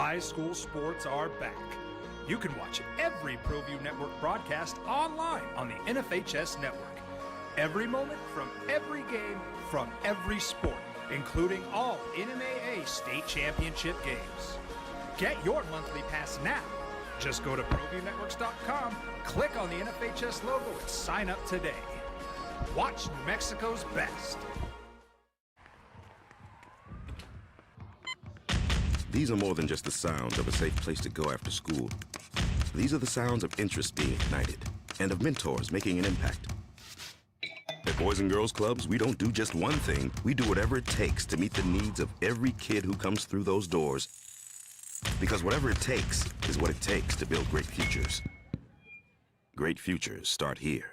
high school sports are back. You can watch every ProView Network broadcast online on the NFHS network. Every moment from every game from every sport, including all NMAA state championship games. Get your monthly pass now. Just go to ProViewNetworks.com, click on the NFHS logo, and sign up today. Watch New Mexico's best. These are more than just the sounds of a safe place to go after school. These are the sounds of interest being ignited and of mentors making an impact. At Boys and Girls Clubs, we don't do just one thing. We do whatever it takes to meet the needs of every kid who comes through those doors. Because whatever it takes is what it takes to build great futures. Great futures start here.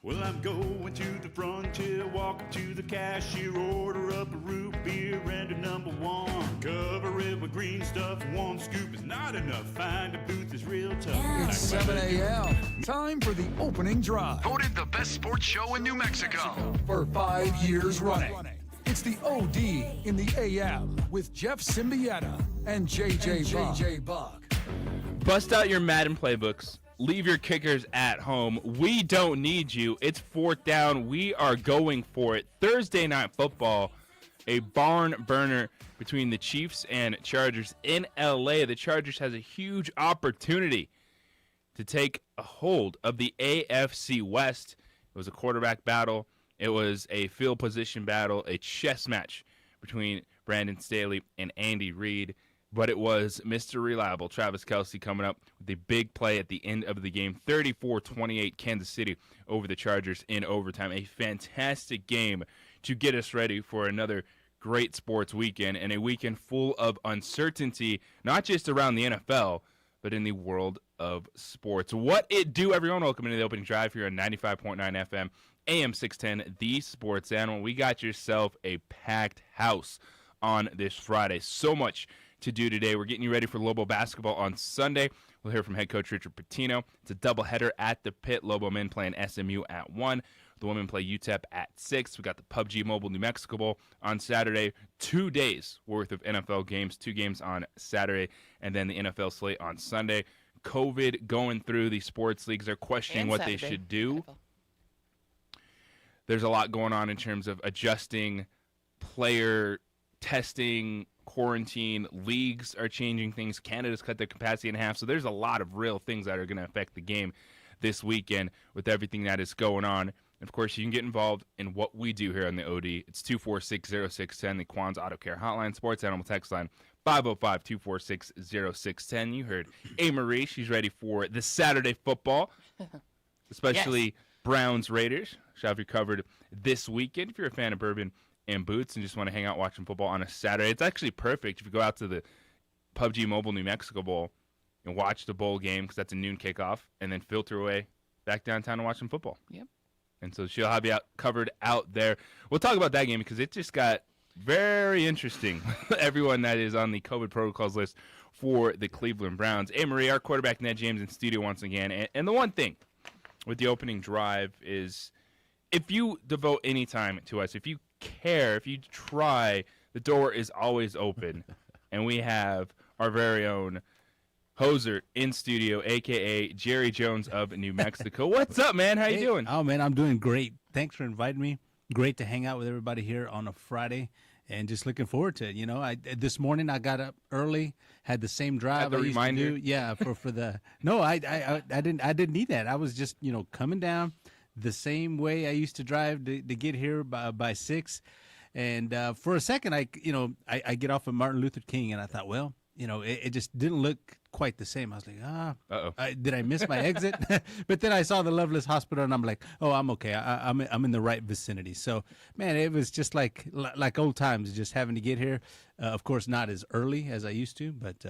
Well, I'm going to the frontier, walking to the cashier, order up a root beer and a number one. Cover it with green stuff, one scoop is not enough. Find a booth is real tough. It's 7 a.m. Time for the opening drive. Voted the best sports show in New Mexico. For 5 years running. It's the OD in the AM with Jeff Symbieta and JJ Buck. Bust out your Madden playbooks. Leave your kickers at home. We don't need you. It's fourth down. We are going for it. Thursday night football, a barn burner between the Chiefs and Chargers in LA. The Chargers has a huge opportunity to take a hold of the AFC West. It was a quarterback battle. It was a field position battle, a chess match between Brandon Staley and Andy Reid. But it was Mr. Reliable, Travis Kelce, coming up with the big play at the end of the game. 34-28 Kansas City over the Chargers in overtime. A fantastic game to get us ready for another great sports weekend, and a weekend full of uncertainty, not just around the NFL, but in the world of sports. What it do, everyone? Welcome into the opening drive here on 95.9 FM, AM 610, The Sports Animal. We got yourself a packed house on this Friday. So much to do today. We're getting you ready for Lobo basketball on Sunday. We'll hear from head coach Richard Pitino. It's a doubleheader at the Pit. Lobo men playing SMU at 1. The women play UTEP at 6. We got the PUBG Mobile New Mexico Bowl on Saturday. 2 days worth of NFL games. 2 games on Saturday, and then the NFL slate on Sunday. COVID going through the sports leagues. They're questioning And what Saturday, they should do. NFL. There's a lot going on in terms of adjusting player testing, quarantine. Leagues are changing things. Canada's cut their capacity in half. So there's a lot of real things that are going to affect the game this weekend with everything that is going on. And of course, you can get involved in what we do here on the OD. It's 246-0610, the Quan's Auto Care Hotline, Sports Animal Text Line, 505-246-0610. You heard A. Marie. She's ready for the Saturday football, especially Browns Raiders. She'll have you covered this weekend. If you're a fan of bourbon and boots and just want to hang out watching football on a Saturday, it's actually perfect if you go out to the PUBG Mobile New Mexico Bowl and watch the bowl game, because that's a noon kickoff, and then filter away back downtown and watch some football. Yep. And so she'll have you covered out there. We'll talk about that game because it just got very interesting. Everyone that is on the COVID protocols list for the Cleveland Browns. Hey, Marie, our quarterback, Ned James, in studio once again. And the one thing with the opening drive is, if you devote any time to us, if you care, if you try, the door is always open. And we have our very own Hoser in studio, a.k.a. Jerry Jones of New Mexico. What's up, man? How you doing? Oh, man, I'm doing great. Thanks for inviting me. Great to hang out with everybody here on a Friday, and just looking forward to it. You know, this morning I got up early, had the same drive I used reminder? to do. Yeah, for the no, I didn't need that. I was just coming down the same way I used to drive to get here by 6. And for a second, I get off of Martin Luther King, and I thought, well, it just didn't look quite the same. I was like, did I miss my exit? But then I saw the Loveless Hospital, and I'm like, oh, I'm okay. I'm in the right vicinity. So, man, it was just like old times, just having to get here. Of course, not as early as I used to, but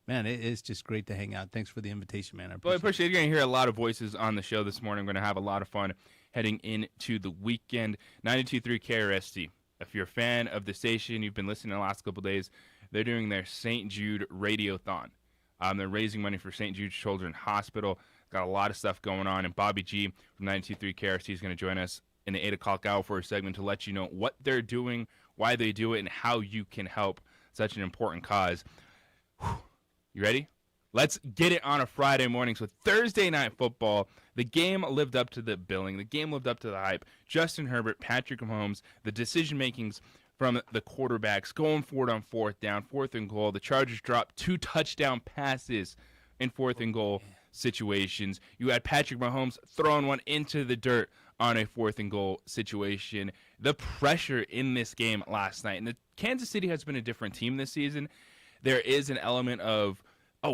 man, it's just great to hang out. Thanks for the invitation, man. I appreciate it. You're going to hear a lot of voices on the show this morning. We're going to have a lot of fun heading into the weekend. 92.3 KRST. If you're a fan of the station, you've been listening the last couple of days, they're doing their St. Jude Radiothon. They're raising money for St. Jude Children's Hospital. Got a lot of stuff going on. And Bobby G from 92.3 KRST is going to join us in the 8 o'clock hour for a segment to let you know what they're doing, why they do it, and how you can help such an important cause. Whew. You ready? Let's get it on a Friday morning. So Thursday Night Football, the game lived up to the billing. The game lived up to the hype. Justin Herbert, Patrick Mahomes, the decision-makings from the quarterbacks going forward on 4th down, 4th and goal. The Chargers dropped 2 touchdown passes in 4th and goal situations. You had Patrick Mahomes throwing one into the dirt on a 4th and goal situation. The pressure in this game last night, and the Kansas City has been a different team this season. There is an element of,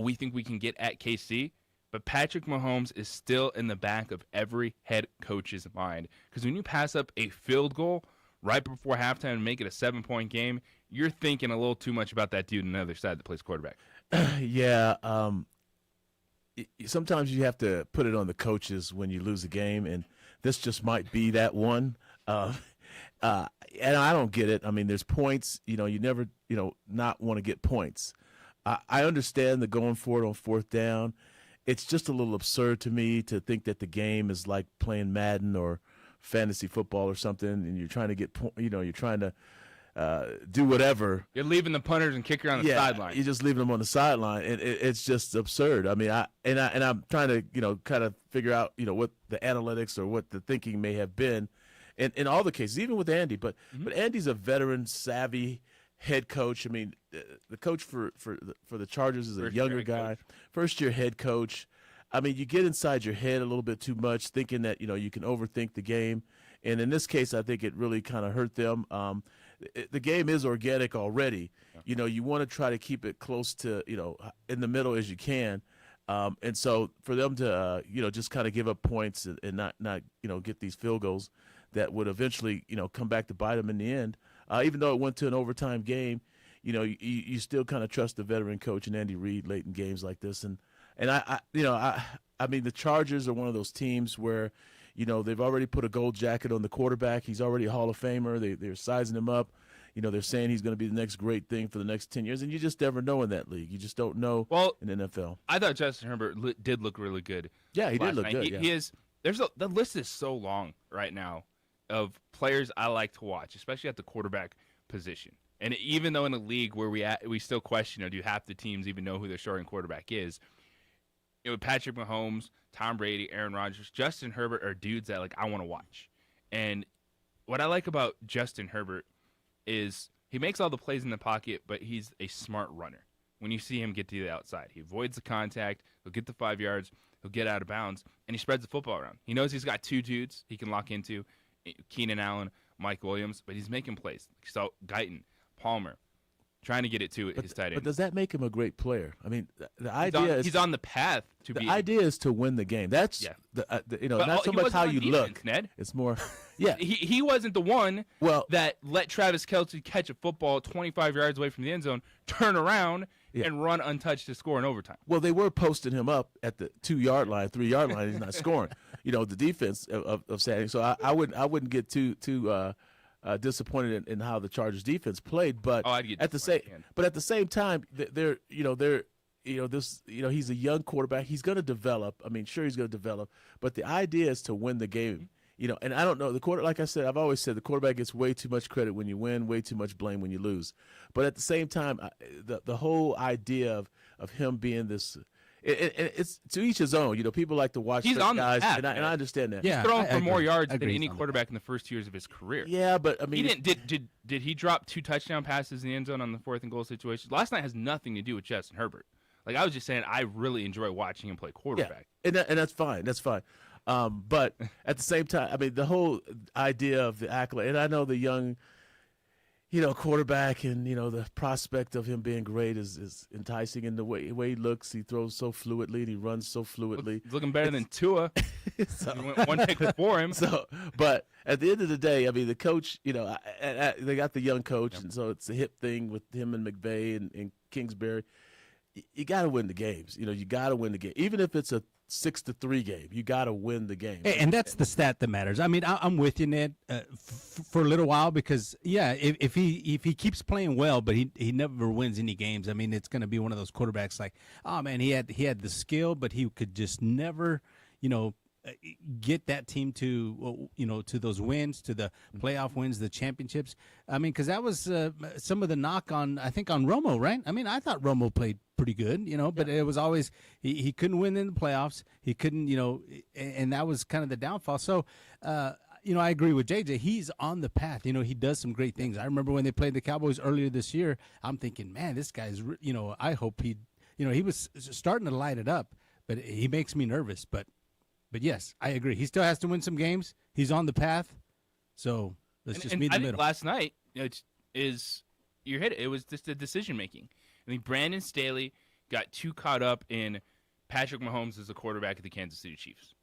we think we can get at KC, but Patrick Mahomes is still in the back of every head coach's mind. Because when you pass up a field goal right before halftime and make it a 7-point game, you're thinking a little too much about that dude on the other side that plays quarterback. Yeah. Sometimes you have to put it on the coaches when you lose a game, and this just might be that one. And I don't get it. I mean, there's points. You never, not want to get points. I understand the going for it on 4th down. It's just a little absurd to me to think that the game is like playing Madden or fantasy football or something, and you're trying to get, you're trying to do whatever. You're leaving the punters and kicker on the sideline. You're just leaving them on the sideline, and it's just absurd. I mean, I'm trying to, kind of figure out, what the analytics or what the thinking may have been, in all the cases, even with Andy. But Andy's a veteran, savvy head coach. I mean, the coach for the Chargers is a younger guy, first-year head coach. I mean, you get inside your head a little bit too much, thinking that you can overthink the game, and in this case, I think it really kind of hurt them. The game is organic already. You want to try to keep it close to in the middle as you can, and so for them to just kind of give up points and not get these field goals that would eventually come back to bite them in the end. Even though it went to an overtime game, you still kind of trust the veteran coach and Andy Reid late in games like this. And I mean, the Chargers are one of those teams where, they've already put a gold jacket on the quarterback. He's already a Hall of Famer. They're sizing him up. They're saying he's going to be the next great thing for the next 10 years. And you just never know in that league. You just don't know in the NFL. I thought Justin Herbert did look really good. Yeah, he did look night. good. He is. The list is so long right now of players I like to watch, especially at the quarterback position. And even though in a league where we still question, do half the teams even know who their starting quarterback is? Patrick Mahomes, Tom Brady, Aaron Rodgers, Justin Herbert are dudes that I want to watch. And what I like about Justin Herbert is he makes all the plays in the pocket, but he's a smart runner. When you see him get to the outside, he avoids the contact, he'll get the 5 yards, he'll get out of bounds, and he spreads the football around. He knows he's got 2 dudes he can lock into, Keenan Allen, Mike Williams, but he's making plays. So Guyton, Palmer, trying to get it to his tight end. But does that make him a great player? I mean, the idea is he's on the path to be. The idea is to win the game. That's not so much how you look. Ned. It's more, yeah. He wasn't the one that let Travis Kelce catch a football 25 yards away from the end zone, turn around, and run untouched to score in overtime. Well, they were posting him up at the 2-yard line, 3-yard line. He's not scoring. The defense of Saturday. So I wouldn't get too disappointed in how the Chargers defense played, but at the same time, he's a young quarterback. He's going to develop. I mean, sure, he's going to develop, but the idea is to win the game. And I don't know like I said, I've always said the quarterback gets way too much credit when you win, way too much blame when you lose. But at the same time, the whole idea of him being this. It's to each his own. People like to watch guys, and I understand that. Yeah, he's thrown for more yards than any quarterback in the first 2 years of his career. Yeah, but I mean, he didn't. Did he drop 2 touchdown passes in the end zone on the 4th and goal situation? Last night has nothing to do with Justin Herbert. I was just saying, I really enjoy watching him play quarterback. Yeah, and that's fine. That's fine. But at the same time, I mean, the whole idea of the accolade, and I know the young. Quarterback and, the prospect of him being great is enticing in the way he looks. He throws so fluidly and he runs so fluidly. He's looking better than Tua. So, one pick before him. But at the end of the day, I mean, the coach, they got the young coach, and so it's a hip thing with him and McVay and Kingsbury. You got to win the games. You got to win the game. Even if it's a 6-3 game, you got to win the game. And that's the stat that matters. I mean, I'm with you, Ned, for a little while because, if he keeps playing well, but he never wins any games. I mean, it's going to be one of those quarterbacks like, oh man, he had the skill, but he could just never, get that team to, to those wins, to the playoff wins, the championships. I mean, because that was some of the knock on Romo, right? I mean, I thought Romo played pretty good, but it was always he couldn't win in the playoffs. He couldn't, and that was kind of the downfall. So, I agree with JJ. He's on the path. He does some great things. I remember when they played the Cowboys earlier this year, I'm thinking, man, this guy's, I hope he was starting to light it up, but he makes me nervous. But yes, I agree. He still has to win some games. He's on the path. So let's just meet in the middle. Last night, you hit it. It was just the decision making. I mean, Brandon Staley got too caught up in Patrick Mahomes as the quarterback of the Kansas City Chiefs.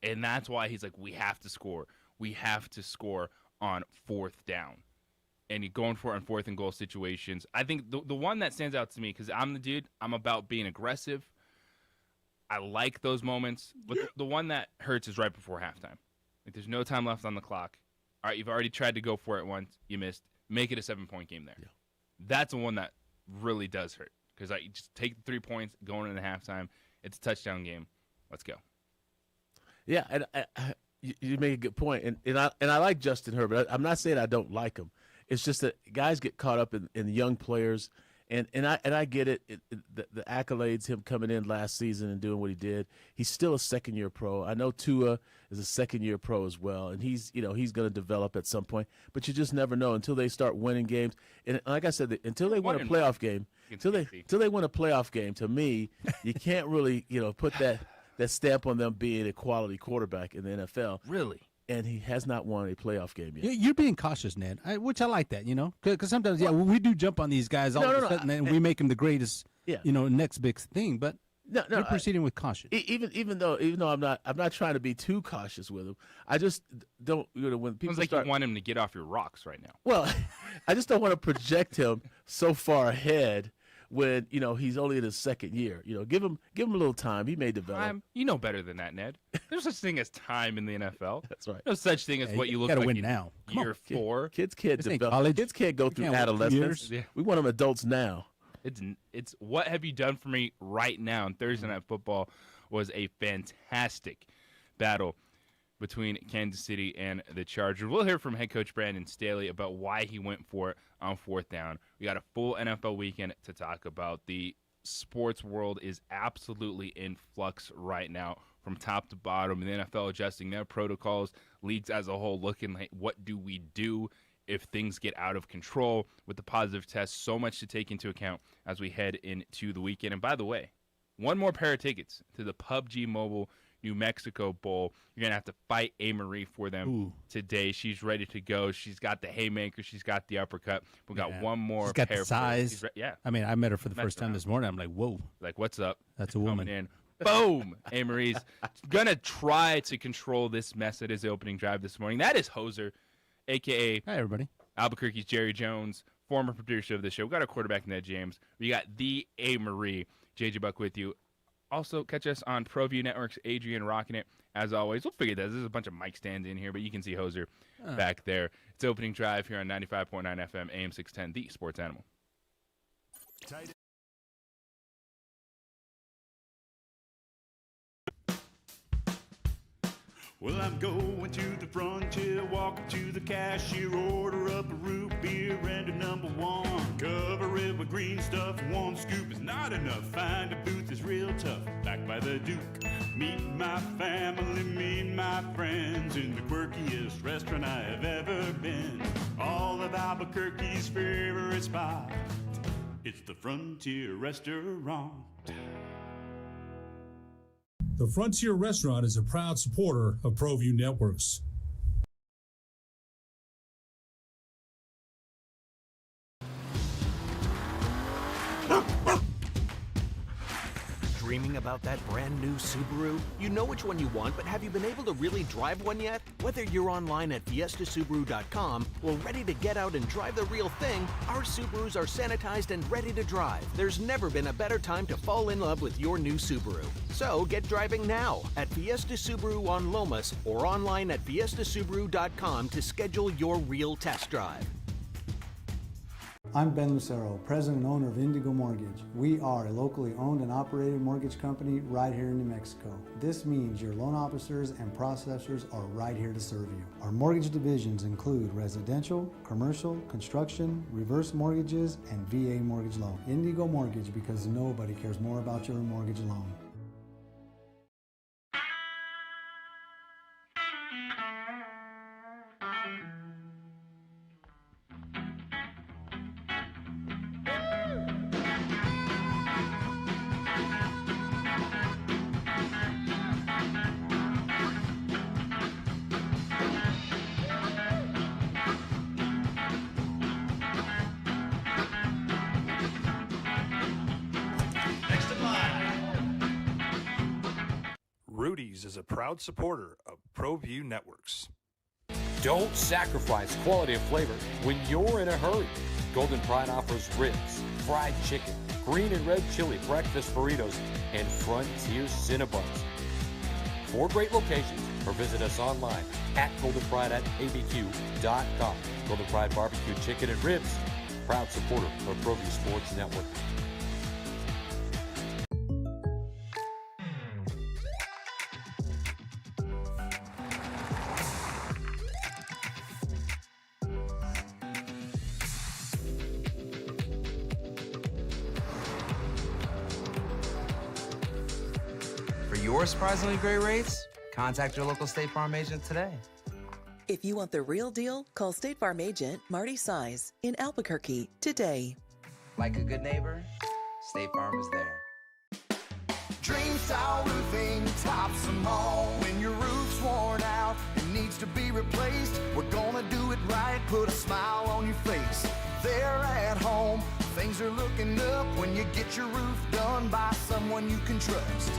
And that's why he's like, we have to score. We have to score on fourth down. And you're going for it in fourth and goal situations. I think the one that stands out to me, because I'm the dude, I'm about being aggressive. I like those moments. But the one that hurts is right before halftime. Like, there's no time left on the clock. All right, you've already tried to go for it once. You missed. Make it a 7-point game there. Yeah. That's the one that really does hurt. Because you just take the 3 points going into halftime. It's a touchdown game. Let's go. Yeah, and you make a good point. And I like Justin Herbert. I'm not saying I don't like him. It's just that guys get caught up in young players. And I get it. The accolades, him coming in last season and doing what he did. He's still a second-year pro. I know Tua is a second-year pro as well, and he's going to develop at some point. But you just never know until they start winning games. And like I said, until they win a playoff game, until they win a playoff game, to me, you can't really put that stamp on them being a quality quarterback in the NFL. Really. And he has not won a playoff game yet. You're being cautious, Ned, which I like that, because sometimes, we do jump on these guys all of a sudden, and we make them the greatest, next big thing. But you're proceeding with caution. Even though I'm not trying to be too cautious with him. I just don't, when people sounds like you want him to get off your rocks right now. Well, I just don't want to project him so far ahead when he's only in his second year. Give him a little time. He may develop. Time? You know better than that, Ned. There's such thing as time in the NFL. That's right. No such thing as what you look like win in now. Year 4. Kids can't develop. Kids can't go through adolescence. Yeah. We want them adults now. It's what have you done for me right now? And Thursday Night Football was a fantastic battle between Kansas City and the Chargers. We'll hear from head coach Brandon Staley about why he went for it on fourth down. We got a full NFL weekend to talk about. The sports world is absolutely in flux right now from top to bottom. The NFL adjusting their protocols, leagues as a whole looking like, what do we do if things get out of control with the positive test? So much to take into account as we head into the weekend. And by the way, one more pair of tickets to the PUBG Mobile New Mexico Bowl. You're going to have to fight A-Marie for them today. She's ready to go. She's got the haymaker. She's got the uppercut. We've got one more She's got pair the size. Yeah. I mean, I met her for the first time this morning. I'm like, whoa. Like, what's up? That's a woman. Coming in. Boom! A-Marie's going to try to control this mess at his opening drive this morning. That is Hoser, a.k.a. Hi, everybody. Albuquerque's Jerry Jones, former producer of the show. We got our quarterback, Ned James. We got the A-Marie. JJ Buck with you. Also, catch us on ProView Network's Adrian rocking it. As always, we'll figure this. There's a bunch of mic stands in here, but you can see Hoser back there. It's opening drive here on 95.9 FM, AM 610, the Sports Animal. Well, I'm going to the frontier, walk up to the cashier, order up a root beer and a number 1. Cover it with green stuff, 1 scoop is not enough. Find a booth is real tough, back by the Duke. Meet my family, meet my friends in the quirkiest restaurant I have ever been. All of Albuquerque's favorite spot, it's the Frontier Restaurant. The Frontier Restaurant is a proud supporter of ProView Networks. Dreaming about that brand new Subaru? You know which one you want, but have you been able to really drive one yet? Whether you're online at fiestasubaru.com or ready to get out and drive the real thing, our Subarus are sanitized and ready to drive. There's never been a better time to fall in love with your new Subaru. So get driving now at Fiesta Subaru on Lomas or online at fiestasubaru.com to schedule your real test drive. I'm Ben Lucero, president and owner of Indigo Mortgage. We are a locally owned and operated mortgage company right here in New Mexico. This means your loan officers and processors are right here to serve you. Our mortgage divisions include residential, commercial, construction, reverse mortgages, and VA mortgage loan. Indigo Mortgage, because nobody cares more about your mortgage loan. Rudy's is a proud supporter of ProView Networks. Don't sacrifice quality of flavor when you're in a hurry. Golden Pride offers ribs, fried chicken, green and red chili breakfast burritos, and Frontier Cinnabons. 4 great locations, or visit us online at goldenpride@abq.com. Golden Pride Barbecue Chicken and Ribs, proud supporter of ProView Sports Network. For your surprisingly great rates, contact your local State Farm agent today. If you want the real deal, call State Farm agent Marty Size in Albuquerque today. Like a good neighbor, State Farm is there. Dream Style Roofing tops them all. When your roof's worn out and needs to be replaced, we're gonna do it right, put a smile on your face. They're at home, things are looking up when you get your roof done by someone you can trust.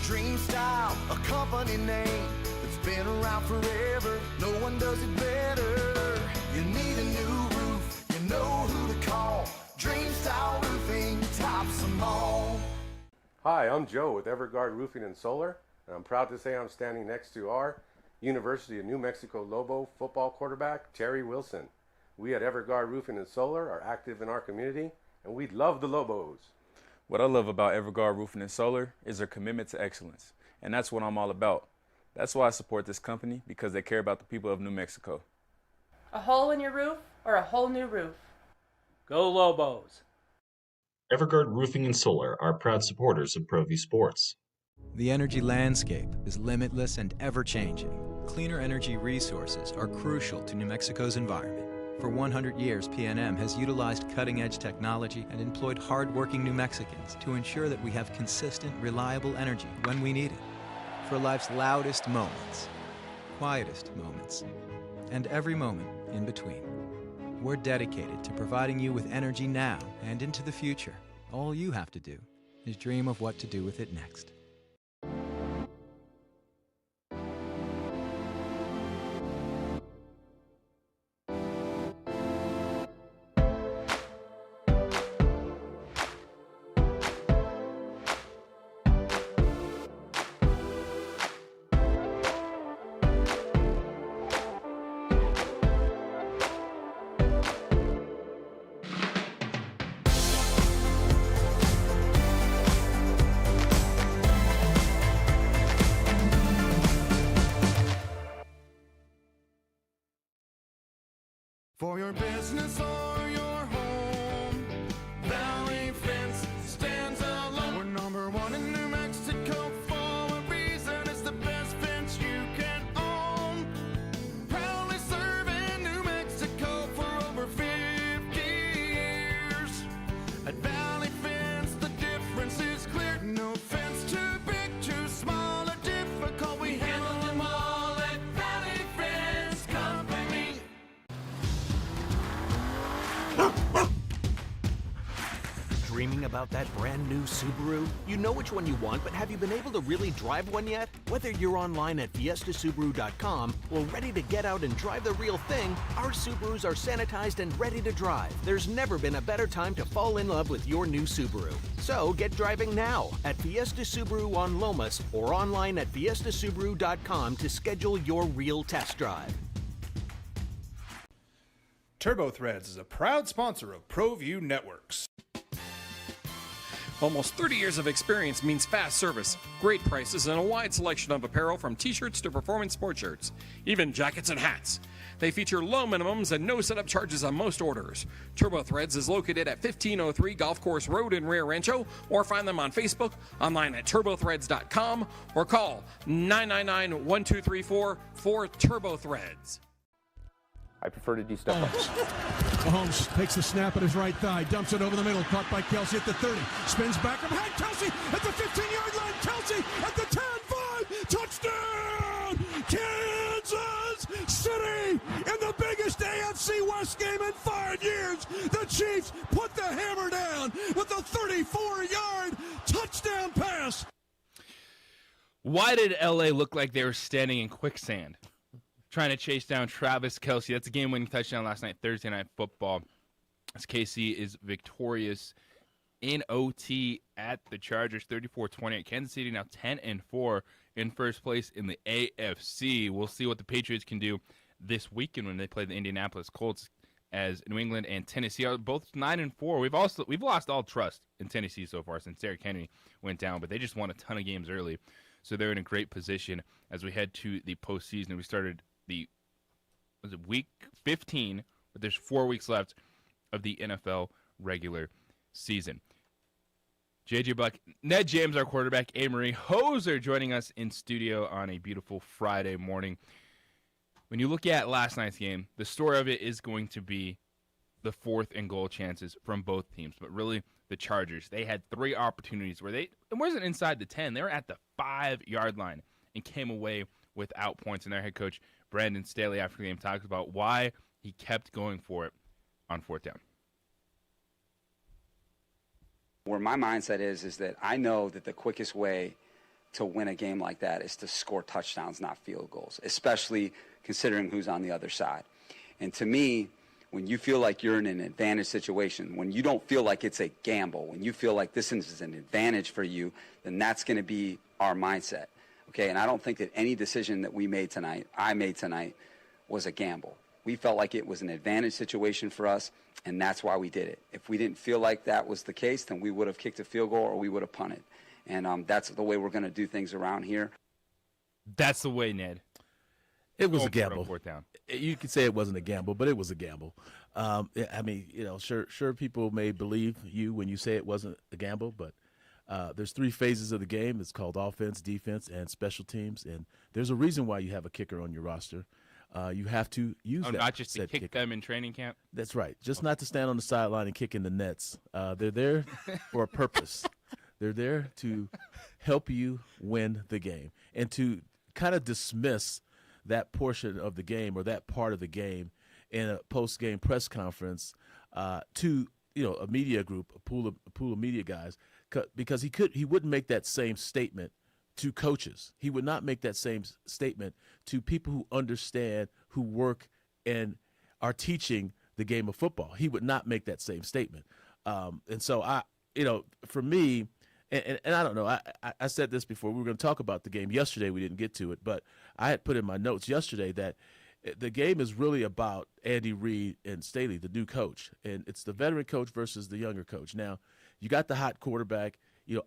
Dream Style, a company name that's been around forever. No one does it better. You need a new roof, you know who to call. Dream Style Roofing tops them all. Hi, I'm Joe with Everguard Roofing and Solar, and I'm proud to say I'm standing next to our University of New Mexico Lobo football quarterback, Terry Wilson. We at Everguard Roofing and Solar are active in our community, and we love the Lobos. What I love about Everguard Roofing and Solar is their commitment to excellence, and that's what I'm all about. That's why I support this company, because they care about the people of New Mexico. A hole in your roof or a whole new roof? Go Lobos! Everguard Roofing and Solar are proud supporters of ProView Sports. The energy landscape is limitless and ever-changing. Cleaner energy resources are crucial to New Mexico's environment. For 100 years, PNM has utilized cutting-edge technology and employed hard-working New Mexicans to ensure that we have consistent, reliable energy when we need it. For life's loudest moments, quietest moments, and every moment in between. We're dedicated to providing you with energy now and into the future. All you have to do is dream of what to do with it next. For your business or your home, Valley Fence stands alone. We're number one in New Mexico for a reason. It's the best fence you can own. Proudly serving New Mexico for over 50 years. At Valley Fence, the difference is clear. No fence too big, too small, or difficult. We handle them all at Valley Fence Company. Dreaming about that brand new Subaru? You know which one you want, but have you been able to really drive one yet? Whether you're online at fiestasubaru.com or ready to get out and drive the real thing, our Subarus are sanitized and ready to drive. There's never been a better time to fall in love with your new Subaru. So get driving now at Fiesta Subaru on Lomas or online at fiestasubaru.com to schedule your real test drive. TurboThreads is a proud sponsor of ProView Networks. Almost 30 years of experience means fast service, great prices, and a wide selection of apparel from t-shirts to performance sports shirts, even jackets and hats. They feature low minimums and no setup charges on most orders. TurboThreads is located at 1503 Golf Course Road in Rio Rancho, or find them on Facebook, online at turbothreads.com, or call 999-1234 for TurboThreads. I prefer to do stuff like Mahomes takes the snap at his right thigh, dumps it over the middle, caught by Kelsey at the 30, spins back up ahead, Kelsey at the 15-yard line, Kelsey at the 10-5, touchdown, Kansas City in the biggest AFC West game in 5 years. The Chiefs put the hammer down with a 34-yard touchdown pass. Why did LA look like they were standing in quicksand, trying to chase down Travis Kelce? That's a game-winning touchdown last night, Thursday Night Football, as KC is victorious in OT at the Chargers, 34-28. Kansas City now 10-4 in first place in the AFC. We'll see what the Patriots can do this weekend when they play the Indianapolis Colts, as New England and Tennessee are both 9-4. We've lost all trust in Tennessee so far since Derrick Henry went down, but they just won a ton of games early, so they're in a great position as we head to the postseason. We started week 15, but there's 4 weeks left of the NFL regular season. JJ Buck, Ned James, our quarterback, Amory Hoser joining us in studio on a beautiful Friday morning. When you look at last night's game, the story of it is going to be the 4th and goal chances from both teams, but really the Chargers. They had 3 opportunities where it wasn't inside the 10. They were at the 5-yard line and came away without points. And their head coach, Brandon Staley, after the game talks about why he kept going for it on 4th down. Where my mindset is that I know that the quickest way to win a game like that is to score touchdowns, not field goals, especially considering who's on the other side. And to me, when you feel like you're in an advantage situation, when you don't feel like it's a gamble, when you feel like this is an advantage for you, then that's going to be our mindset. Okay, and I don't think that any decision that I made tonight, was a gamble. We felt like it was an advantage situation for us, and that's why we did it. If we didn't feel like that was the case, then we would have kicked a field goal or we would have punted. And that's the way we're going to do things around here. That's the way, Ned. It was a gamble. 4th down. You could say it wasn't a gamble, but it was a gamble. I mean, sure people may believe you when you say it wasn't a gamble, but there's 3 phases of the game. It's called offense, defense, and special teams. And there's a reason why you have a kicker on your roster. You have to use that. Not just to kick them in training camp? That's right. Just not to stand on the sideline and kick in the nets. They're there for a purpose. They're there to help you win the game and to kind of dismiss that portion of the game or that part of the game in a post-game press conference to a media group, a pool of media guys, because he wouldn't make that same statement to coaches. He would not make that same statement to people who understand, who work and are teaching the game of football. He would not make that same statement. And so for me, and I don't know, I said this before. We were going to talk about the game yesterday. We didn't get to it, but I had put in my notes yesterday that the game is really about Andy Reid and Staley, the new coach. And it's the veteran coach versus the younger coach. Now, you got the hot quarterback.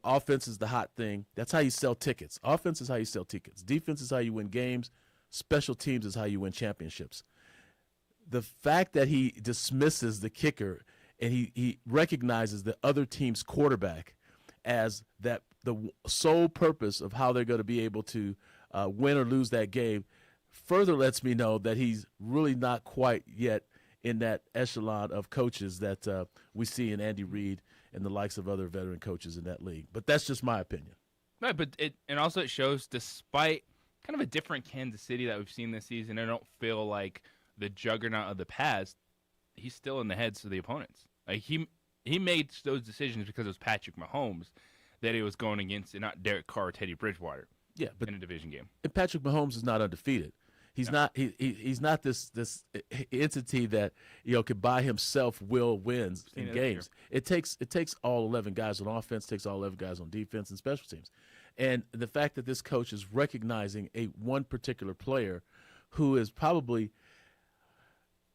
Offense is the hot thing. That's how you sell tickets. Offense is how you sell tickets. Defense is how you win games. Special teams is how you win championships. The fact that he dismisses the kicker and he recognizes the other team's quarterback as the sole purpose of how they're going to be able to win or lose that game further lets me know that he's really not quite yet in that echelon of coaches that we see in Andy Reid and the likes of other veteran coaches in that league. But that's just my opinion. Right, but it shows, despite kind of a different Kansas City that we've seen this season, I don't feel like the juggernaut of the past, he's still in the heads of the opponents. Like he made those decisions because it was Patrick Mahomes that he was going against, and not Derek Carr or Teddy Bridgewater. Yeah, but in a division game. And Patrick Mahomes is not undefeated. He's not. He's not this entity that could by himself will wins in games. It takes all 11 guys on offense, takes all 11 guys on defense and special teams, and the fact that this coach is recognizing one particular player who is probably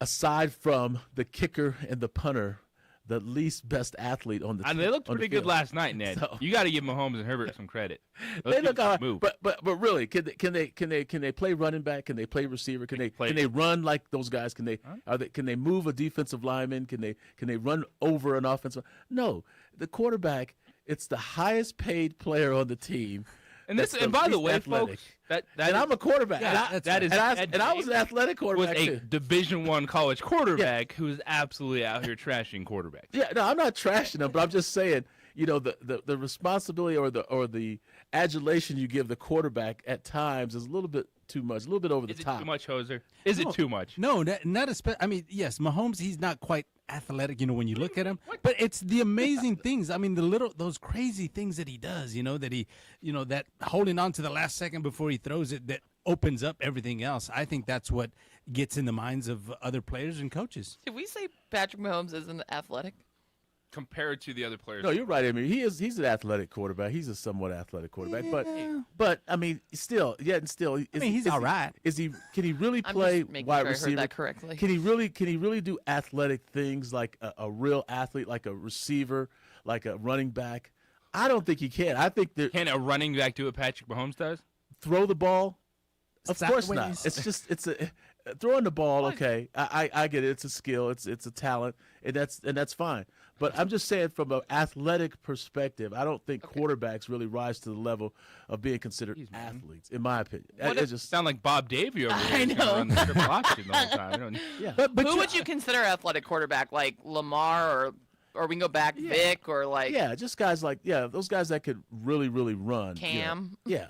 aside from the kicker and the punter, the least best athlete on the team. And they looked pretty good field. last night, Ned. So- You got to give Mahomes and Herbert some credit. Those They look people all right, move. but really, can they play running back? Can they play receiver? Can they run like those guys? Can they move a defensive lineman? Can they run over an offensive? No, the quarterback. It's the highest paid player on the team. And that's this, and by the least way, athletic. folks, and I'm a quarterback. Yeah, and I was an athletic quarterback was a too. Division I college quarterback who's absolutely out here trashing quarterbacks. Yeah, no, I'm not trashing them, but I'm just saying, the responsibility or the adulation you give the quarterback at times is a little bit too much, a little bit over the top. Too much, Hoser? Is it too much? No, not especially. I mean, yes, Mahomes, he's not quite athletic, when you look at him, but it's the amazing things. I mean, those crazy things that he does, that holding on to the last second before he throws it, that opens up everything else. I think that's what gets in the minds of other players and coaches. Did we say Patrick Mahomes isn't athletic? Compared to the other players. No, you're right. I mean, he's an athletic quarterback. He's a somewhat athletic quarterback, but I mean, still, he's all right. Can he really I'm play just making wide sure I receiver? heard that correctly. Can he really do athletic things like a real athlete, like a receiver, like a running back? I don't think he can. I think that Can a running back do what Patrick Mahomes does? throw the ball. Of course not. Sideways. It's throwing the ball. Okay, I get it. It's a skill. It's a talent, and that's fine. But I'm just saying, from an athletic perspective, I don't think quarterbacks really rise to the level of being considered athletes, in my opinion. It just sound like Bob Davey over here. I know. Run the triple option the whole time. I don't- Yeah. But Who would you consider athletic quarterback? Like Lamar or we can go back Vic or like just guys like those guys that could really run. Cam? Yeah.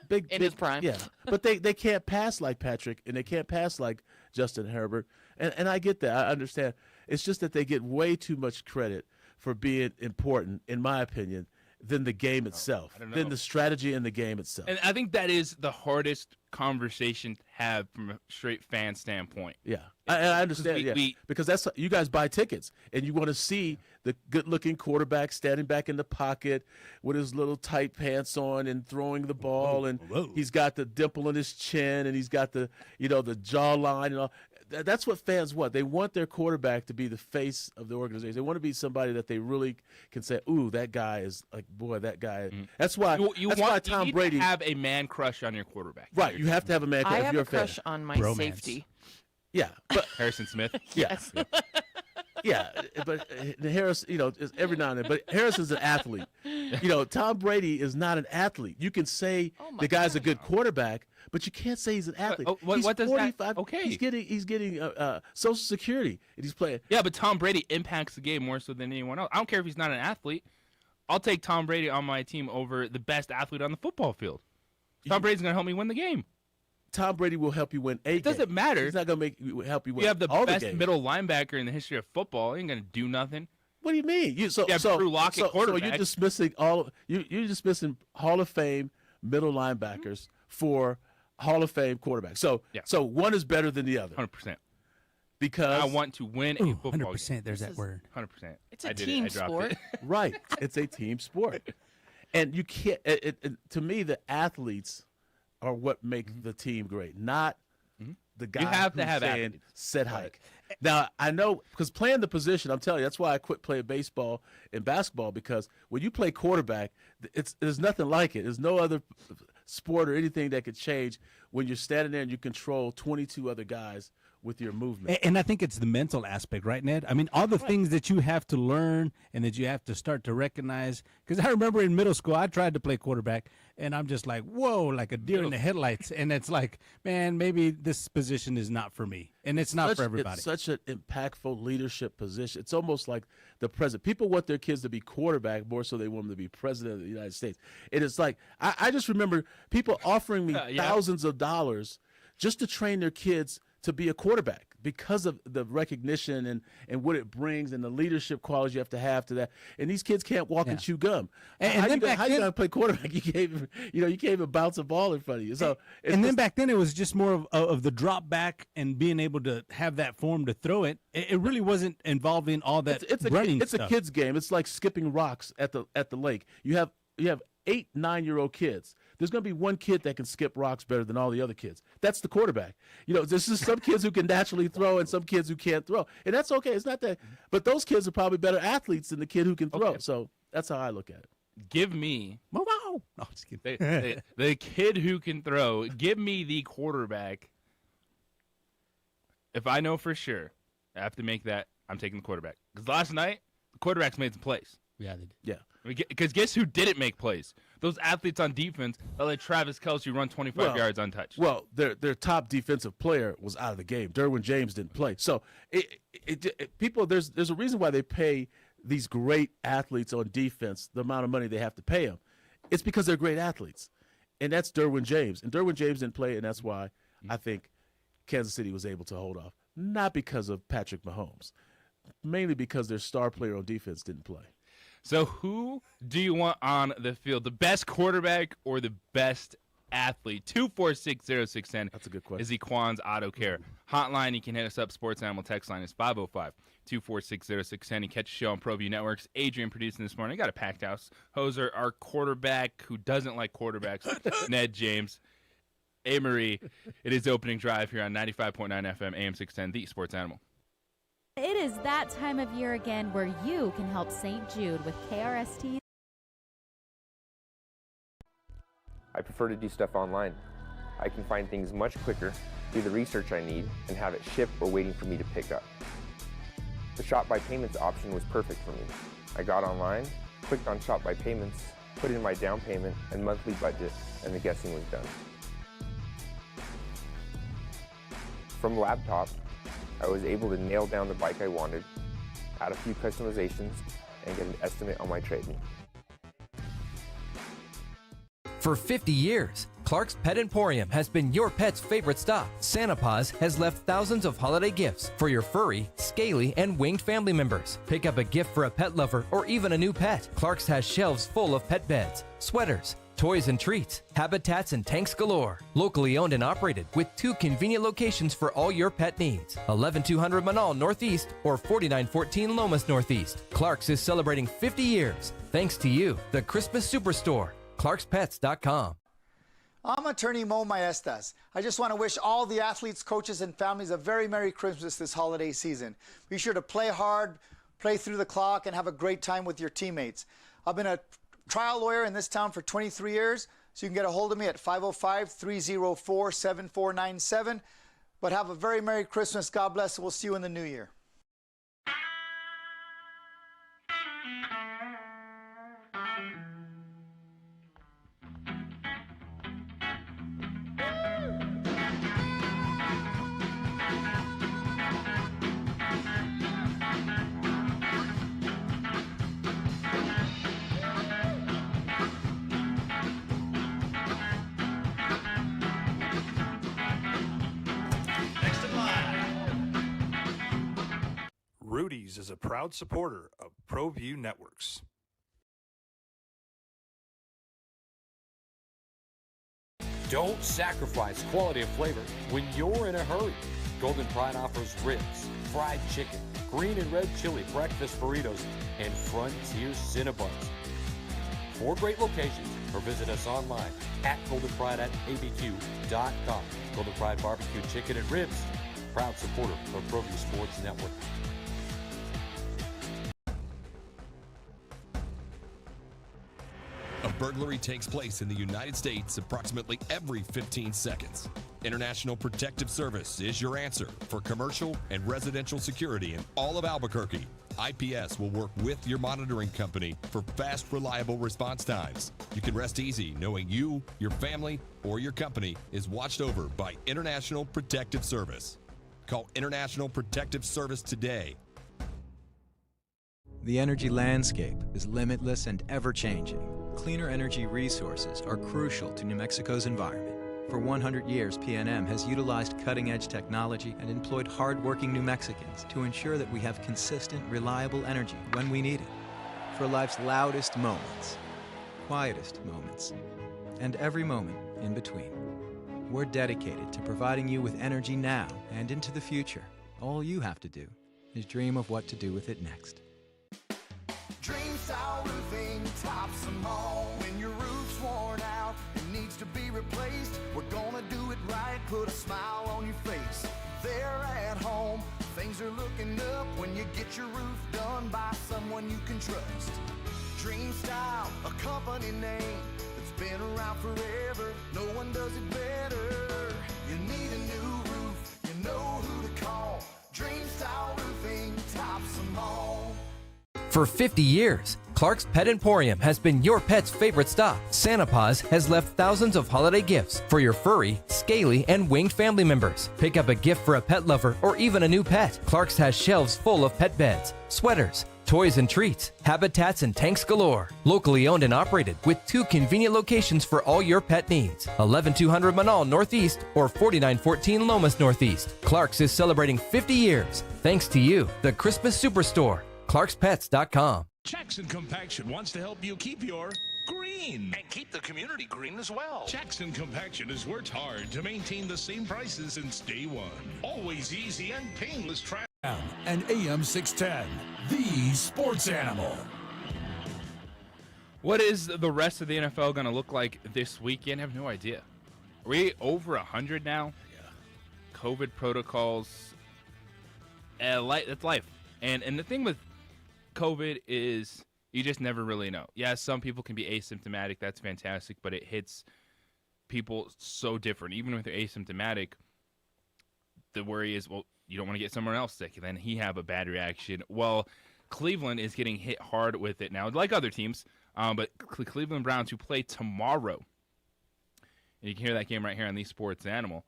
Big In his prime. Yeah. But they can't pass like Patrick, and they can't pass like Justin Herbert. And I get that. I understand. It's just that they get way too much credit for being important, in my opinion, than the game itself, than the strategy in the game itself. And I think that is the hardest conversation to have from a straight fan standpoint. Yeah, I understand. we- Because that's you guys buy tickets, and you want to see the good-looking quarterback standing back in the pocket with his little tight pants on and throwing the ball, and he's got the dimple in his chin, and he's got the the jawline and all. That's what fans want. They want their quarterback to be the face of the organization. They want to be somebody that they really can say, "Ooh, that guy is like, boy, that guy." That's why. That's why Tom you need Brady to have a man crush on your quarterback. Right, you have to have a man crush. I if have you're a fan. crush on my Bromance. safety. Yeah, but Harrison Smith. Yes. yeah, but Harris, is every now and then. But Harris is an athlete. Tom Brady is not an athlete. You can say the guy's a good quarterback, but you can't say he's an athlete. what he's does that- 45. okay. He's getting Social Security, and he's playing. Yeah, but Tom Brady impacts the game more so than anyone else. I don't care if he's not an athlete. I'll take Tom Brady on my team over the best athlete on the football field. Tom Brady's going to help me win the game. Tom Brady will help you win a game. It doesn't matter. He's not going to help you win You have the all best the games. middle linebacker in the history of football. He ain't going to do nothing. What do you mean? You have Drew Lock at quarterback. So you're dismissing you're dismissing Hall of Fame middle linebackers for Hall of Fame quarterbacks. So one is better than the other. 100%. Because I want to win a football 100%. game. There's that word. 100%. It's a team sport. Right. It's a team sport. And you can't to me the athletes are what make the team great, not the guy have to who's have saying athletes. set hike. Now, I know because playing the position, I'm telling you, that's why I quit playing baseball and basketball, because when you play quarterback, there's nothing like it. There's no other sport or anything that could change when you're standing there and you control 22 other guys with your movement. And I think it's the mental aspect, right, Ned? I mean, all the things that you have to learn and that you have to start to recognize. Because I remember in middle school, I tried to play quarterback, and I'm just like, whoa, like a deer in the headlights. And it's like, man, maybe this position is not for me. And it's not for everybody. It's such an impactful leadership position. It's almost like the president. People want their kids to be quarterback more so they want them to be president of the United States. And it's like, I just remember people offering me thousands of dollars just to train their kids to be a quarterback because of the recognition and what it brings and the leadership qualities you have to that. And these kids can't walk and chew gum. How you gonna play quarterback? You can't even bounce a ball in front of you. So then back then it was just more of the drop back and being able to have that form to throw it. It really wasn't involving all that running stuff. A kid's game. It's like skipping rocks at the lake. You have 8, 9-year-old kids there's going to be one kid that can skip rocks better than all the other kids. That's the quarterback. There's just some kids who can naturally throw and some kids who can't throw. And that's okay. It's not that. But those kids are probably better athletes than the kid who can throw. Okay. So that's how I look at it. Give me no, I'm just kidding. the kid who can throw. Give me the quarterback. If I know for sure, I have to make that. I'm taking the quarterback. Because last night, the quarterbacks made some plays. Yeah, they did. Yeah. Because guess who didn't make plays? Those athletes on defense that let Travis Kelce run 25 yards untouched. Well, their top defensive player was out of the game. Derwin James didn't play. So people, there's a reason why they pay these great athletes on defense the amount of money they have to pay them. It's because they're great athletes, and that's Derwin James. And Derwin James didn't play, and that's why I think Kansas City was able to hold off. Not because of Patrick Mahomes, mainly because their star player on defense didn't play. So who do you want on the field? The best quarterback or the best athlete? 2460610. That's a good question. Is Equan's Auto Care hotline? You can hit us up. Sports Animal text line is 505-2460610. You catch the show on ProView Networks. Adrian producing this morning. Got a packed house. Hoser, our quarterback who doesn't like quarterbacks, Ned James. Marie, it is opening drive here on 95.9 FM, AM 610, the Sports Animal. It is that time of year again where you can help St. Jude with KRST. I prefer to do stuff online. I can find things much quicker, do the research I need, and have it shipped or waiting for me to pick up. The Shop by Payments option was perfect for me. I got online, clicked on Shop by Payments, put in my down payment and monthly budget, and the guessing was done. From laptop, I was able to nail down the bike I wanted, add a few customizations, and get an estimate on my trade-in. For 50 years, Clark's Pet Emporium has been your pet's favorite stop. Santa Paws has left thousands of holiday gifts for your furry, scaly, and winged family members. Pick up a gift for a pet lover or even a new pet. Clark's has shelves full of pet beds, sweaters, toys and treats, habitats and tanks galore. Locally owned and operated with 2 convenient locations for all your pet needs. 11200 Manal Northeast or 4914 Lomas Northeast. Clark's is celebrating 50 years. Thanks to you, the Christmas Superstore. ClarksPets.com. I'm attorney Mo Maestas. I just want to wish all the athletes, coaches, and families a very Merry Christmas this holiday season. Be sure to play hard, play through the clock, and have a great time with your teammates. I've been a trial lawyer in this town for 23 years, so you can get a hold of me at 505-304-7497. But have a very Merry Christmas. God bless, and we'll see you in the new year. Rudy's is a proud supporter of ProView Networks. Don't sacrifice quality of flavor when you're in a hurry. Golden Pride offers ribs, fried chicken, green and red chili breakfast burritos, and Frontier Cinnabons. 4 great locations, or visit us online at goldenpride@abq.com. Golden Pride Barbecue Chicken and Ribs, proud supporter of ProView Sports Network. A burglary takes place in the United States approximately every 15 seconds. International Protective Service is your answer for commercial and residential security in all of Albuquerque. IPS will work with your monitoring company for fast, reliable response times. You can rest easy knowing you, your family, or your company is watched over by International Protective Service. Call International Protective Service today. The energy landscape is limitless and ever-changing. Cleaner energy resources are crucial to New Mexico's environment. For 100 years, PNM has utilized cutting-edge technology and employed hard-working New Mexicans to ensure that we have consistent, reliable energy when we need it. For life's loudest moments, quietest moments, and every moment in between. We're dedicated to providing you with energy now and into the future. All you have to do is dream of what to do with it next. Dream Style Roofing tops them all. When your roof's worn out and needs needs to be replaced. We're gonna do it right, put a smile on your face. There at home, things are looking up when you get your roof done by someone you can trust. Dream Style, a company name that's been around forever. No one does it better. You need a new roof, you know who to call. Dream Style Roofing tops them all. For 50 years, Clark's Pet Emporium has been your pet's favorite stop. Santa Paws has left thousands of holiday gifts for your furry, scaly, and winged family members. Pick up a gift for a pet lover or even a new pet. Clark's has shelves full of pet beds, sweaters, toys and treats, habitats and tanks galore. Locally owned and operated with 2 convenient locations for all your pet needs. 11200 Manal Northeast or 4914 Lomas Northeast. Clark's is celebrating 50 years. Thanks to you, the Christmas Superstore. ClarksPets.com. Jackson Compaction wants to help you keep your green. And keep the community green as well. Jackson Compaction has worked hard to maintain the same prices since day one. Always easy and painless travel. And AM 610, the sports animal. What is the rest of the NFL going to look like this weekend? I have no idea. Are we over 100 now? Yeah. COVID protocols. That's life. And the thing with COVID is you just never really know. Yeah, some people can be asymptomatic. That's fantastic, but it hits people so different. Even if they're asymptomatic, the worry is, well, you don't want to get someone else sick, and then he have a bad reaction. Well, Cleveland is getting hit hard with it now, like other teams, but Cleveland Browns, who play tomorrow, and you can hear that game right here on the Sports Animal,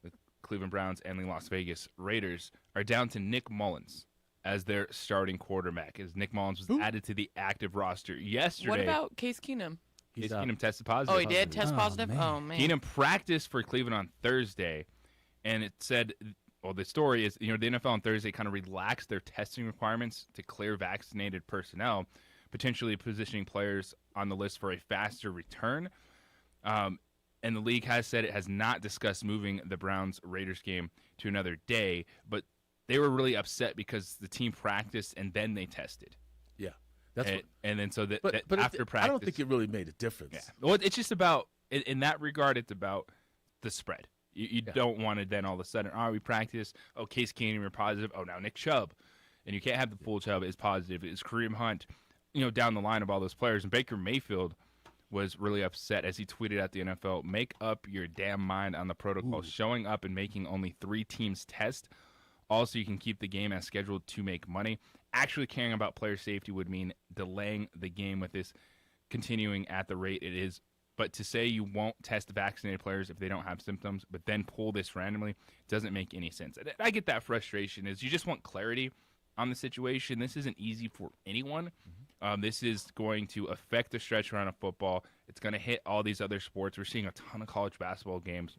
the Cleveland Browns and the Las Vegas Raiders, are down to Nick Mullins as their starting quarterback, as Nick Mullins was added to the active roster yesterday. What about Case Keenum? Case Keenum tested positive. Oh, he did test positive? Oh, man. Keenum practiced for Cleveland on Thursday, and it said, well, the story is, the NFL on Thursday kind of relaxed their testing requirements to clear vaccinated personnel, potentially positioning players on the list for a faster return. And the league has said it has not discussed moving the Browns-Raiders game to another day, but they were really upset because the team practiced and then they tested. Yeah, that's and then so that, but after practice, I don't think it really made a difference. Yeah, well, it's just about in that regard, it's about the spread. You don't want to then all of a sudden, we practice. Oh, Case Keenum, you're positive. Oh, now Nick Chubb, and you can't have the full Chubb is positive. It's Kareem Hunt, down the line of all those players. And Baker Mayfield was really upset as he tweeted at the NFL, "Make up your damn mind on the protocol. Showing up and making only 3 teams test. Also, you can keep the game as scheduled to make money. Actually caring about player safety would mean delaying the game with this continuing at the rate it is. But to say you won't test vaccinated players if they don't have symptoms, but then pull this randomly, doesn't make any sense." I get that frustration. Is you just want clarity on the situation. This isn't easy for anyone. This is going to affect the stretch run of football. It's going to hit all these other sports. We're seeing a ton of college basketball games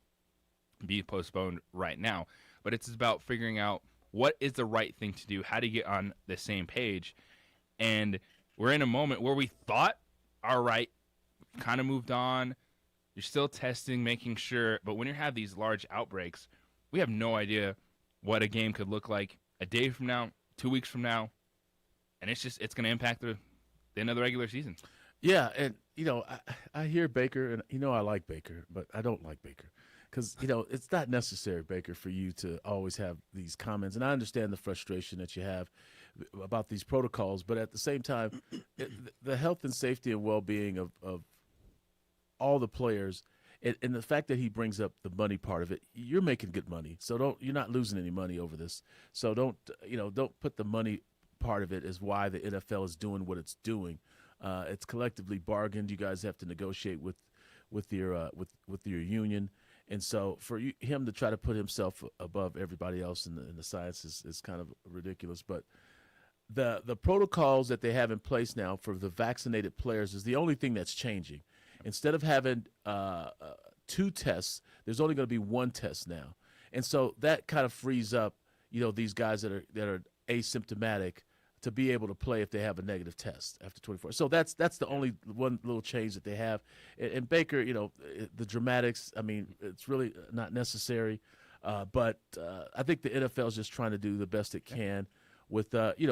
be postponed right now. But it's about figuring out what is the right thing to do, how to get on the same page. And we're in a moment where we thought, all right, kind of moved on. You're still testing, making sure. But when you have these large outbreaks, we have no idea what a game could look like a day from now, 2 weeks from now. And it's going to impact the end of the regular season. Yeah, and, I hear Baker, and, I like Baker, but I don't like Baker. Because, it's not necessary, Baker, for you to always have these comments. And I understand the frustration that you have about these protocols. But at the same time, the health and safety and well-being of all the players, and the fact that he brings up the money part of it, you're making good money. So you're not losing any money over this. So don't put the money part of it as why the NFL is doing what it's doing. It's collectively bargained. You guys have to negotiate with your union. And so for him to try to put himself above everybody else in the science is kind of ridiculous. But the protocols that they have in place now for the vaccinated players is the only thing that's changing. Instead of having 2 tests, there's only going to be 1 test now. And so that kind of frees up, these guys that are asymptomatic to be able to play if they have a negative test after 24. So that's the only one little change that they have. And Baker, the dramatics, I mean, it's really not necessary. But I think the NFL is just trying to do the best it can with, a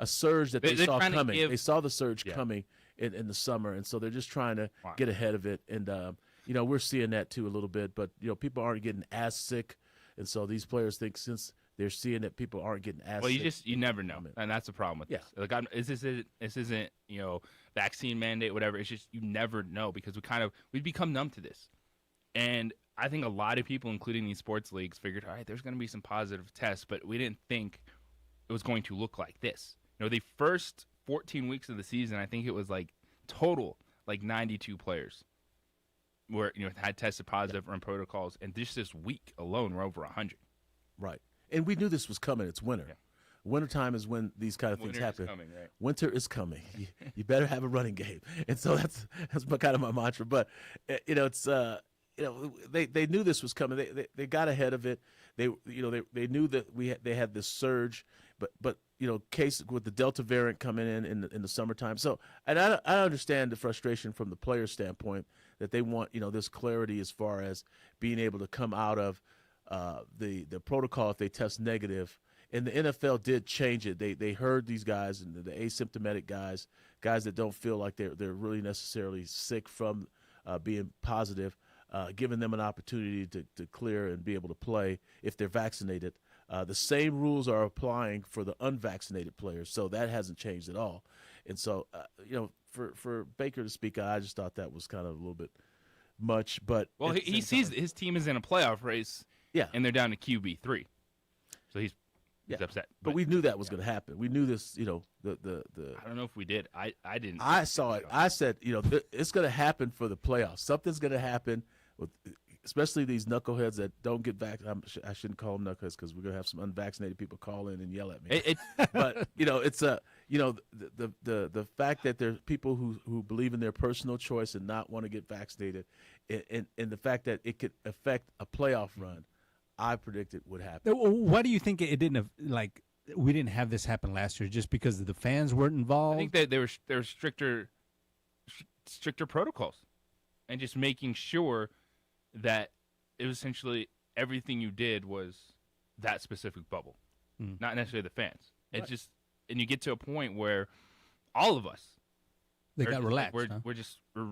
surge that they saw coming. They saw the surge coming in the summer, and so they're just trying to get ahead of it. And we're seeing that too a little bit. But people aren't getting as sick, and so these players think since they're seeing that people aren't getting as sick. You never know, and that's the problem with this. Like, this isn't vaccine mandate, whatever. It's just you never know because we've become numb to this, and I think a lot of people, including these sports leagues, figured, all right, there's going to be some positive tests, but we didn't think it was going to look like this. The first 14 weeks of the season, I think it was like total 92 players were had tested positive on protocols, and just this week alone, we're over 100. Right, and we knew this was coming. It's winter. Yeah. Wintertime is when these kind of things happen. Coming, right? Winter is coming. You better have a running game, and so that's kind of my mantra. But it's they knew this was coming. They got ahead of it. They knew that they had this surge, but case with the Delta variant coming in the summertime. So, and I understand the frustration from the player standpoint that they want this clarity as far as being able to come out of the protocol if they test negative. And the NFL did change it. They heard these guys and the asymptomatic guys that don't feel like they're really necessarily sick from being positive, giving them an opportunity to clear and be able to play if they're vaccinated. The same rules are applying for the unvaccinated players, so that hasn't changed at all. And so, for Baker to speak, I just thought that was kind of a little bit much. But he sees his team is in a playoff race, and they're down to QB3, so he's upset. But we knew that was going to happen. We knew this. The I don't know if we did. I didn't. I saw it. I said, it's going to happen for the playoffs. Something's going to happen with. Especially these knuckleheads that don't get vaccinated. I shouldn't call them knuckleheads because we're gonna have some unvaccinated people call in and yell at me. But it's the fact that there's people who believe in their personal choice and not want to get vaccinated, and the fact that it could affect a playoff run, I predicted would happen. Why do you think it didn't we didn't have this happen last year? Just because the fans weren't involved? I think that there were stricter protocols, and just making sure that it was essentially everything you did was that specific bubble, not necessarily the fans. It's just, and you get to a point where all of us got relaxed.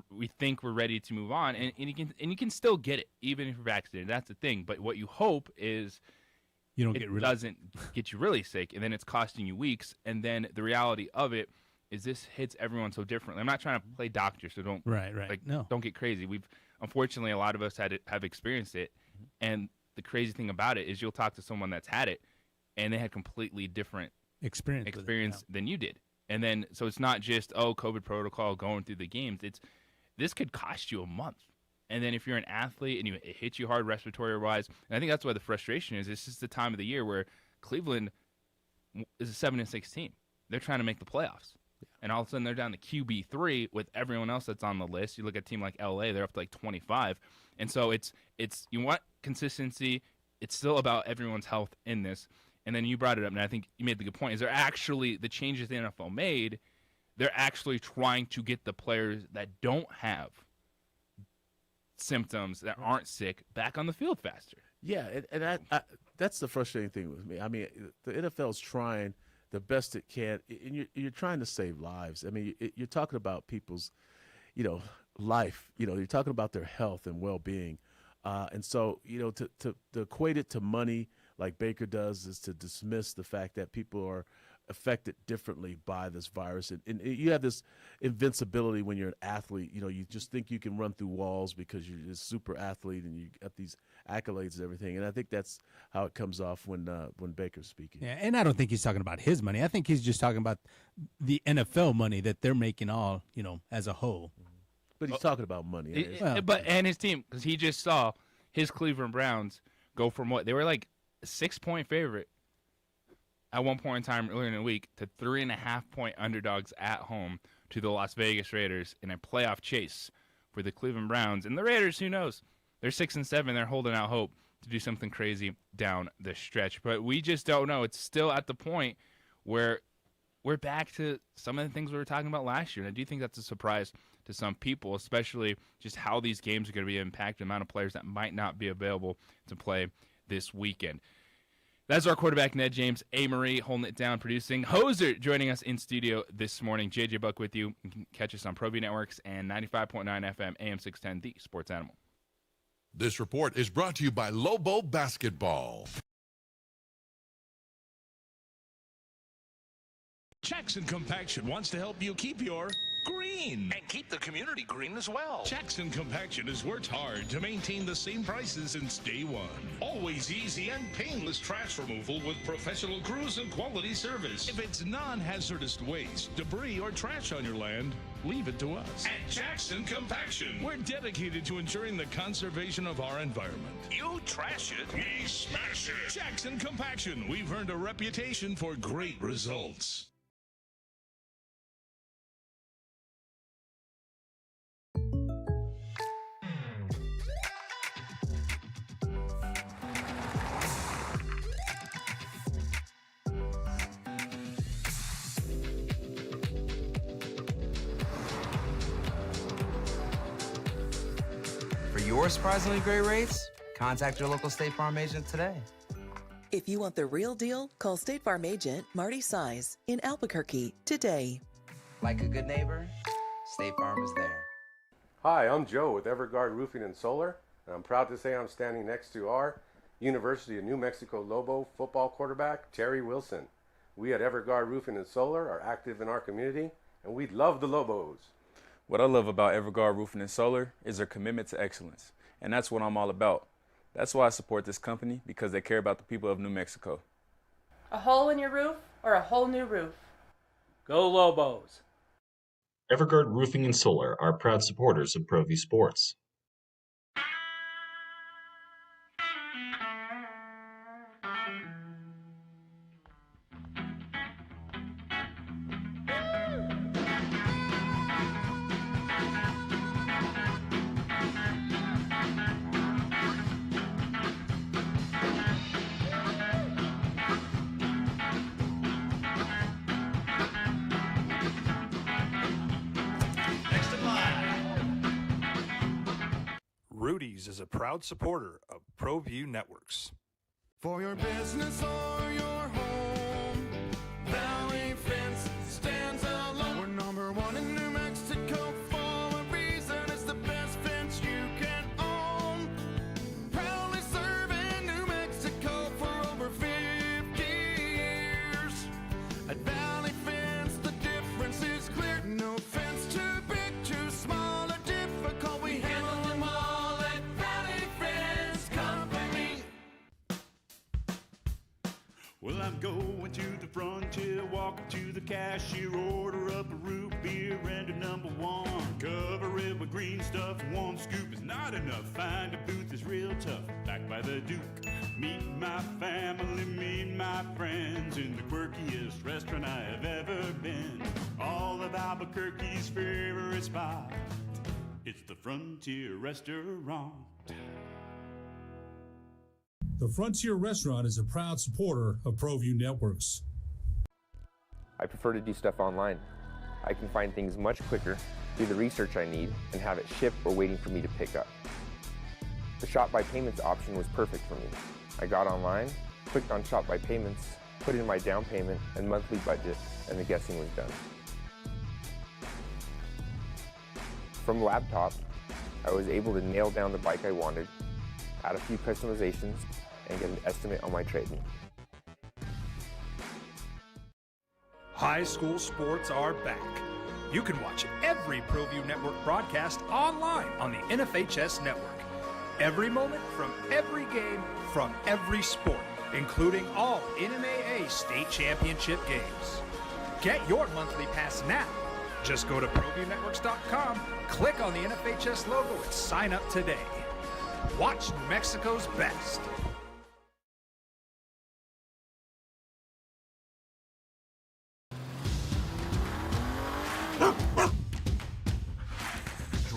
We think we're ready to move on, and you can still get it even if you're vaccinated. That's the thing. But what you hope is doesn't get you really sick, and then it's costing you weeks. And then the reality of it is this hits everyone so differently. I'm not trying to play doctor, so don't don't get crazy. Unfortunately, a lot of us have experienced it, and the crazy thing about it is you'll talk to someone that's had it, and they had completely different experience than you did. And then, so it's not just, COVID protocol going through the games. This could cost you a month. And then if you're an athlete and it hits you hard respiratory-wise, and I think that's why the frustration is, this is the time of the year where Cleveland is a 7-6 team. They're trying to make the playoffs. And all of a sudden, they're down to QB3 with everyone else that's on the list. You look at a team like LA, they're up to 25. And so it's you want consistency. It's still about everyone's health in this. And then you brought it up, and I think you made the good point, is they're actually, the changes the NFL made, they're actually trying to get the players that don't have symptoms, that aren't sick, back on the field faster. Yeah, and I that's the frustrating thing with me. I mean, the NFL's trying the best it can, and you're trying to save lives. I mean, you're talking about people's, life. You're talking about their health and well-being, and so to equate it to money like Baker does is to dismiss the fact that people are affected differently by this virus, and you have this invincibility when you're an athlete. You just think you can run through walls because you're this super athlete and you got these accolades and everything. And I think that's how it comes off when Baker's speaking. Yeah, and I don't think he's talking about his money. I think he's just talking about the NFL money that they're making all, as a whole. But he's talking about money. And his team, because he just saw his Cleveland Browns go from what they were like a 6-point favorite at one point in time earlier in the week to 3.5-point underdogs at home to the Las Vegas Raiders in a playoff chase for the Cleveland Browns. And the Raiders, who knows? They're 6-7. They're holding out hope to do something crazy down the stretch. But we just don't know. It's still at the point where we're back to some of the things we were talking about last year. And I do think that's a surprise to some people, especially just how these games are going to be impacted, the amount of players that might not be available to play this weekend. That's our quarterback, Ned James. A-Marie holding it down, producing. Hoser joining us in studio this morning. JJ Buck with you. You can catch us on ProView Networks and 95.9 FM, AM 610, The Sports Animal. This report is brought to you by Lobo Basketball. Jackson Compaction wants to help you keep your green and keep the community green as well. Jackson Compaction has worked hard to maintain the same prices since day one. Always easy and painless trash removal with professional crews and quality service. If it's non-hazardous waste, debris, or trash on your land, leave it to us. At Jackson Compaction, we're dedicated to ensuring the conservation of our environment. You trash it, we smash it. Jackson Compaction, we've earned a reputation for great results. For your surprisingly great rates, contact your local State Farm agent today. If you want the real deal, call State Farm agent Marty Size in Albuquerque today. Like a good neighbor, State Farm is there. Hi, I'm Joe with Everguard Roofing and Solar, and I'm proud to say I'm standing next to our University of New Mexico Lobo football quarterback, Terry Wilson. We at Everguard Roofing and Solar are active in our community, and we love the Lobos. What I love about Everguard Roofing and Solar is their commitment to excellence, and that's what I'm all about. That's why I support this company, because they care about the people of New Mexico. A hole in your roof or a whole new roof? Go Lobos. Everguard Roofing and Solar are proud supporters of ProView Sports. Rudy's is a proud supporter of ProView Networks. For your business or your home, Valley Fence stands alone. We're number one in New Mexico for a reason. It's the best fence you can own. Proudly serving New Mexico for over 50 years. At Valley Fence, the difference is clear. No fence too big, too small, or difficult. We handle them all at Valley Fence Company. Well, I'm going to the frontier, walking to the cashier, order up a root beer and a number one. Cover it with green stuff, one scoop is not enough. Find a booth is real tough, backed by the Duke. Meet my family, meet my friends in the quirkiest restaurant I have ever been. All of Albuquerque's favorite spot, it's the Frontier Restaurant. The Frontier Restaurant is a proud supporter of ProView Networks. I prefer to do stuff online. I can find things much quicker, do the research I need, and have it shipped or waiting for me to pick up. The Shop by Payments option was perfect for me. I got online, clicked on Shop by Payments, put in my down payment and monthly budget, and the guessing was done. From laptop, I was able to nail down the bike I wanted, add a few customizations, and get an estimate on my trade-in. High school sports are back. You can watch every ProView Network broadcast online on the NFHS network. Every moment from every game from every sport, including all NMAA state championship games. Get your monthly pass now. Just go to ProViewNetworks.com, click on the NFHS logo, and sign up today. Watch New Mexico's best.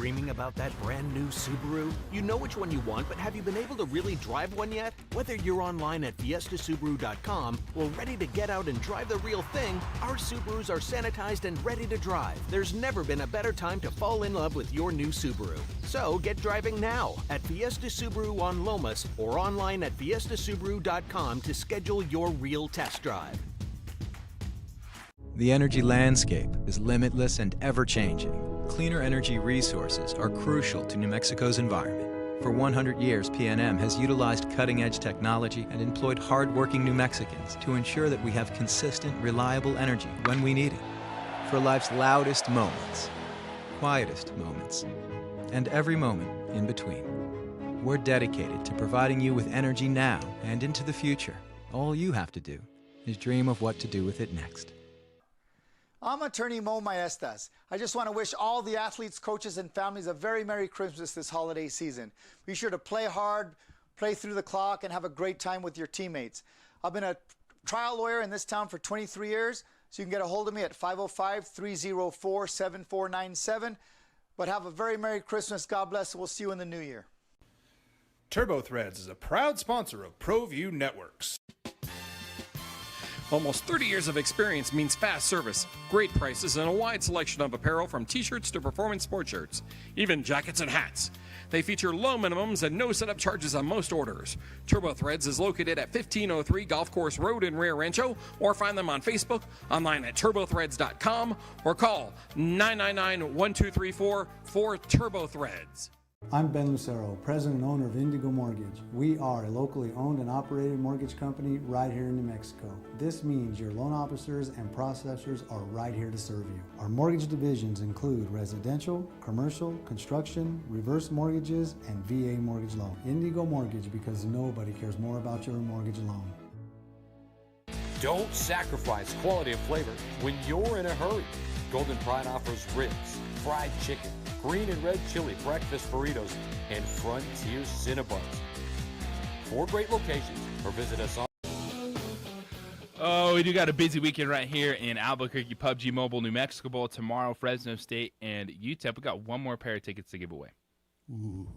dreaming about that brand new Subaru? You know which one you want, but have you been able to really drive one yet? Whether you're online at fiestasubaru.com or ready to get out and drive the real thing, our Subarus are sanitized and ready to drive. There's never been a better time to fall in love with your new Subaru. So get driving now at Fiesta Subaru on Lomas or online at fiestasubaru.com to schedule your real test drive. The energy landscape is limitless and ever-changing. Cleaner energy resources are crucial to New Mexico's environment. For 100 years, PNM has utilized cutting-edge technology and employed hard-working New Mexicans to ensure that we have consistent, reliable energy when we need it. For life's loudest moments, quietest moments, and every moment in between. We're dedicated to providing you with energy now and into the future. All you have to do is dream of what to do with it next. I'm attorney Mo Maestas. I just want to wish all the athletes, coaches, and families a very Merry Christmas this holiday season. Be sure to play hard, play through the clock, and have a great time with your teammates. I've been a trial lawyer in this town for 23 years, so you can get a hold of me at 505-304-7497. But have a very Merry Christmas. God bless. We'll see you in the new year. TurboThreads is a proud sponsor of ProView Networks. Almost 30 years of experience means fast service, great prices, and a wide selection of apparel from t-shirts to performance sports shirts, even jackets and hats. They feature low minimums and no setup charges on most orders. TurboThreads is located at 1503 Golf Course Road in Rio Rancho, or find them on Facebook, online at turbothreads.com, or call 999-1234 for TurboThreads. I'm Ben Lucero, president and owner of Indigo Mortgage. We are a locally owned and operated mortgage company right here in New Mexico. This means your loan officers and processors are right here to serve you. Our mortgage divisions include residential, commercial, construction, reverse mortgages, and VA mortgage loan. Indigo Mortgage, because nobody cares more about your mortgage loan. Don't sacrifice quality and flavor when you're in a hurry. Golden Pride offers ribs, fried chicken, green and red chili breakfast burritos, and Frontier Cinnabons. 4 great locations, or visit us on. Oh, we do got a busy weekend right here in Albuquerque. PUBG Mobile New Mexico Bowl tomorrow, Fresno State and UTEP. We got one more pair of tickets to give away. Ooh.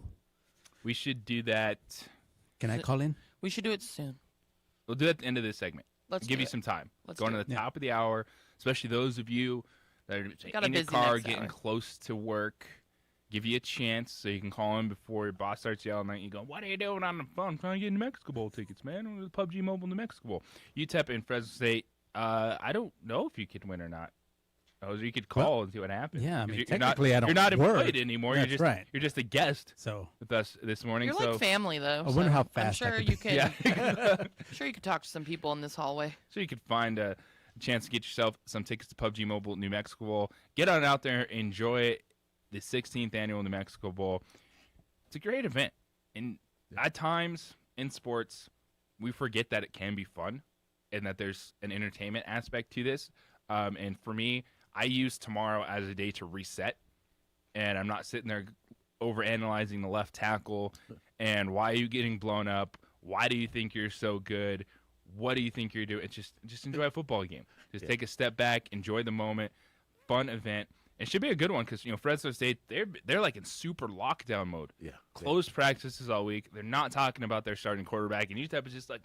We should do that. Can I call in? We should do it soon. We'll do it at the end of this segment. Let's give do you it. some time. Let's Going do to it. the top of the hour, especially those of you that are Got a in your busy car, next getting hour. close to work. Give you a chance so you can call in before your boss starts yelling at you. Go, what are you doing on the phone? I'm trying to get New Mexico Bowl tickets, man. With PUBG Mobile New Mexico Bowl. UTEP and Fresno State. I don't know if you could win or not. Oh, you could call and see what happens. Yeah, I 'Cause mean, you're not, technically, I don't You're not work. employed anymore. That's right. You're just a guest. So with us this morning. You're so like family, though. I wonder so how I'm fast I sure could you be- can. Yeah. I'm sure you could talk to some people in this hallway. So you could find a chance to get yourself some tickets to PUBG Mobile New Mexico Bowl. Get on out there, enjoy it. The 16th annual New Mexico Bowl. It's a great event. And at times in sports, we forget that it can be fun and that there's an entertainment aspect to this. And for me, I use tomorrow as a day to reset. And I'm not sitting there overanalyzing the left tackle and why are you getting blown up? Why do you think you're so good? What do you think you're doing? It's just enjoy a football game. Just take a step back, enjoy the moment. Fun event. It should be a good one because Fresno State they're like in super lockdown mode. Yeah, closed practices all week. They're not talking about their starting quarterback, and UTEP is just like,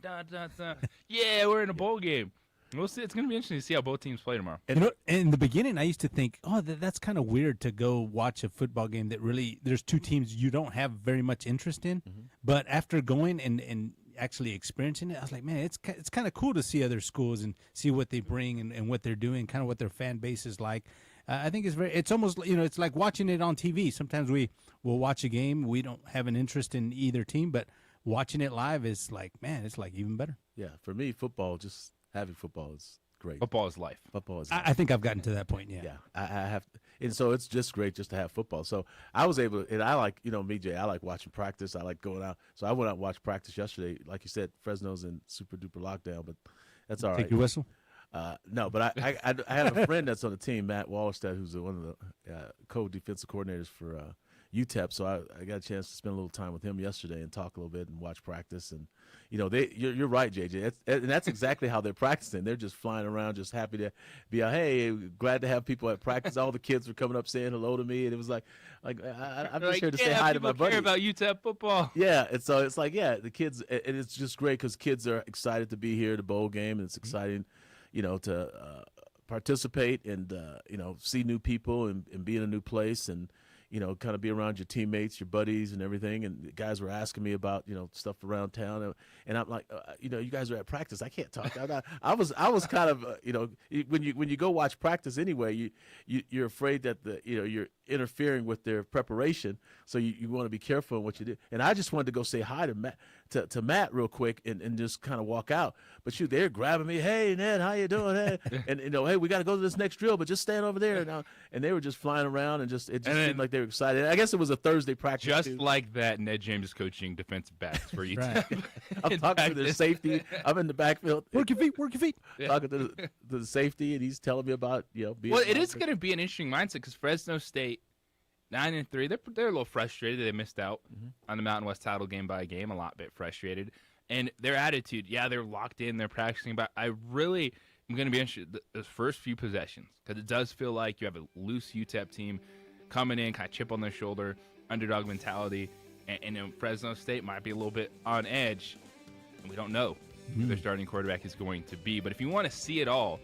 yeah, we're in a bowl game. We'll see. It's going to be interesting to see how both teams play tomorrow. You know, in the beginning, I used to think, that's kind of weird to go watch a football game that really there's two teams you don't have very much interest in. Mm-hmm. But after going and actually experiencing it, I was like, man, it's kind of cool to see other schools and see what they bring and what they're doing, kind of what their fan base is like. I think it's almost, it's like watching it on TV. Sometimes we'll watch a game. We don't have an interest in either team, but watching it live is like, man, it's like even better. Yeah, for me, football, just having football is great. Football is life. Football is life. I think I've gotten to that point, yeah. Yeah, I have. And so it's just great just to have football. So I was able to, and I like, me, Jay, I like watching practice. I like going out. So I went out and watched practice yesterday. Like you said, Fresno's in super duper lockdown, but that's all right. Take your whistle? No, but I have a friend that's on the team, Matt Wallerstedt, who's one of the co-defensive coordinators for UTEP, so I got a chance to spend a little time with him yesterday and talk a little bit and watch practice. And you're right, JJ. That's exactly how they're practicing. They're just flying around, just happy to be out. Hey, glad to have people at practice. All the kids were coming up saying hello to me, and it was like I'm just here to say hi to my buddy. Care about UTEP football. Yeah, and so it's like, the kids, and it's just great because kids are excited to be here, the bowl game, and it's exciting, to participate and see new people and be in a new place and kind of be around your teammates, your buddies, and everything. And the guys were asking me about stuff around town, and I'm like, you guys are at practice. I can't talk. I was kind of when you go watch practice anyway, you're afraid that you're interfering with their preparation, so you want to be careful in what you do. And I just wanted to go say hi to Matt. To Matt real quick and just kind of walk out. But they're grabbing me. Hey, Ned, how you doing? Hey. And hey, we got to go to this next drill, but just stand over there. And they were just flying around and it just seemed like they were excited. I guess it was a Thursday practice. Just too. like that, Ned James is coaching defensive backs for you. Right. I'm talking to their safety. I'm in the backfield. Work your feet. Yeah. Talking to the safety, and he's telling me about being. Well, it is going to be an interesting mindset because Fresno State 9-3. They're a little frustrated. They missed out on the Mountain West title game by a game. A bit frustrated. And their attitude, they're locked in, they're practicing, but I really am going to be interested those first few possessions because it does feel like you have a loose UTEP team coming in, kind of chip on their shoulder, underdog mentality, and Fresno State might be a little bit on edge, and we don't know who their starting quarterback is going to be. But if you want to see it all,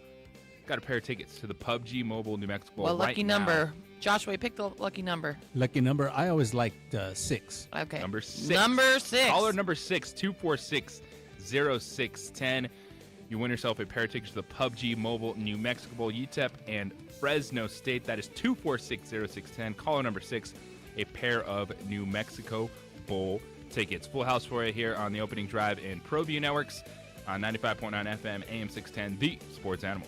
got a pair of tickets to the PUBG Mobile New Mexico. What lucky number? Joshua, pick the lucky number. Lucky number? I always liked 6. Okay. Number 6. Number 6. Caller number 6, 246-0610. You win yourself a pair of tickets to the PUBG Mobile New Mexico Bowl, UTEP, and Fresno State. That is 246-0610. Caller number 6, a pair of New Mexico Bowl tickets. Full house for you here on the opening drive in ProView Networks on 95.9 FM, AM 610, the Sports Animal.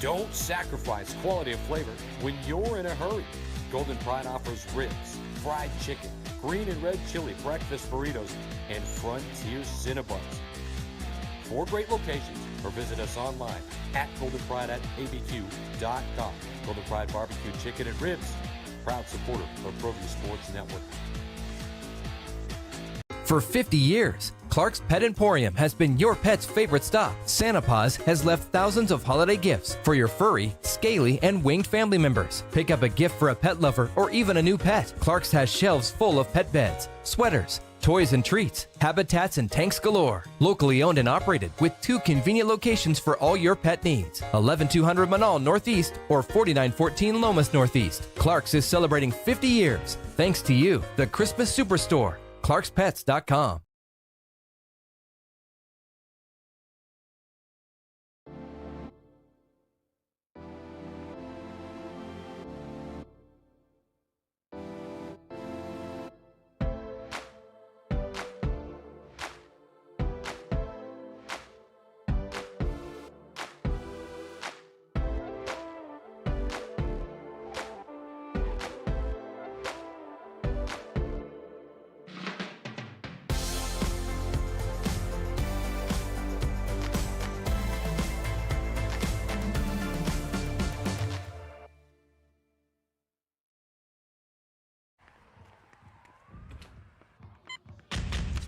Don't sacrifice quality of flavor when you're in a hurry. Golden Pride offers ribs, fried chicken, green and red chili breakfast burritos, and Frontier Cinnabons. 4 great locations, or visit us online at goldenpride@abq.com. Golden Pride Barbecue Chicken and Ribs, proud supporter of ProView Sports Network. For 50 years, Clark's Pet Emporium has been your pet's favorite stop. Santa Paws has left thousands of holiday gifts for your furry, scaly, and winged family members. Pick up a gift for a pet lover or even a new pet. Clark's has shelves full of pet beds, sweaters, toys and treats, habitats, and tanks galore. Locally owned and operated with 2 convenient locations for all your pet needs. 11200 Manal Northeast or 4914 Lomas Northeast. Clark's is celebrating 50 years. Thanks to you, the Christmas Superstore. ClarksPets.com.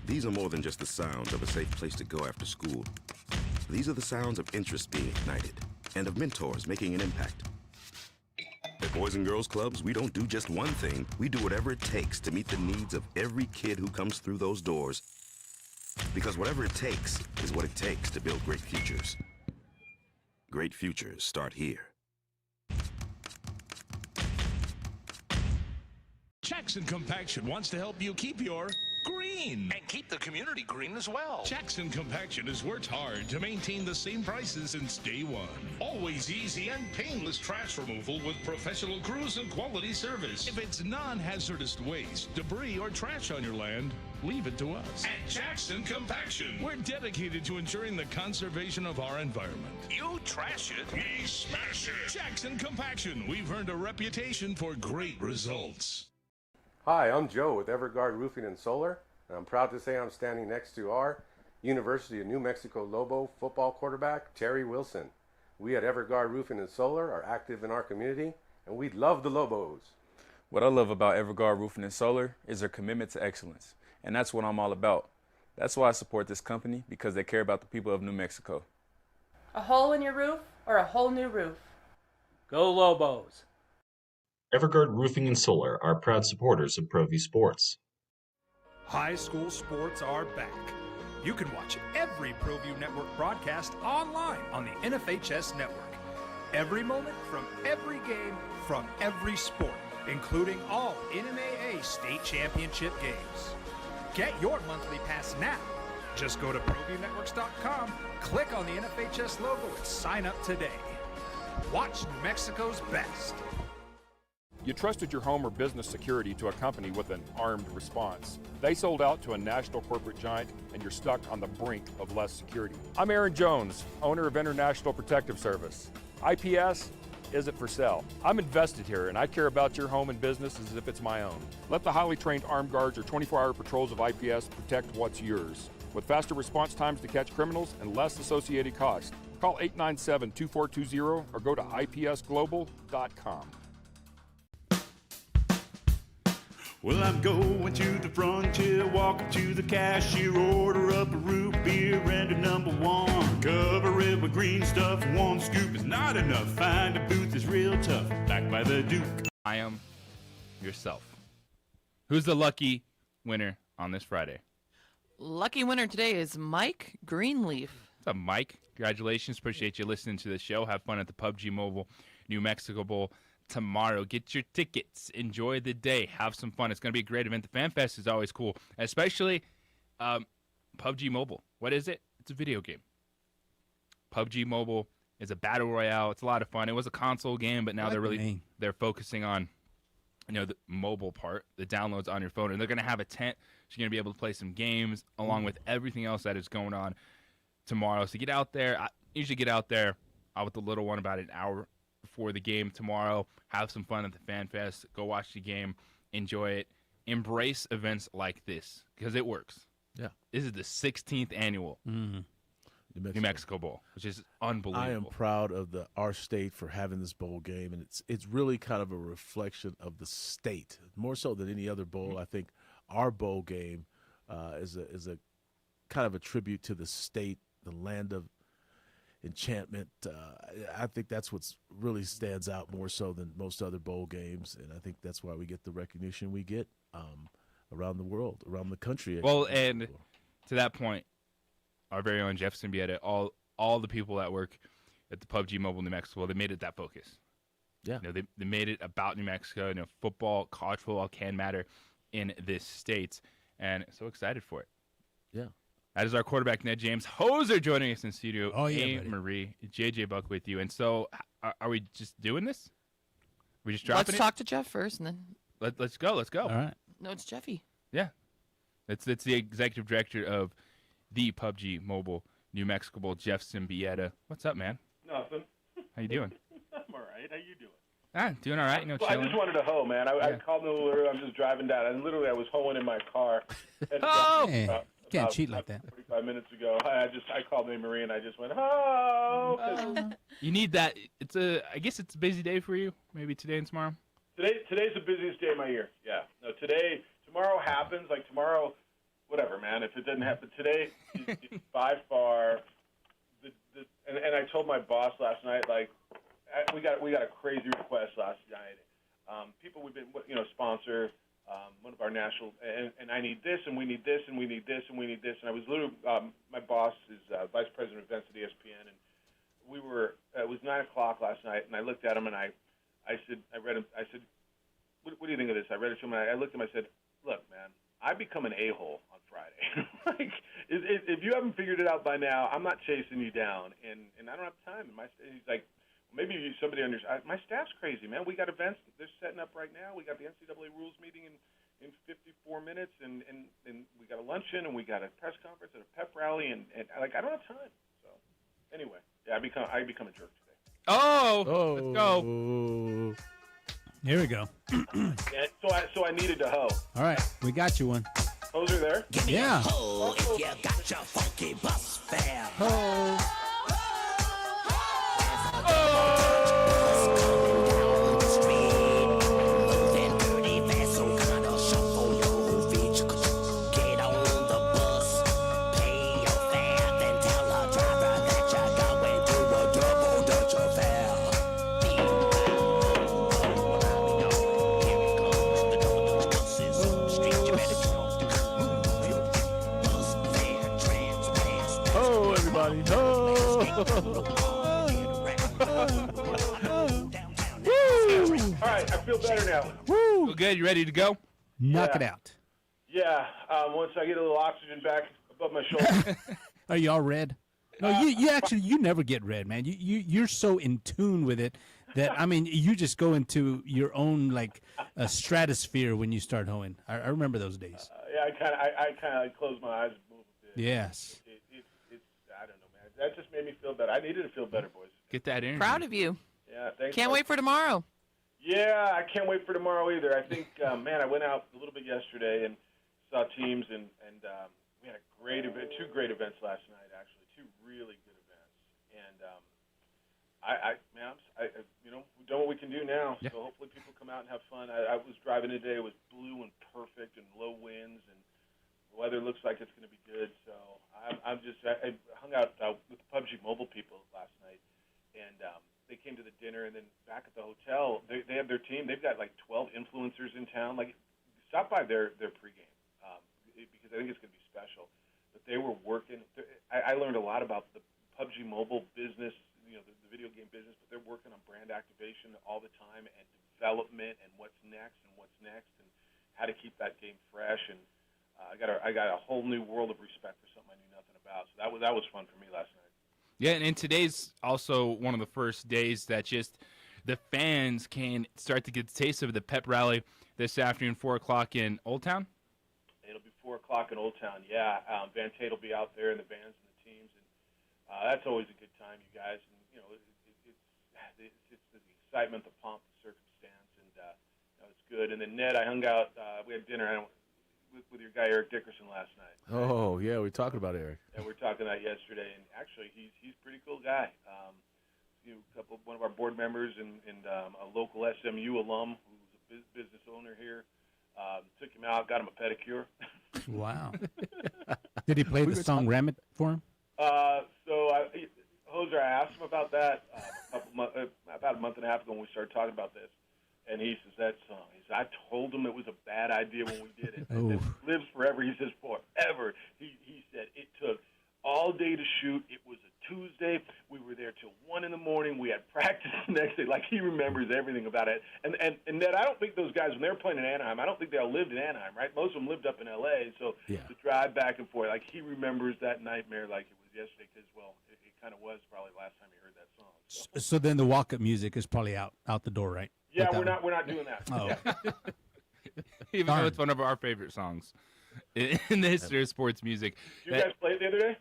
These are more than just the sounds of a safe place to go after school. These are the sounds of interest being ignited and of mentors making an impact. At Boys and Girls Clubs, we don't do just one thing. We do whatever it takes to meet the needs of every kid who comes through those doors. Because whatever it takes is what it takes to build great futures. Great futures start here. Jackson Compaction wants to help you keep your green. And keep the community green as well. Jackson Compaction has worked hard to maintain the same prices since day one. Always easy and painless trash removal with professional crews and quality service. If it's non-hazardous waste, debris, or trash on your land, leave it to us. At Jackson Compaction, we're dedicated to ensuring the conservation of our environment. You trash it, we smash it. Jackson Compaction, we've earned a reputation for great results. Hi, I'm Joe with Everguard Roofing and Solar, and I'm proud to say I'm standing next to our University of New Mexico Lobo football quarterback, Terry Wilson. We at Everguard Roofing and Solar are active in our community, and we love the Lobos. What I love about Everguard Roofing and Solar is their commitment to excellence, and that's what I'm all about. That's why I support this company, because they care about the people of New Mexico. A hole in your roof or a whole new roof? Go Lobos! Everguard Roofing and Solar are proud supporters of ProView Sports. High school sports are back. You can watch every ProView Network broadcast online on the NFHS Network. Every moment from every game from every sport, including all NMAA state championship games. Get your monthly pass now. Just go to ProViewNetworks.com, click on the NFHS logo, and sign up today. Watch New Mexico's best. You trusted your home or business security to a company with an armed response. They sold out to a national corporate giant, and you're stuck on the brink of less security. I'm Aaron Jones, owner of International Protective Service. IPS isn't for sale. I'm invested here, and I care about your home and business as if it's my own. Let the highly trained armed guards or 24-hour patrols of IPS protect what's yours, with faster response times to catch criminals and less associated costs. Call 897-2420 or go to ipsglobal.com. Well, I'm going to the frontier, walking to the cashier, order up a root beer and a number one. Cover it with green stuff, one scoop is not enough. Find a booth is real tough, back by the Duke. I am yourself. Who's the lucky winner on this Friday? Lucky winner today is Mike Greenleaf. What's up, Mike? Congratulations. Appreciate you listening to the show. Have fun at the PUBG Mobile New Mexico Bowl tomorrow. Get your tickets. Enjoy the day. Have some fun. It's going to be a great event. The Fan Fest is always cool, especially PUBG Mobile. What is it? It's a video game. PUBG Mobile is a battle royale. It's a lot of fun. It was a console game, but now they're focusing on the mobile part, the downloads on your phone, and they're going to have a tent, so you're going to be able to play some games along with everything else that is going on tomorrow. So get out there. I usually get out there with the little one about an hour before the game tomorrow. Have some fun at the Fan Fest. Go watch the game. Enjoy it. Embrace events like this because it works. Yeah. This is the 16th annual New Mexico Bowl, which is unbelievable. I am proud of our state for having this bowl game, and it's really kind of a reflection of the state, more so than any other bowl. I think our bowl game is a kind of a tribute to the state, the land of enchantment. I think that's what really stands out more so than most other bowl games, and I think that's why we get the recognition we get around the world, around the country. Well, and to that point, our very own Jefferson Bieta, all the people that work at the PUBG Mobile New Mexico, they made it that focus. Yeah. They made it about New Mexico. Football, college football can matter in this state, and so excited for it. Yeah. That is our quarterback, Ned James Hoser, joining us in studio. Oh, yeah, A. buddy. Marie, JJ Buck with you. And so, are we just doing this? We just dropping Let's talk to Jeff first, and then. Let's go. Let's go. All right. No, it's Jeffy. Yeah. It's the executive director of the PUBG Mobile New Mexico Bowl, Jeff Symbieta. What's up, man? Nothing. How you doing? I'm all right. How you doing? Doing all right. Well, I just wanted to hoe, man. I called the literally. I'm just driving down, and literally I was hoeing in my car. Hey, can't cheat like that. 45 minutes ago, I called Anne Marie and I just went, oh. You need that. I guess it's a busy day for you. Maybe today and tomorrow. Today's the busiest day of my year. Yeah. No, tomorrow happens. Like tomorrow, whatever, man. If it doesn't happen today, it's by far. And I told my boss last night, like, we got a crazy request last night. People we've been, sponsor. One of our national, and I need this, and we need this, and we need this, and we need this. And I was literally, my boss is vice president of events at ESPN, and it was 9 o'clock last night, and I looked at him, and I said, what do you think of this? I read it to him, and I looked at him, I said, look, man, I become an a-hole on Friday. Like, if you haven't figured it out by now, I'm not chasing you down, and I don't have time. And he's like, maybe somebody understands. My staff's crazy, man. We got events they're setting up right now. We got the NCAA rules meeting in 54 minutes, and we got a luncheon, and we got a press conference and a pep rally, and like I don't have time. So anyway, yeah, I become a jerk today. Let's go. Here we go. Yeah, so I needed to hoe. All right, we got you one. Hoes are there? Yeah. Ho, if you got your funky bus fare. Ho. everybody. Oh. All right, I feel better now. Woo! Good. You ready to go? Knock it out. Yeah, once I get a little oxygen back above my shoulder. Are you all red? No, you never get red, man. You're so in tune with it that, I mean, you just go into your own like stratosphere when you start hoeing. I remember those days. Yeah, I kind of close my eyes and move a bit. Yes. It's I don't know, man. That just made me feel better. I needed to feel better, boys. Get that energy. Proud of you. Yeah, thanks. Can't wait for tomorrow. Yeah, I can't wait for tomorrow either. I think, man, I went out a little bit yesterday and saw teams, and we had a great event, 2 great events last night, actually, 2 really good events. And we've done what we can do now. Yeah. So hopefully people come out and have fun. I was driving today; it was blue and perfect, and low winds, and the weather looks like it's going to be good. So I hung out with the PUBG Mobile people last night, and they came to the dinner, and then back at the hotel, they have their team. They've got like 12 influencers in town. Like, stop by their pregame because I think it's going to be special. But they were working. I learned a lot about the PUBG Mobile business, the video game business. But they're working on brand activation all the time and development and what's next and how to keep that game fresh. And I got a whole new world of respect for something I knew nothing about. So that was fun for me last night. Yeah, and today's also one of the first days that just the fans can start to get the taste of the pep rally this afternoon, 4 o'clock in Old Town. It'll be 4 o'clock in Old Town, yeah. Van Tate will be out there, and the bands and the teams, and that's always a good time, you guys. And it's the excitement, the pomp, the circumstance, and it's good. And then Ned, I hung out. We had dinner with your guy Eric Dickerson last night. Oh yeah, we're talking about Eric. Yeah, we were talking that yesterday, and actually he's a pretty cool guy. One of our board members and a local SMU alum who's a business owner here. Took him out, got him a pedicure. Wow. Did he play the song "Ram It" for him? Hoser, I asked him about that about a month and a half ago when we started talking about this, and he says that song. He said, I told him it was a bad idea when we did it. Oh. It lives forever. He says forever. He said it took all day to shoot. It was a Tuesday. We were there till 1 in the morning. We had practice the next day. Like, he remembers everything about it. And Ned, I don't think those guys, when they were playing in Anaheim, I don't think they all lived in Anaheim, right? Most of them lived up in L.A., so yeah. To drive back and forth, like, he remembers that nightmare like it was yesterday because, well, it kind of was probably last time he heard that song. So then the walk-up music is probably out the door, right? Yeah, we're not doing that. Oh. Yeah. Even though it's one of our favorite songs in the history of sports music. Did you guys play it the other day?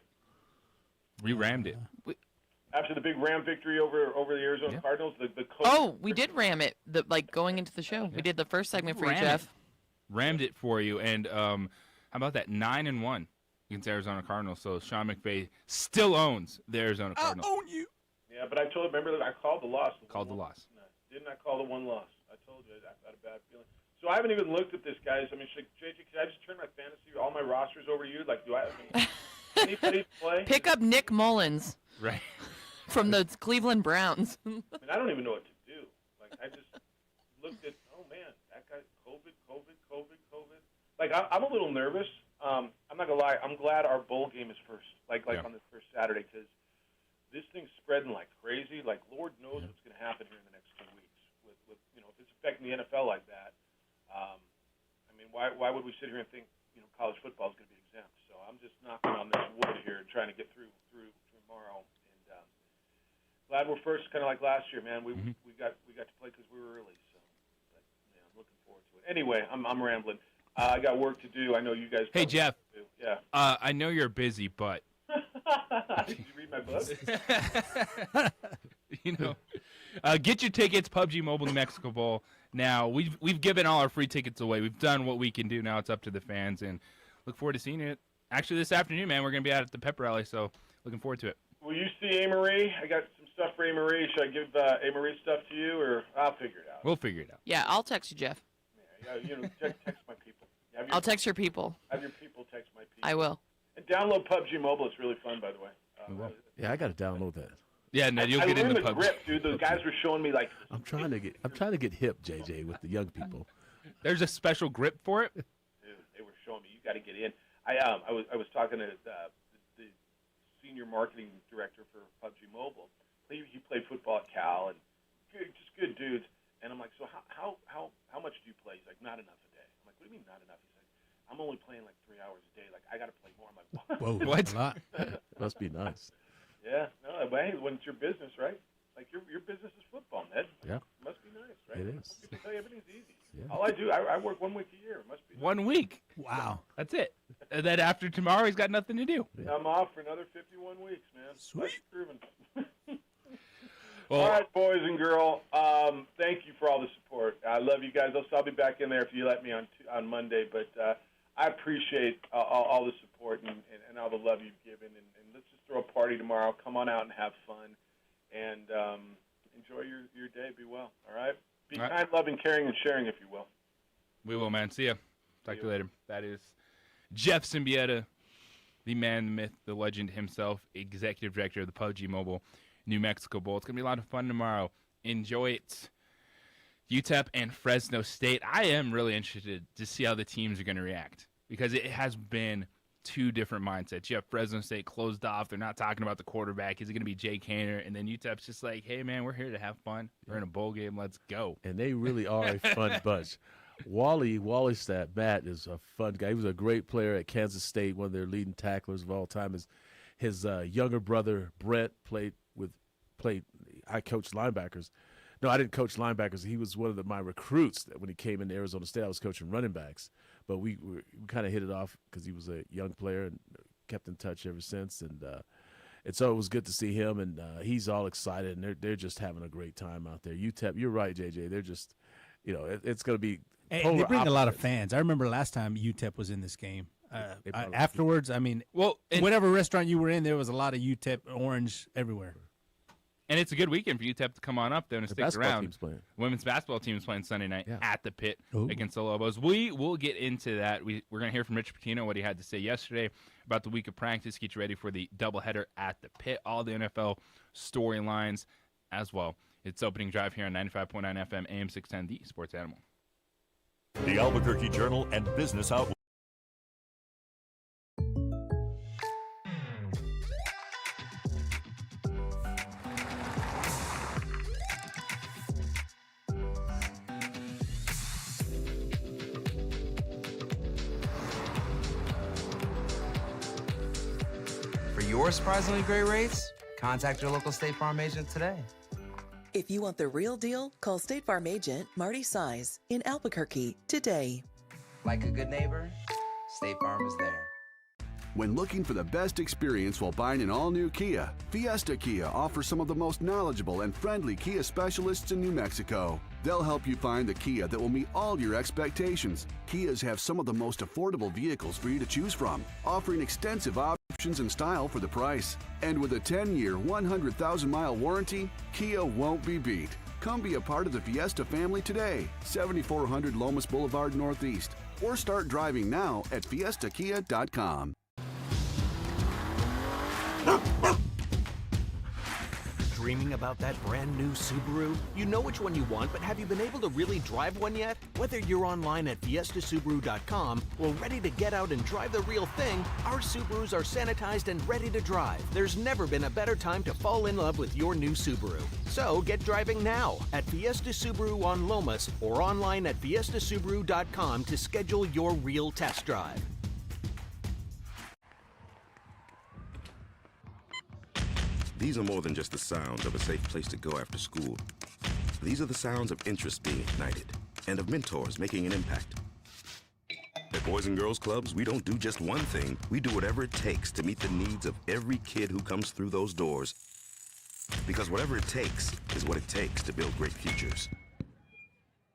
We rammed it. After the big Ram victory over the Arizona Cardinals, We did ram it. Going into the show, we did the first segment for you, Jeff. Rammed it for you, and how about that 9-1 against Arizona Cardinals? So Sean McVay still owns the Arizona Cardinals. I own you. Yeah, but I told him, remember that I called the loss. Called the loss. No, didn't I call the one loss? I told you I had a bad feeling. So I haven't even looked at this, guys. I mean, JJ, can I just turn my fantasy, all my rosters over to you? Like, do I anybody play? Pick up Nick Mullins. Right. From the Cleveland Browns. I mean, I don't even know what to do. Like, I just looked at, oh, man, that guy, COVID. Like, I'm a little nervous. I'm not going to lie. I'm glad our bowl game is first, on this first Saturday, because this thing's spreading like crazy. Like, Lord knows what's going to happen here in the next 2 weeks. With if it's affecting the NFL like that, I mean, why would we sit here and think, college football is going to be exempt? So I'm just knocking on this wood here and trying to get through tomorrow. Glad we're first, kind of like last year, man. We got to play because we were early, so I'm looking forward to it. Anyway, I'm rambling. I got work to do. I know you guys. Hey, Jeff. Yeah. I know you're busy, but did you read my book? Get your tickets. PUBG Mobile New Mexico Bowl. Now we've given all our free tickets away. We've done what we can do. Now it's up to the fans, and look forward to seeing it. Actually, this afternoon, man, we're gonna be out at the pep rally, so looking forward to it. Will you see A-Marie? I got some stuff for A-Marie. Should I give A-Marie stuff to you, or I'll figure it out? We'll figure it out. Yeah, I'll text you, Jeff. Yeah, text my people. I'll text your people. Have your people text my people. I will. And download PUBG Mobile. It's really fun, by the way. Yeah, I got to download that. Yeah, no, you'll I get in learned the the PUBG. grip, dude. Those guys were showing me like. I'm trying to get hip, JJ, with the young people. There's a special grip for it. Dude, they were showing me you got to get in. I was talking to the senior marketing director for PUBG Mobile. He played football at Cal, and just good dudes. And I'm like, so how much do you play? He's like, not enough a day. I'm like, what do you mean not enough? He's like, I'm only playing like 3 hours a day. Like, I got to play more. I'm like, Whoa, what? A lot. Must be nice. Yeah, no, but hey, when it's your business, right? Like your business is football, Ned. Yeah. It must be nice, right? It is. People tell you everything's easy. Yeah. All I do, I work 1 week a year. It must be nice. 1 week. Wow. That's it. And then after tomorrow, he's got nothing to do. I'm off for another 51 weeks, man. Sweet. Proven. Well, all right, boys and girl. Thank you for all the support. I love you guys. I'll be back in there if you let me on Monday. But I appreciate all the support and all the love you've given. And let's just throw a party tomorrow. Come on out and have fun. And enjoy your day. Be well. All right? Be kind, loving, caring, and sharing, if you will. we will, man. See ya. Talk to you later. That is Jeff Symbieta, the man, the myth, the legend himself, executive director of the PUBG Mobile New Mexico Bowl. It's going to be a lot of fun tomorrow. Enjoy it. UTEP and Fresno State. I am really interested to see how the teams are going to react because it has been two different mindsets. You have Fresno State closed off. They're not talking about the quarterback. Is it going to be Jake Haener? And then UTEP's just like, hey, man, we're here to have fun. We're in a bowl game. Let's go. And they really are a fun bunch. Wallerstedt, Matt, is a fun guy. He was a great player at Kansas State, one of their leading tacklers of all time. His younger brother, Brett, I coached linebackers. No, I didn't coach linebackers. He was one of my recruits that when he came into Arizona State. I was coaching running backs. But we kind of hit it off because he was a young player and kept in touch ever since. And so it was good to see him, and he's all excited, and they're just having a great time out there. UTEP, you're right, JJ. They're just, it's going to be they bring a lot of fans. I remember last time UTEP was in this game. Afterwards, I mean, whatever restaurant you were in, there was a lot of UTEP orange everywhere. And it's a good weekend for UTEP to come on up there and stick around. Team's playing. Women's basketball team is playing Sunday night at the Pit against the Lobos. We will get into that. We're going to hear from Rich Pitino what he had to say yesterday about the week of practice, get you ready for the doubleheader at the Pit, all the NFL storylines as well. It's opening drive here on 95.9 FM, AM 610, the Sports Animal. The Albuquerque Journal and Business Outlook. For your surprisingly great rates, contact your local State Farm agent today. If you want the real deal, call State Farm agent Marty Size in Albuquerque today. Like a good neighbor, State Farm is there. When looking for the best experience while buying an all-new Kia, Fiesta Kia offers some of the most knowledgeable and friendly Kia specialists in New Mexico. They'll help you find the Kia that will meet all your expectations. Kias have some of the most affordable vehicles for you to choose from, offering extensive options and style for the price. And with a 10-year, 100,000-mile warranty, Kia won't be beat. Come be a part of the Fiesta family today, 7400 Lomas Boulevard Northeast, or start driving now at fiestakia.com. Dreaming about that brand new Subaru? You know which one you want, but have you been able to really drive one yet? Whether you're online at fiestasubaru.com or ready to get out and drive the real thing, our Subarus are sanitized and ready to drive. There's never been a better time to fall in love with your new Subaru. So get driving now at Fiesta Subaru on Lomas or online at fiestasubaru.com to schedule your real test drive. These are more than just the sounds of a safe place to go after school. These are the sounds of interest being ignited and of mentors making an impact. At Boys and Girls Clubs, we don't do just one thing. We do whatever it takes to meet the needs of every kid who comes through those doors. Because whatever it takes is what it takes to build great futures.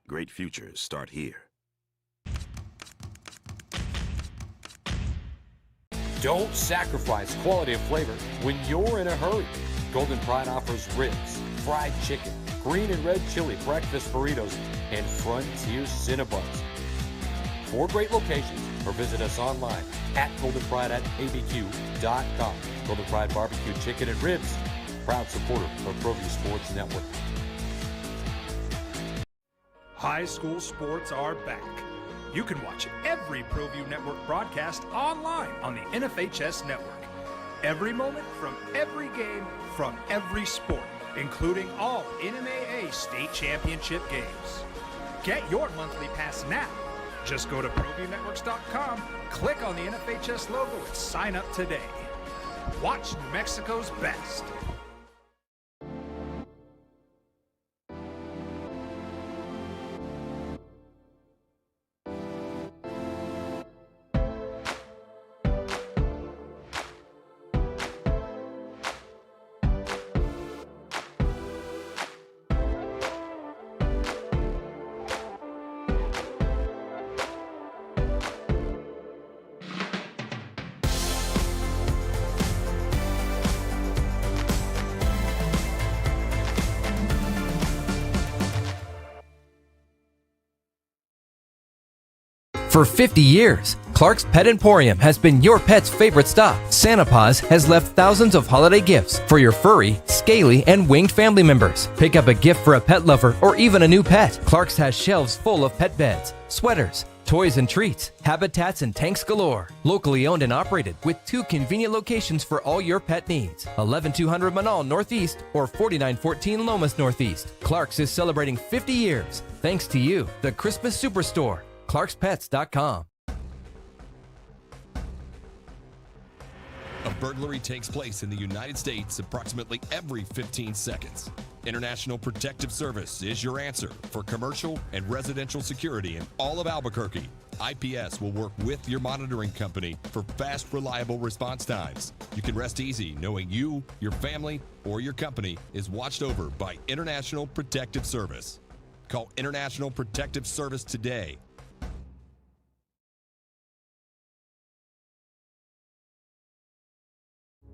Great futures start here. Don't sacrifice quality and flavor when you're in a hurry. Golden Pride offers ribs, fried chicken, green and red chili breakfast burritos, and Frontier Cinnabons. 4 great locations, or visit us online at goldenpride@abq.com. Golden Pride Barbecue Chicken and Ribs, proud supporter of ProView Sports Network. High school sports are back. You can watch every ProView Network broadcast online on the NFHS Network. Every moment from every game from every sport, including all NMAA state championship games. Get your monthly pass now. Just go to ProViewNetworks.com, click on the NFHS logo, and sign up today. Watch New Mexico's best. For 50 years, Clark's Pet Emporium has been your pet's favorite stop. Santa Paws has left thousands of holiday gifts for your furry, scaly, and winged family members. Pick up a gift for a pet lover or even a new pet. Clark's has shelves full of pet beds, sweaters, toys and treats, habitats and tanks galore. Locally owned and operated with 2 convenient locations for all your pet needs. 11200 Manal Northeast or 4914 Lomas Northeast. Clark's is celebrating 50 years. Thanks to you, the Christmas Superstore. ClarksPets.com. A burglary takes place in the United States approximately every 15 seconds. International Protective Service is your answer for commercial and residential security in all of Albuquerque. IPS will work with your monitoring company for fast, reliable response times. You can rest easy knowing you, your family, or your company is watched over by International Protective Service. Call International Protective Service today.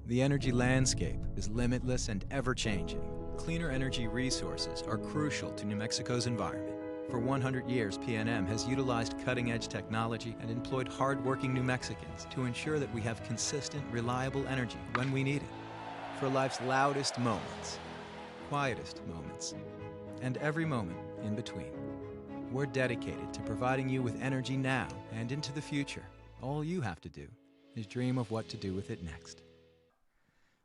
The energy landscape is limitless and ever-changing. Cleaner energy resources are crucial to New Mexico's environment. For 100 years, PNM has utilized cutting-edge technology and employed hard-working New Mexicans to ensure that we have consistent, reliable energy when we need it. For life's loudest moments, quietest moments, and every moment in between. We're dedicated to providing you with energy now and into the future. All you have to do is dream of what to do with it next.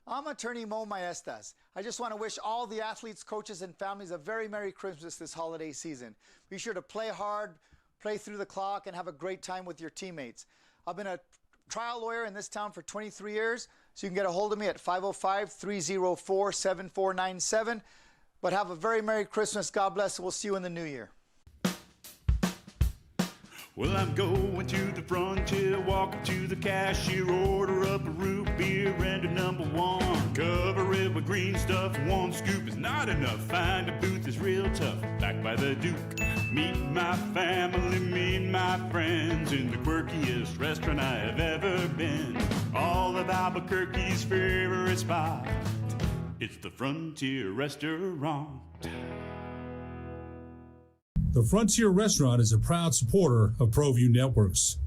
I'm attorney Mo Maestas. I just want to wish all the athletes, coaches, and families a very Merry Christmas this holiday season. Be sure to play hard, play through the clock, and have a great time with your teammates. I've been a trial lawyer in this town for 23 years, so you can get a hold of me at 505-304-7497. But have a very Merry Christmas. God bless. We'll see you in the new year. Well, I'm going to the frontier, walking to the cashier, order up a root beer and a number one. Cover it with green stuff, one scoop is not enough. Find a booth is real tough, back by the Duke. Meet my family, meet my friends in the quirkiest restaurant I have ever been. All of Albuquerque's favorite spot, it's the Frontier Restaurant. The Frontier Restaurant is a proud supporter of ProView Networks.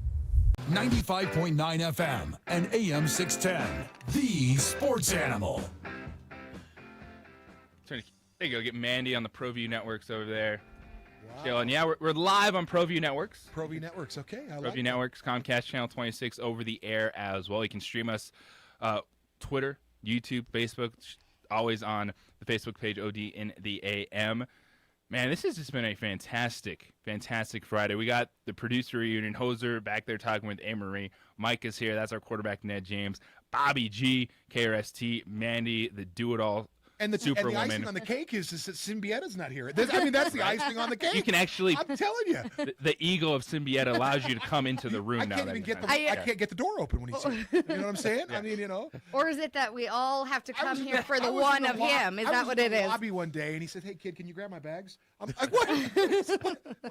95.9 FM and AM 610, the sports animal. There you go, get Mandy on the ProView Networks over there. Wow. Chilling. Yeah, we're live on ProView Networks. ProView Networks, okay. ProView Networks, Comcast Channel 26 over the air as well. You can stream us Twitter, YouTube, Facebook, always on the Facebook page OD in the AM. Man, this has just been a fantastic, fantastic Friday. We got the producer reunion, Hoser back there talking with A-Marie. Mike is here. That's our quarterback, Ned James. Bobby G, KRST, Mandy, the do-it-all superwoman. And the icing on the cake is that Symbietta's not here. That's the icing on the cake. You can actually, I'm telling you. The ego of Symbieta allows you to come into the room I now. I can't get the door open when he's here. You know what I'm saying? Yeah. I mean, you know. Or is it that we all have to come here for the one of him? Is that what it is? I was in the lobby one day, and he said, "Hey, kid, can you grab my bags?" I'm like, "What?"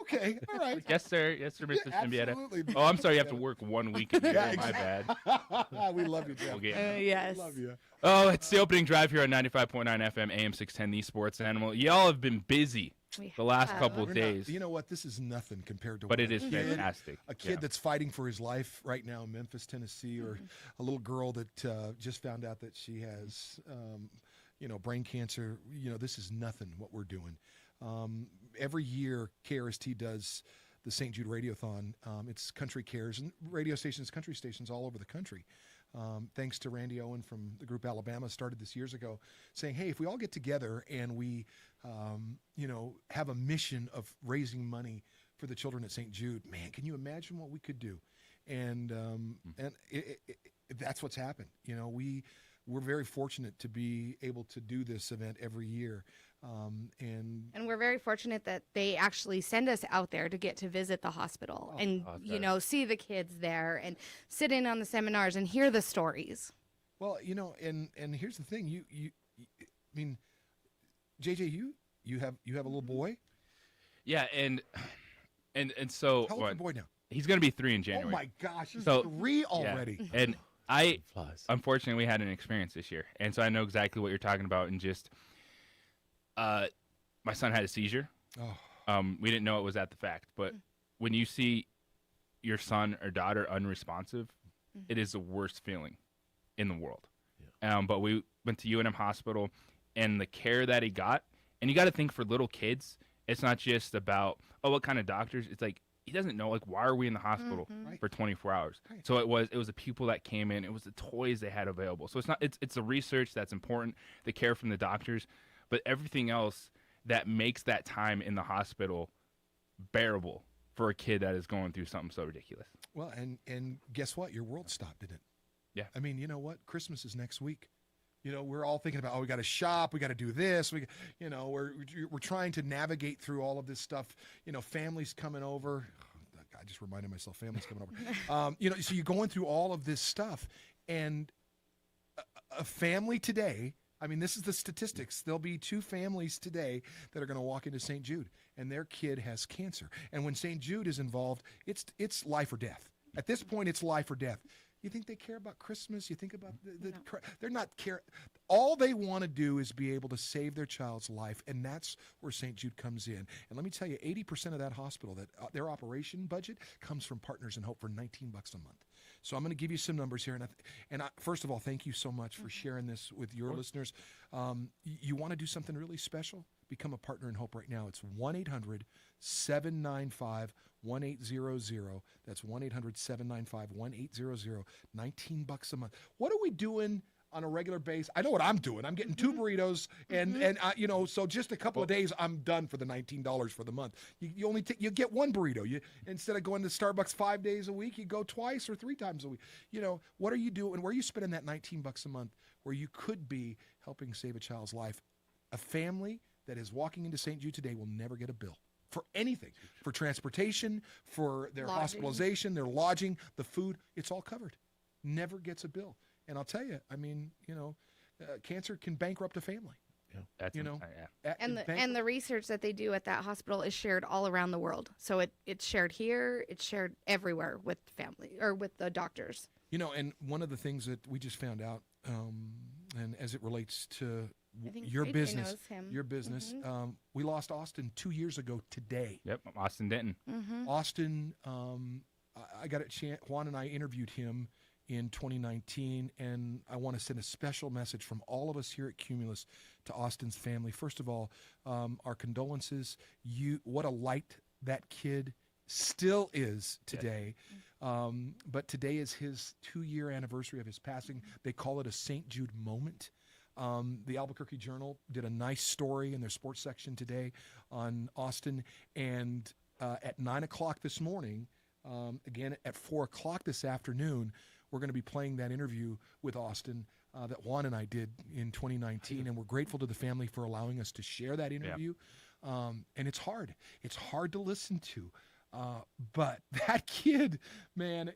Okay, all right. Yes, sir. Yes, sir, Mr. Symbieta. Absolutely. Oh, I'm sorry. You have to work 1 week. My bad. We love you, Jeff. Yes. We love you. Oh, it's the opening drive here on 95.9 FM, AM 610, the Sports Animal. Y'all have been busy the last couple of days. You know what? This is nothing compared to but what it is fantastic. A kid that's fighting for his life right now in Memphis, Tennessee, or a little girl that just found out that she has, brain cancer. You know, this is nothing what we're doing. Every year, KRST does the St. Jude Radiothon. It's Country Cares and radio stations, country stations all over the country. thanks to Randy Owen from the group Alabama, started this years ago, saying, hey, if we all get together and we, have a mission of raising money for the children at St. Jude, man, can you imagine what we could do? And that's what's happened. We're very fortunate to be able to do this event every year. And we're very fortunate that they actually send us out there to get to visit the hospital and, see the kids there and sit in on the seminars and hear the stories. Well, and here's the thing. JJ, you have a little boy? Yeah, and so how old's your boy now? He's going to be 3 in January. Oh my gosh, he's 3 already. Yeah. And unfortunately, we had an experience this year, and so I know exactly what you're talking about. And just, my son had a seizure. Oh. We didn't know it was at the fact, but when you see your son or daughter unresponsive, it is the worst feeling in the world. Yeah. But we went to UNM Hospital, and the care that he got, and you got to think for little kids, it's not just about, what kind of doctors. It's like, he doesn't know, why are we in the hospital for 24 hours? Right. So it was the people that came in. It was the toys they had available. So it's the research that's important, the care from the doctors, but everything else that makes that time in the hospital bearable for a kid that is going through something so ridiculous. Well, and guess what? Your world stopped, didn't it? Yeah. I mean, you know what? Christmas is next week. We're all thinking about, we got to shop, we got to do this. We're trying to navigate through all of this stuff. Families coming over. I just reminded myself, families coming over. So you're going through all of this stuff, and a family today. I mean, this is the statistics. There'll be 2 families today that are going to walk into St. Jude, and their kid has cancer. And when St. Jude is involved, it's life or death. At this point, it's life or death. You think they care about Christmas? You think about they're not care. All they want to do is be able to save their child's life, and that's where St. Jude comes in. And let me tell you, 80% of that hospital, that their operation budget comes from Partners in Hope for $19 a month. So I'm going to give you some numbers here, and first of all, thank you so much for sharing this with your listeners. You want to do something really special? Become a Partner in Hope right now. It's 1-800-795-1800. That's 1-800-795-1800. $19 a month. What are we doing on a regular basis? I know what I'm doing. I'm getting 2 burritos, and so just a couple of days, I'm done for the $19 for the month. You only you get 1 burrito. Instead of going to Starbucks 5 days a week, you go twice or 3 times a week. What are you doing? Where are you spending that $19 a month where you could be helping save a child's life? A family that is walking into St. Jude today will never get a bill for anything, for transportation, for their hospitalization, their lodging, the food. It's all covered. Never gets a bill. And I'll tell you, cancer can bankrupt a family. Yeah. And the research that they do at that hospital is shared all around the world. So it's shared here, it's shared everywhere with family or with the doctors. And one of the things that we just found out, and as it relates to your AJ business, knows him. We lost Austin 2 years ago today. Yep, Austin Denton. Austin, I got a chance. Juan and I interviewed him in 2019, and I want to send a special message from all of us here at Cumulus to Austin's family. First of all, our condolences. What a light that kid still is today. Yes. But today is his 2-year anniversary of his passing. They call it a St. Jude moment. The Albuquerque Journal did a nice story in their sports section today on Austin, and at 9 o'clock this morning, again at 4 o'clock this afternoon, we're going to be playing that interview with Austin that Juan and I did in 2019, and we're grateful to the family for allowing us to share that interview. And it's hard to listen to. But that kid, man,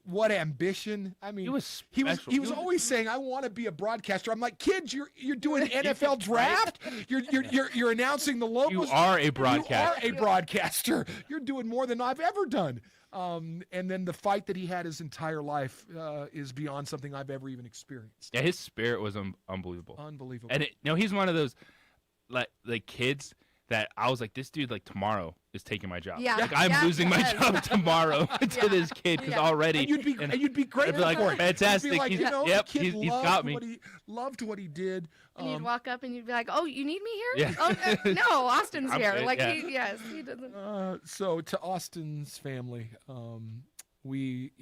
what ambition! I mean, he was always saying, "I want to be a broadcaster." I'm like, "Kids, you're doing an NFL draft. You're announcing the Locals. You are a broadcaster. You are a broadcaster. You're doing more than I've ever done." And then the fight that he had his entire life is beyond something I've ever even experienced. Yeah, his spirit was unbelievable. Unbelievable. And he's one of those like kids that I was like, this dude tomorrow is taking my job. Yeah. I'm losing my job tomorrow to this kid because already. And you'd be grateful for it. Fantastic. You'd be like, he's got me. Loved what he did. And you'd walk up and you'd be like, "Oh, you need me here?" Yeah. Oh, no, Austin's here. Good, he doesn't. So to Austin's family, we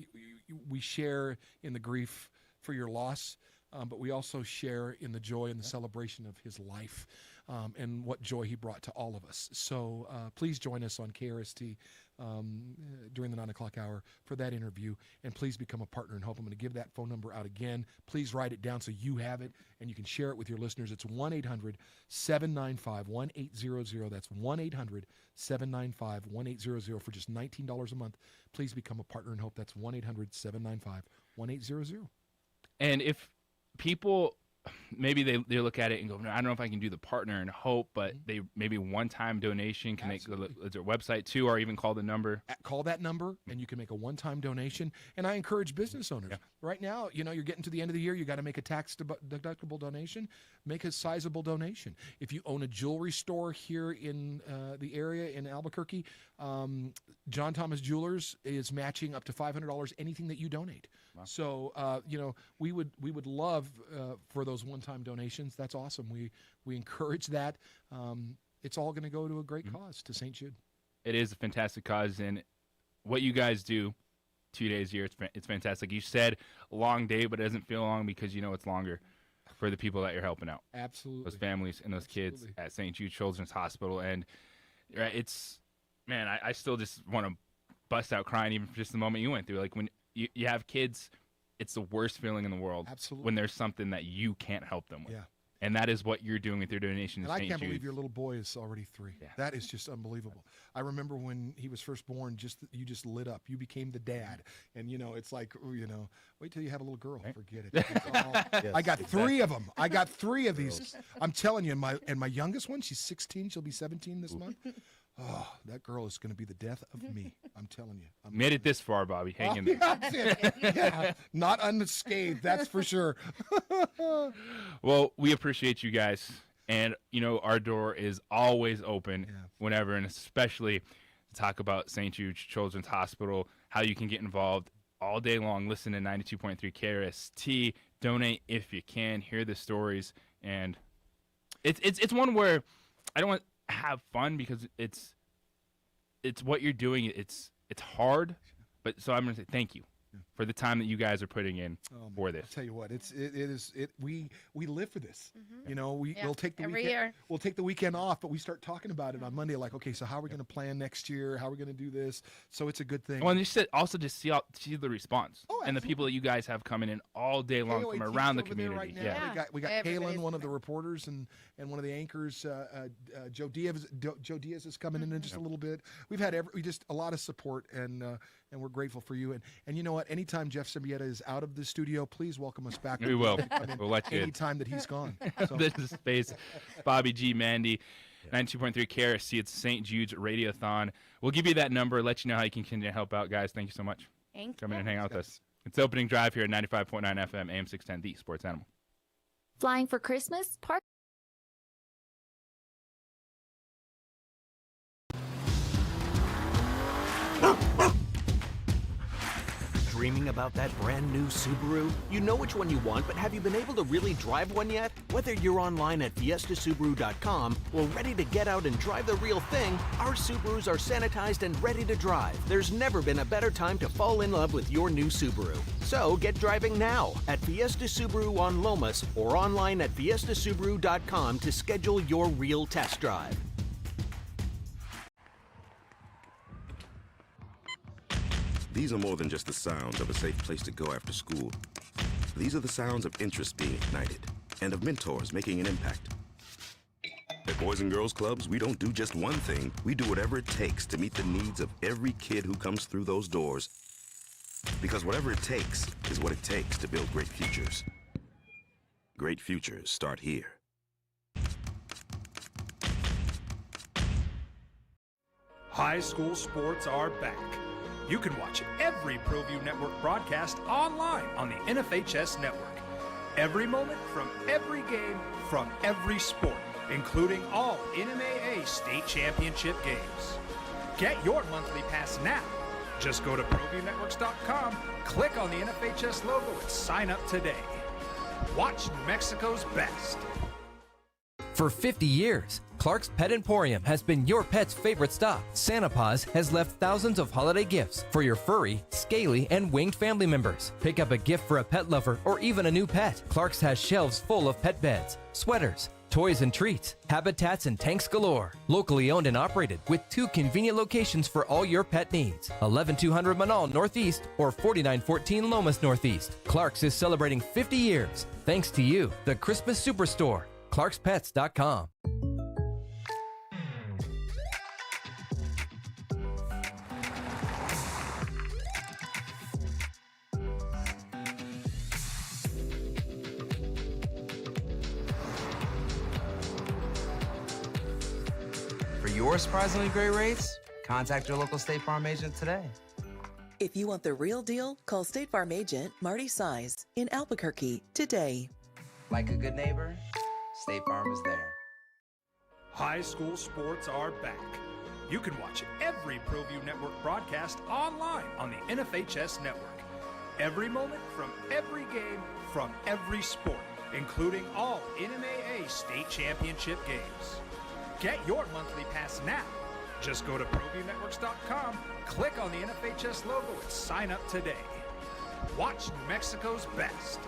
share in the grief for your loss, but we also share in the joy and the celebration of his life and what joy he brought to all of us. So please join us on KRST during the 9 o'clock hour for that interview, and please become a partner in Hope. I'm going to give that phone number out again. Please write it down so you have it and you can share it with your listeners. It's 1-800-795-1800. That's 1-800-795-1800 for just $19 a month. Please become a partner in Hope. That's 1-800-795-1800. And if people maybe they look at it and go, no, I don't know if I can do the partner in Hope, but they maybe one-time donation. Can they go to their website too, or even call the number? Call that number, and you can make a one-time donation. And I encourage business owners. Yeah. Right now, you're getting to the end of the year. You got to make a tax-deductible donation. Make a sizable donation. If you own a jewelry store here in the area in Albuquerque, John Thomas Jewelers is matching up to $500 anything that you donate. Wow. So, we would love for those one-time donations. That's awesome. We encourage that. It's all going to go to a great cause, to St. Jude. It is a fantastic cause, and what you guys do 2 days a year, it's fantastic. You said a long day, but it doesn't feel long because it's longer for the people that you're helping out. Absolutely. Those families and those kids at St. Jude Children's Hospital. And it's, man, I still just want to bust out crying even for just the moment you went through. Like when you have kids, it's the worst feeling in the world. Absolutely. When there's something that you can't help them with. Yeah. And that is what you're doing with your donation to And St. I can't Jude. believe your little boy is already 3. Yeah. That is just unbelievable. I remember when he was first born, you just lit up. You became the dad. And, it's like, wait till you have a little girl. Right? Forget it. Yes, I got 3 of them. I got 3 of these. I'm telling you, my youngest one, she's 16. She'll be 17 this month. Oh, that girl is going to be the death of me. I'm telling you. Made it this far, Bobby. Hang in there. Yeah, not unscathed, that's for sure. Well, we appreciate you guys. And, our door is always open whenever, and especially to talk about St. Jude Children's Hospital, how you can get involved all day long. Listen to 92.3 KRST. Donate if you can. Hear the stories. And it's one where I don't want have fun because it's what you're doing. It's hard, but so I'm gonna say thank you for the time that you guys are putting in for this. I'll tell you what, we live for this. Mm-hmm. We'll take the every weekend. year. We'll take the weekend off, but we start talking about it on Monday. Like, okay, so how are we going to plan next year? How are we going to do this? So it's a good thing. Well, and also just see the response and the people that you guys have coming in all day long from around the community. Right now. We got Kaylin, one of the reporters, and one of the anchors. Joe Diaz is coming in just a little bit. We've had a lot of support, and we're grateful for you. And you know what? Anytime Jeff Symbieta is out of the studio, please welcome us back. We will. We'll let you. Anytime that he's gone. So. This is Space. Bobby G. Mandy, 92.3 KRST. It's St. Jude's Radiothon. We'll give you that number, let you know how you can continue to help out, guys. Thank you so much. Come in and hang out with us. It's opening drive here at 95.9 FM, AM 610, the Sports Animal. Flying for Christmas? Park. Dreaming about that brand new Subaru? You know which one you want, but have you been able to really drive one yet? Whether you're online at fiestasubaru.com or ready to get out and drive the real thing, our Subarus are sanitized and ready to drive. There's never been a better time to fall in love with your new Subaru. So get driving now at Fiesta Subaru on Lomas or online at fiestasubaru.com to schedule your real test drive. These are more than just the sounds of a safe place to go after school. These are the sounds of interest being ignited and of mentors making an impact. At Boys and Girls Clubs, we don't do just one thing. We do whatever it takes to meet the needs of every kid who comes through those doors. Because whatever it takes is what it takes to build great futures. Great futures start here. High school sports are back. You can watch every ProView Network broadcast online on the NFHS network. Every moment from every game from every sport, including all NMAA state championship games. Get your monthly pass now. Just go to ProViewNetworks.com, click on the NFHS logo, and sign up today. Watch New Mexico's best. For 50 years, Clark's Pet Emporium has been your pet's favorite stop. Santa Paws has left thousands of holiday gifts for your furry, scaly, and winged family members. Pick up a gift for a pet lover or even a new pet. Clark's has shelves full of pet beds, sweaters, toys and treats, habitats and tanks galore. Locally owned and operated with 2 convenient locations for all your pet needs. 11200 Manal Northeast or 4914 Lomas Northeast. Clark's is celebrating 50 years. Thanks to you, the Christmas Superstore. ClarksPets.com. For your surprisingly great rates, contact your local State Farm agent today. If you want the real deal, call State Farm agent Marty Size in Albuquerque today. Like a good neighbor, State Farm is there. High school sports are back. You can watch every ProView Network broadcast online on the NFHS network. Every moment from every game from every sport, including all NMAA state championship games. Get your monthly pass now. Just go to ProViewNetworks.com, click on the NFHS logo, and sign up today. Watch New Mexico's best.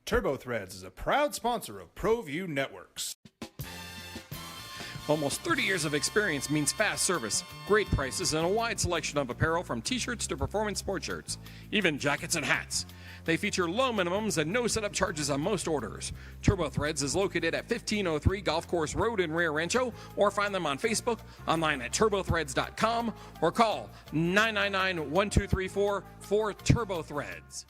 TurboThreads is a proud sponsor of ProView Networks. Almost 30 years of experience means fast service, great prices, and a wide selection of apparel from t-shirts to performance sports shirts, even jackets and hats. They feature low minimums and no setup charges on most orders. TurboThreads is located at 1503 Golf Course Road in Rio Rancho, or find them on Facebook, online at turbothreads.com, or call 999-1234 for TurboThreads.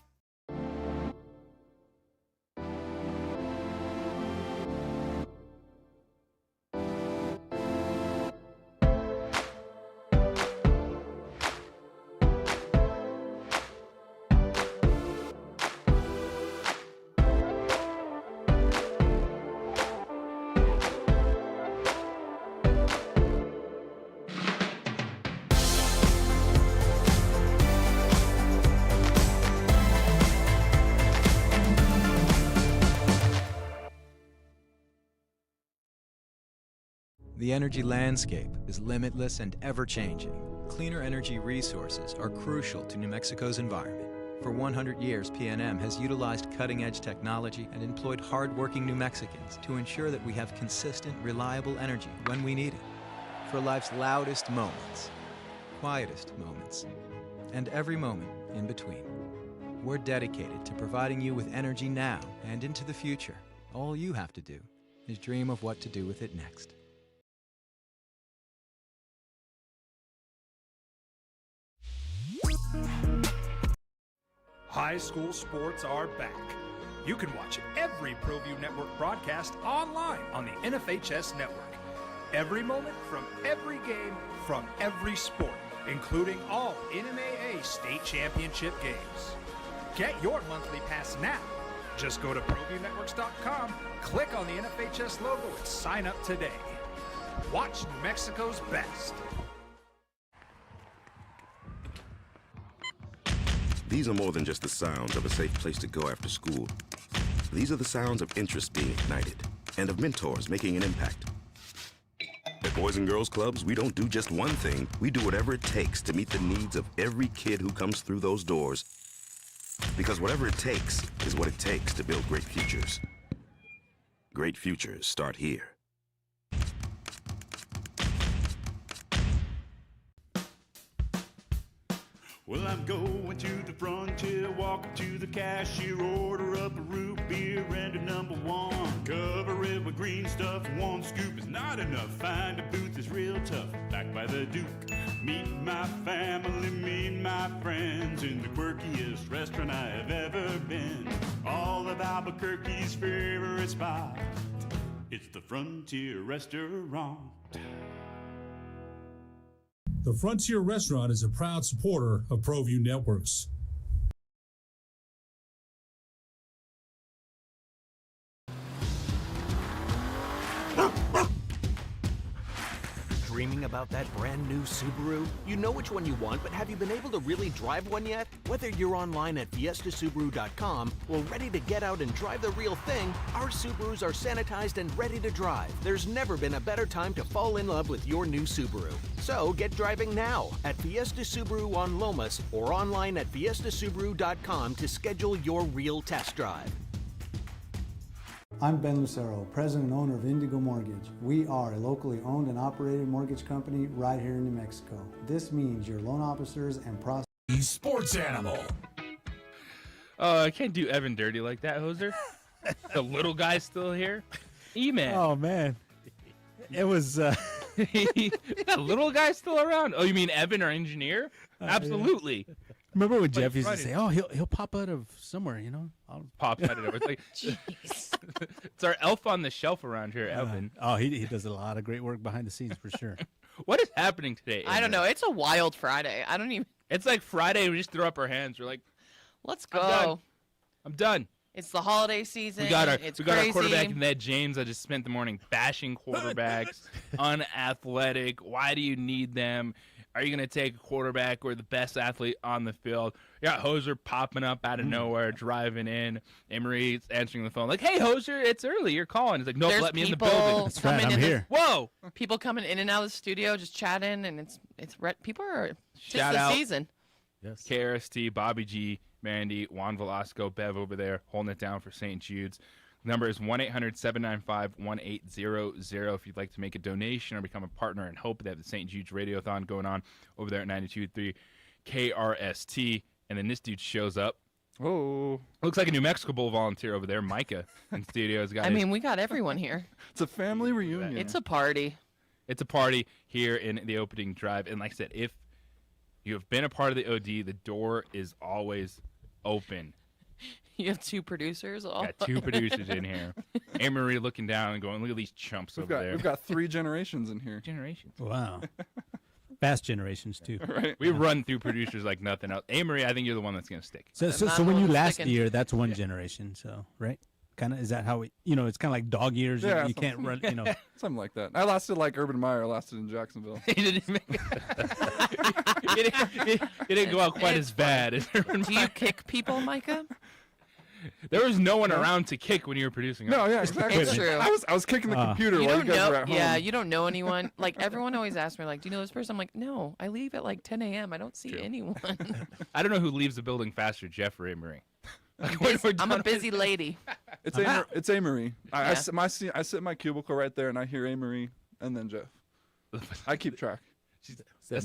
The energy landscape is limitless and ever-changing. Cleaner energy resources are crucial to New Mexico's environment. For 100 years, PNM has utilized cutting-edge technology and employed hard-working New Mexicans to ensure that we have consistent, reliable energy when we need it. For life's loudest moments, quietest moments, and every moment in between. We're dedicated to providing you with energy now and into the future. All you have to do is dream of what to do with it next. High school sports are back. You can watch every ProView Network broadcast online on the NFHS network. Every moment from every game from every sport, including all NMAA state championship games. Get your monthly pass now. Just go to ProViewNetworks.com, click on the NFHS logo, and sign up today. Watch New Mexico's best. These are more than just the sounds of a safe place to go after school. These are the sounds of interest being ignited and of mentors making an impact. At Boys and Girls Clubs, we don't do just one thing. We do whatever it takes to meet the needs of every kid who comes through those doors. Because whatever it takes is what it takes to build great futures. Great futures start here. Well, I'm going to the frontier, walk up to the cashier, order up a root beer and a number one. Cover it with green stuff, one scoop is not enough. Find a booth is real tough, back by the Duke. Meet my family, meet my friends in the quirkiest restaurant I have ever been. All of Albuquerque's favorite spot, it's the Frontier Restaurant. The Frontier Restaurant is a proud supporter of ProView Networks. Dreaming about that brand new Subaru? You know which one you want, but have you been able to really drive one yet? Whether you're online at fiestasubaru.com or ready to get out and drive the real thing, our Subarus are sanitized and ready to drive. There's never been a better time to fall in love with your new Subaru. So get driving now at Fiesta Subaru on Lomas or online at fiestasubaru.com to schedule your real test drive. I'm Ben Lucero, president and owner of Indigo Mortgage. We are a locally owned and operated mortgage company right here in New Mexico. This means your loan officers and The Sports Animal. I can't do Evan dirty like that, Hoser. The little guy's still here. E-Man. Oh, man. It was... That little guy's still around? Oh, you mean Evan, our engineer? Absolutely. Yeah. Remember when Jeff used to Friday. say, "Oh, he'll pop out of somewhere," you know? Pop out of it. It's like, it's our elf on the shelf around here, Evan. He does a lot of great work behind the scenes for sure. What is happening today? I don't know. It's a wild Friday. I don't even. It's like Friday. We just throw up our hands. We're like, let's go. I'm done. It's the holiday season. We got our crazy. quarterback Ned James. I just spent the morning bashing quarterbacks, unathletic. Why do you need them? Are you going to take a quarterback or the best athlete on the field? You got Hoser popping up out of nowhere, driving in. Emery's answering the phone like, "Hey, Hoser, it's early. You're calling." He's like, "Nope, let me in the building." That's right, I'm here. Whoa! People coming in and out of the studio, just chatting, and people are Shout the out. season. Yes. KRST, Bobby G, Mandy, Juan Velasco, Bev over there holding it down for St. Jude's. The number is 1-800-795-1800 if you'd like to make a donation or become a partner and help. They have the St. Jude's Radiothon going on over there at 92.3 KRST. And then this dude shows up. Oh. Looks like a New Mexico Bowl volunteer over there, Micah, in studio. I mean, we got everyone here. It's a family reunion. It's a party. It's a party here in the opening drive. And like I said, if you have been a part of the OD, the door is always open. You have two producers. Got two producers in here. Anne-Marie looking down and going, "Look at these chumps over there." We've got 3 generations in here. Generations. Wow. Fast generations, too. Right. We run through producers like nothing else. Anne-Marie, I think you're the one that's going to stick. So when you last year, that's one generation, so, right? Kind of, is that how it's kind of like dog years. Yeah, you can't run, something like that. I lasted like Urban Meyer lasted in Jacksonville. He didn't make it didn't go out quite as bad as Urban Do you kick people, Micah? There was no one around to kick when you were producing. No, yeah, exactly. It's true. I was kicking the computer while you guys were at home. Yeah, you don't know anyone. Like, everyone always asks me, like, "Do you know this person?" I'm like, "No, I leave at like 10 a.m. I don't see anyone." I don't know who leaves the building faster, Jeff or Anne-Marie. I'm a busy lady. It's Anne-Marie. I sit in my cubicle right there, and I hear Anne-Marie and then Jeff. I keep track. It's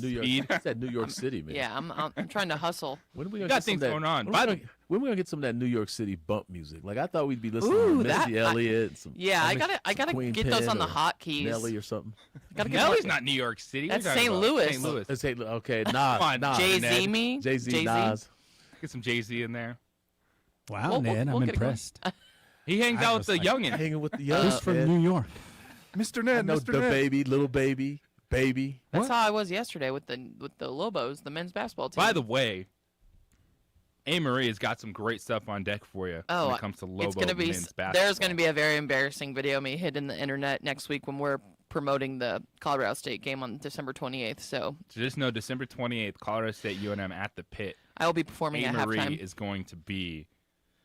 that New York City, man. Yeah, I'm trying to hustle. When are we gonna got get things some of going that, on. When are we gonna get some of that New York City bump music? Like, I thought we'd be listening to Missy Elliott. I gotta Queen get those Pen on the or hotkeys. Nelly or something. Nelly's not New York City. That's St. Louis. St. Louis. Okay, Come on, Nas. Jay-Z, me. Jay-Z, Nas. Get some Jay-Z in there. Wow, Ned, I'm impressed. He hangs out with the youngin. Hanging with the youngin. Who's from New York? Mr. Ned, No, Mr. the Ned. baby, little baby. That's how I was yesterday with the Lobos, the men's basketball team. By the way, Anne-Marie has got some great stuff on deck for you when it comes to Lobo men's basketball. There's going to be a very embarrassing video of me hitting the internet next week when we're promoting the Colorado State game on December 28th. So just know December 28th, Colorado State UNM at the Pit. I will be performing at halftime. Anne-Marie is going to be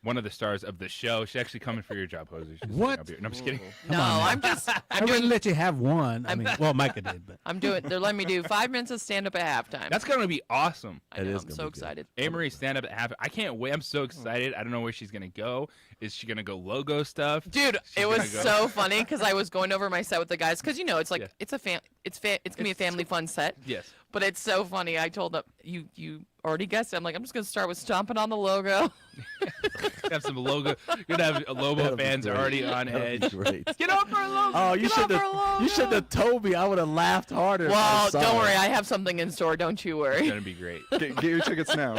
one of the stars of the show. She's actually coming for your job, Jose. What? No, I'm just kidding. No, I'm I wouldn't let you have one. I mean, well, Micah did, but they're letting me do 5 minutes of stand up at halftime. That's going to be awesome. I know, I'm so excited. Anne-Marie stand up at half. I can't wait. I'm so excited. I don't know where she's going to go. Is she going to go logo stuff? Dude, it was so funny because I was going over my set with the guys because it's like it's gonna be a family fun set. Yes. But it's so funny. I told them you already guessed it. I'm like, I'm just gonna start with stomping on the logo. Have some logo. You're gonna have Lobo fans already on edge. Great. Get over a logo. Oh, you should have told me. I would have laughed harder. if I Well, saw don't it. worry. I have something in store. Don't you worry. It's gonna be great. Get your tickets now.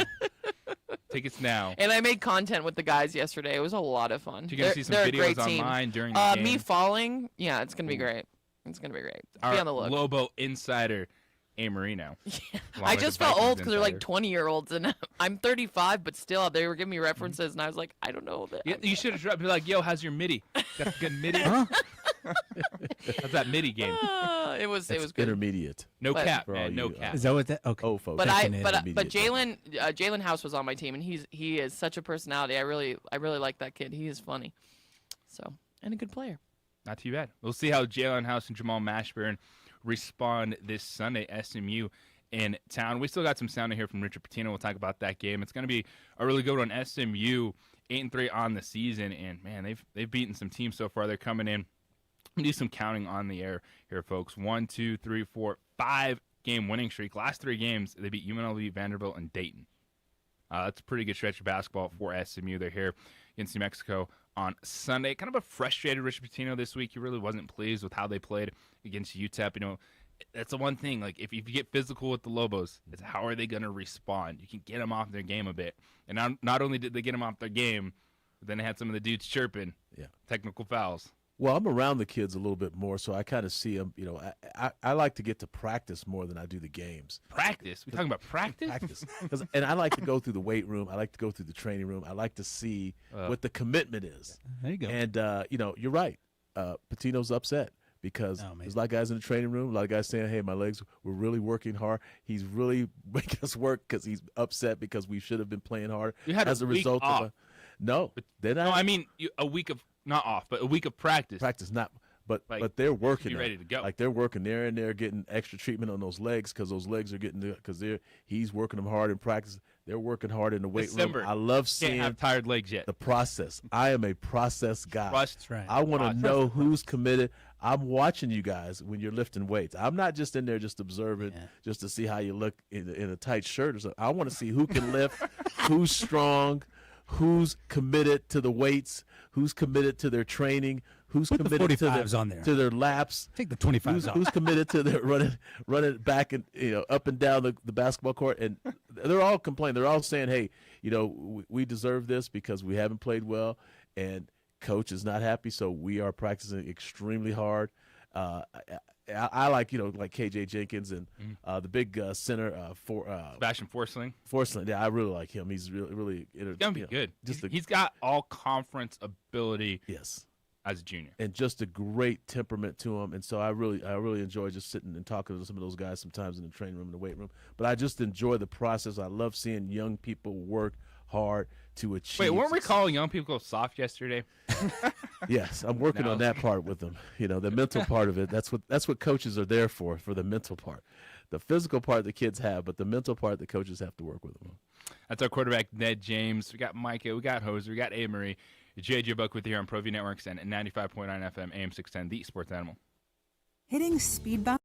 Tickets now. And I made content with the guys yesterday. It was a lot of fun. You're gonna see some they're a videos great team. online during the game. Me falling. Yeah, it's gonna be great. It's gonna be great. Our Be on the look. Lobo insider, Anne-Marie now. I just felt old because they're like 20-year-olds, and I'm 35, but still, they were giving me references, and I was like, I don't know that. You should have be like, "Yo, how's your MIDI? Got a good MIDI?" That's that midi game. It was good. Intermediate. No But- cap, For all man. No you, cap. Is that what that? Okay. Oh, folks. But Taking but Jalen House was on my team, and he is such a personality. I really like that kid. He is funny, so and a good player. Not too bad. We'll see how Jalen House and Jamal Mashburn respond this Sunday. SMU in town. We still got some sound to hear from Richard Pitino. We'll talk about that game. It's going to be a really good one. SMU 8-3 on the season, and man, they've beaten some teams so far. They're coming in. Do some counting on the air here, folks. 1, 2, 3, 4, 5 game winning streak. Last 3 games, they beat UNLV, Vanderbilt, and Dayton. That's a pretty good stretch of basketball for SMU. They're here against New Mexico on Sunday. Kind of a frustrated Richard Pitino this week. He really wasn't pleased with how they played against UTEP. You know, that's the one thing. Like, if you get physical with the Lobos, it's how are they going to respond? You can get them off their game a bit. And not only did they get them off their game, but then they had some of the dudes chirping. Yeah. Technical fouls. Well, I'm around the kids a little bit more, so I kind of see them. You know, I like to get to practice more than I do the games. Practice? We talking about practice? Practice. And I like to go through the weight room. I like to go through the training room. I like to see what the commitment is. There you go. And, you know, you're right. Patino's upset because there's a lot of guys in the training room, a lot of guys saying, hey, my legs, we're really working hard. He's really making us work because he's upset because we should have been playing hard. You had as a a week result off. of no, they're not. No, I mean a week of not off, but a week of practice. Practice, not. But Like, but they're working. be on it. ready to go. Like they're working there and they're getting extra treatment on those legs because those legs are getting because he's working them hard in practice. They're working hard in the weight December. room. I love Can't seeing have tired legs yet. the process. I am a process guy. That's right. I want to Trust know the who's committed. I'm watching you guys when you're lifting weights. I'm not just in there just observing, just to see how you look in a tight shirt or something. I want to see who can lift, who's strong, who's committed to the weights, who's committed to their training, who's Put the committed to 45s on there. to their laps. Take the 25s off. Who's committed to their running back and up and down the basketball court, and they're all complaining. They're all saying, "Hey, we deserve this because we haven't played well, and coach is not happy, so we are practicing extremely hard." I like like KJ Jenkins and the big center for Sebastian Forsling. Forsling, yeah, I really like him. He's really He's gonna be good. He's got all conference ability. Yes. As a junior, and just a great temperament to him, and so I really enjoy just sitting and talking to some of those guys sometimes in the training room and the weight room. But I just enjoy the process. I love seeing young people work hard to achieve. Wait, weren't we calling young people soft yesterday? Yes, I'm working on that part with them. The mental part of it. That's what coaches are there for the mental part. The physical part the kids have, but the mental part the coaches have to work with them. That's our quarterback, Ned James. We got Micah, we got Hoser, we got Amory. JJ Buck with you here on ProView Networks and 95.9 FM, AM 610, the Sports Animal. Hitting speed bump.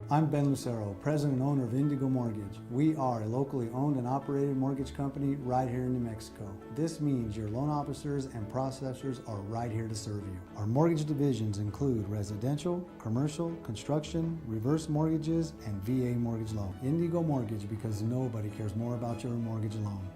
I'm Ben Lucero, president and owner of Indigo Mortgage. We are a locally owned and operated mortgage company right here in New Mexico. This means your loan officers and processors are right here to serve you. Our mortgage divisions include residential, commercial, construction, reverse mortgages, and VA mortgage loan. Indigo Mortgage, because nobody cares more about your mortgage loan.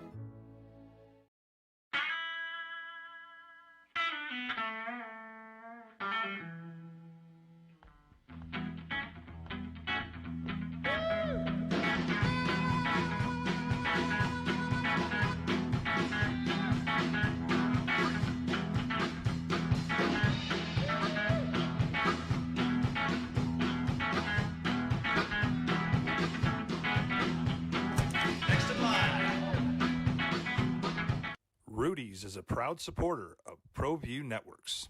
Rudy's is a proud supporter of ProView Networks.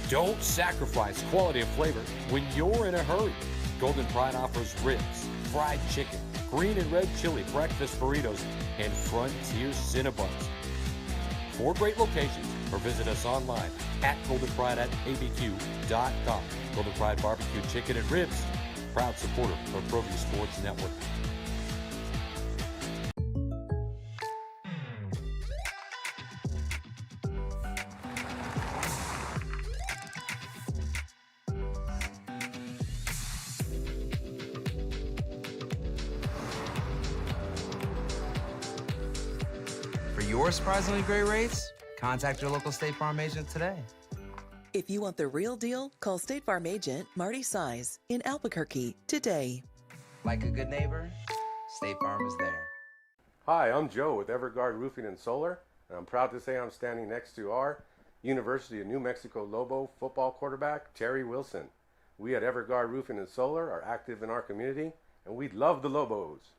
Don't sacrifice quality and flavor when you're in a hurry. Golden Pride offers ribs, fried chicken, green and red chili breakfast burritos, and Frontier Cinnabons. 4 great locations, or visit us online at goldenpride@abq.com. Golden Pride Barbecue Chicken and Ribs, proud supporter of ProView Sports Network. For your surprisingly great rates, contact your local State Farm agent today. If you want the real deal, call State Farm agent Marty Size in Albuquerque today. Like a good neighbor, State Farm is there. Hi, I'm Joe with Everguard Roofing and Solar. And I'm proud to say I'm standing next to our University of New Mexico Lobo football quarterback, Terry Wilson. We at Everguard Roofing and Solar are active in our community, and we love the Lobos.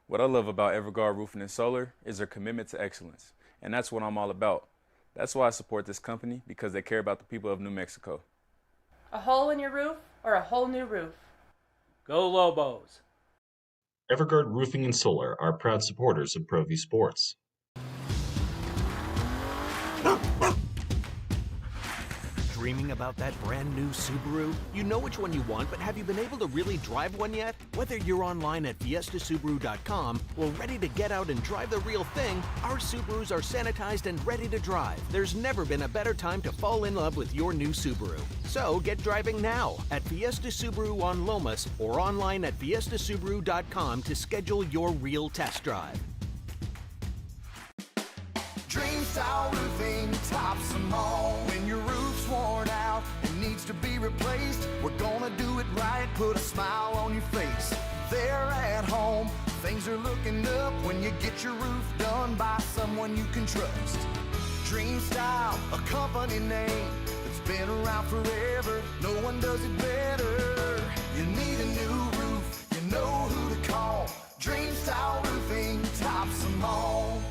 What I love about Everguard Roofing and Solar is their commitment to excellence, and that's what I'm all about. That's why I support this company, because they care about the people of New Mexico. A hole in your roof or a whole new roof? Go Lobos! Everguard Roofing and Solar are proud supporters of ProView Sports. Dreaming about that brand new Subaru? You know which one you want, but have you been able to really drive one yet? Whether you're online at fiestasubaru.com or ready to get out and drive the real thing, our Subarus are sanitized and ready to drive. There's never been a better time to fall in love with your new Subaru. So get driving now at Fiesta Subaru on Lomas or online at fiestasubaru.com to schedule your real test drive. Dream Style Roofing tops them all. When your roof's worn out and needs to be replaced, we're gonna do it right, put a smile on your face. They're at home, things are looking up when you get your roof done by someone you can trust. Dream Style, a company name that's been around forever. No one does it better. You need a new roof, you know who to call. Dream Style Roofing tops them all.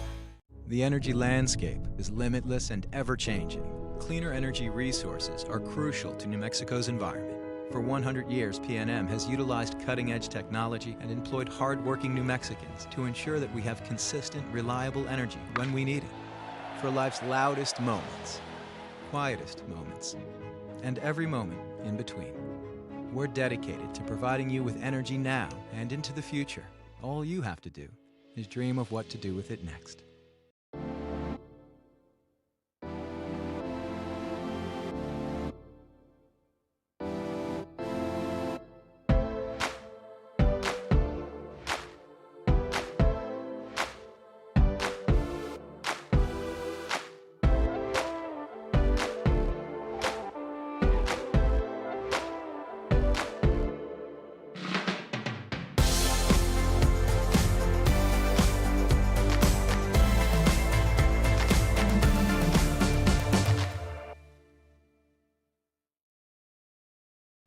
The energy landscape is limitless and ever-changing. Cleaner energy resources are crucial to New Mexico's environment. For 100 years, PNM has utilized cutting-edge technology and employed hard-working New Mexicans to ensure that we have consistent, reliable energy when we need it. For life's loudest moments, quietest moments, and every moment in between. We're dedicated to providing you with energy now and into the future. All you have to do is dream of what to do with it next.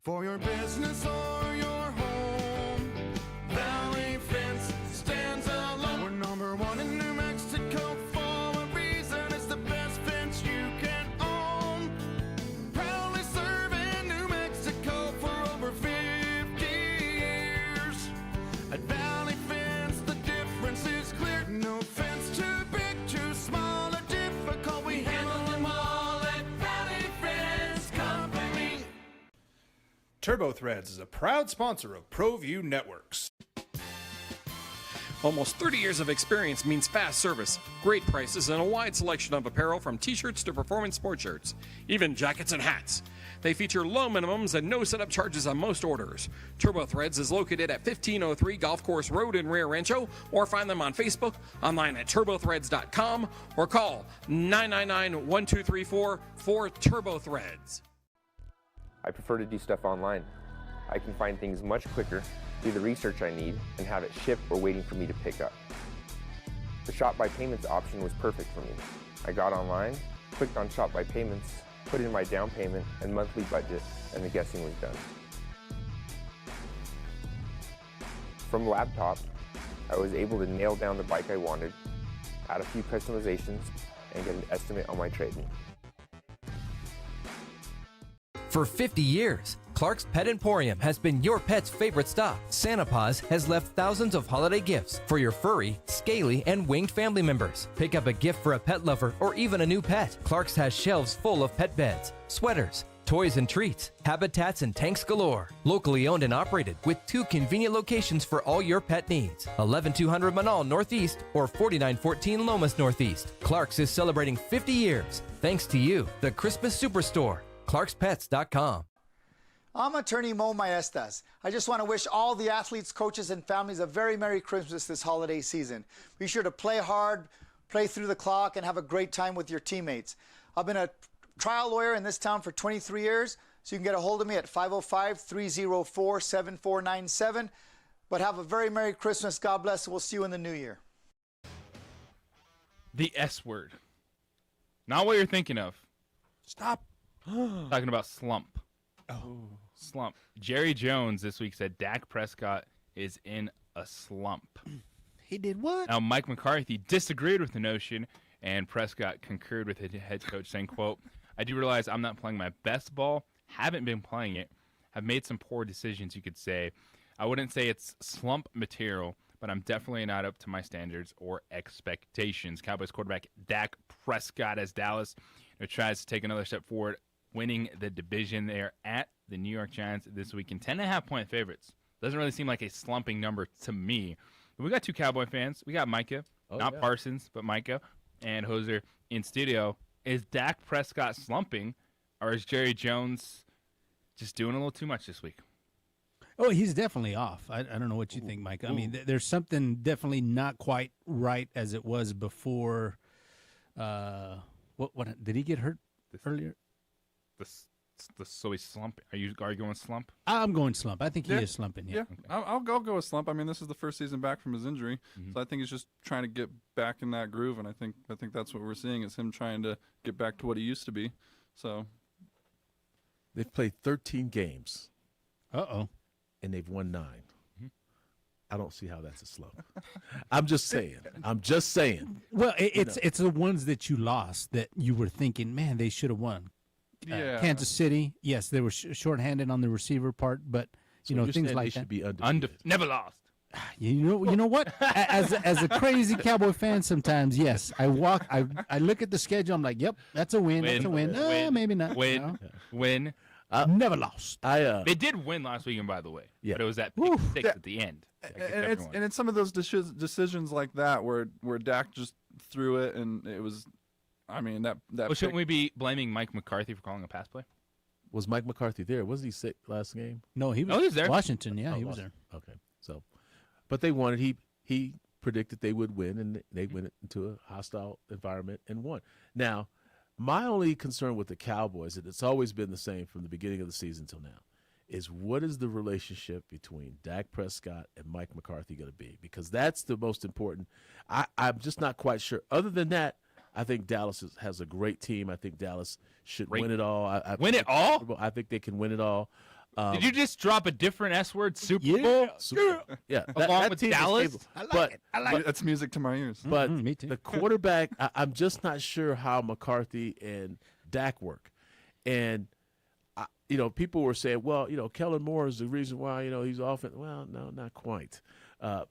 For your business or your home, Valley Fence stands alone. We're number one in New Mexico for a reason. It's the best fence you can own. Proudly serving New Mexico for over 50 years. At Valley Fence, the difference is clear. No fence too big, too small, or difficult. We handle them all at Valley Fence Company. Turbo Threads is a proud sponsor of ProView Networks. Almost 30 years of experience means fast service, great prices, and a wide selection of apparel from t-shirts to performance sport shirts, even jackets and hats. They feature low minimums and no setup charges on most orders. Turbo Threads is located at 1503 Golf Course Road in Rio Rancho, or find them on Facebook, online at turbothreads.com, or call 999-1234 for Turbo Threads. I prefer to do stuff online. I can find things much quicker, do the research I need, and have it shipped or waiting for me to pick up. The Shop by Payments option was perfect for me. I got online, clicked on Shop by Payments, put in my down payment and monthly budget, and the guessing was done. From laptop, I was able to nail down the bike I wanted, add a few customizations, and get an estimate on my trade-in. For 50 years, Clark's Pet Emporium has been your pet's favorite stop. Santa Paws has left thousands of holiday gifts for your furry, scaly, and winged family members. Pick up a gift for a pet lover or even a new pet. Clark's has shelves full of pet beds, sweaters, toys and treats, habitats and tanks galore. Locally owned and operated with 2 convenient locations for all your pet needs. 11200 Manal Northeast or 4914 Lomas Northeast. Clark's is celebrating 50 years. Thanks to you, the Christmas Superstore. ClarksPets.com. I'm attorney Mo Maestas. I just want to wish all the athletes, coaches, and families a very Merry Christmas this holiday season. Be sure to play hard, play through the clock, and have a great time with your teammates. I've been a trial lawyer in this town for 23 years, so you can get a hold of me at 505-304-7497. But have a very Merry Christmas. God bless, and we'll see you in the new year. The S word. Not what you're thinking of. Stop. Talking about slump. Slump. Jerry Jones this week said Dak Prescott is in a slump. He did what? Now, Mike McCarthy disagreed with the notion, and Prescott concurred with the head coach, saying, quote, I do realize I'm not playing my best ball, haven't been playing it, have made some poor decisions, you could say. I wouldn't say it's slump material, but I'm definitely not up to my standards or expectations. Cowboys quarterback Dak Prescott as Dallas tries to take another step forward, winning the division there at the New York Giants this weekend. 10.5-point favorites. Doesn't really seem like a slumping number to me. But we got two Cowboy fans. We got Micah, not Parsons, but Micah and Hoser in studio. Is Dak Prescott slumping, or is Jerry Jones just doing a little too much this week? Oh, he's definitely off. I don't know what you think, Mike. I mean, there's something definitely not quite right as it was before. What did he get hurt earlier? So he's slumping. Are you going slump? I'm going slump. I think he is slumping. Yeah, Okay. I'll go with slump. I mean, this is the first season back from his injury, so I think he's just trying to get back in that groove, and I think that's what we're seeing is him trying to get back to what he used to be. So they've played 13 games. Uh-oh. And they've won 9. I don't see how that's a slump. I'm just saying. Well, it's the ones that you lost that you were thinking, man, they should have won. Kansas City, yes, they were shorthanded on the receiver part, but things like that. Should be undefeated. Never lost. You know what? As a crazy Cowboy fan, sometimes yes, I look at the schedule. I'm like, yep, that's a win. That's a win. Maybe not. Win. Never lost. They did win last weekend, by the way. Yeah. But it was that pick six at the end. And it's some of those decisions like that where Dak just threw it, and it was. I mean that. Well, shouldn't we be blaming Mike McCarthy for calling a pass play? Was Mike McCarthy there? Wasn't he sick last game? No, he was. Oh, he was there. Washington, yeah, he was there. Okay, so, but they won it. He predicted they would win, and they went into a hostile environment and won. Now, my only concern with the Cowboys, and it's always been the same from the beginning of the season till now, is what is the relationship between Dak Prescott and Mike McCarthy going to be? Because that's the most important. I'm just not quite sure. Other than that, I think Dallas has a great team. I think Dallas should win it all. Win it all? I think they can win it all. Did you just drop a different S word? Super Bowl? Yeah. Along with team is Dallas? able. I like it. That's music to my ears. But me too. the quarterback, I'm just not sure how McCarthy and Dak work. And, people were saying, well, Kellen Moore is the reason why, he's offense. Well, no, not quite.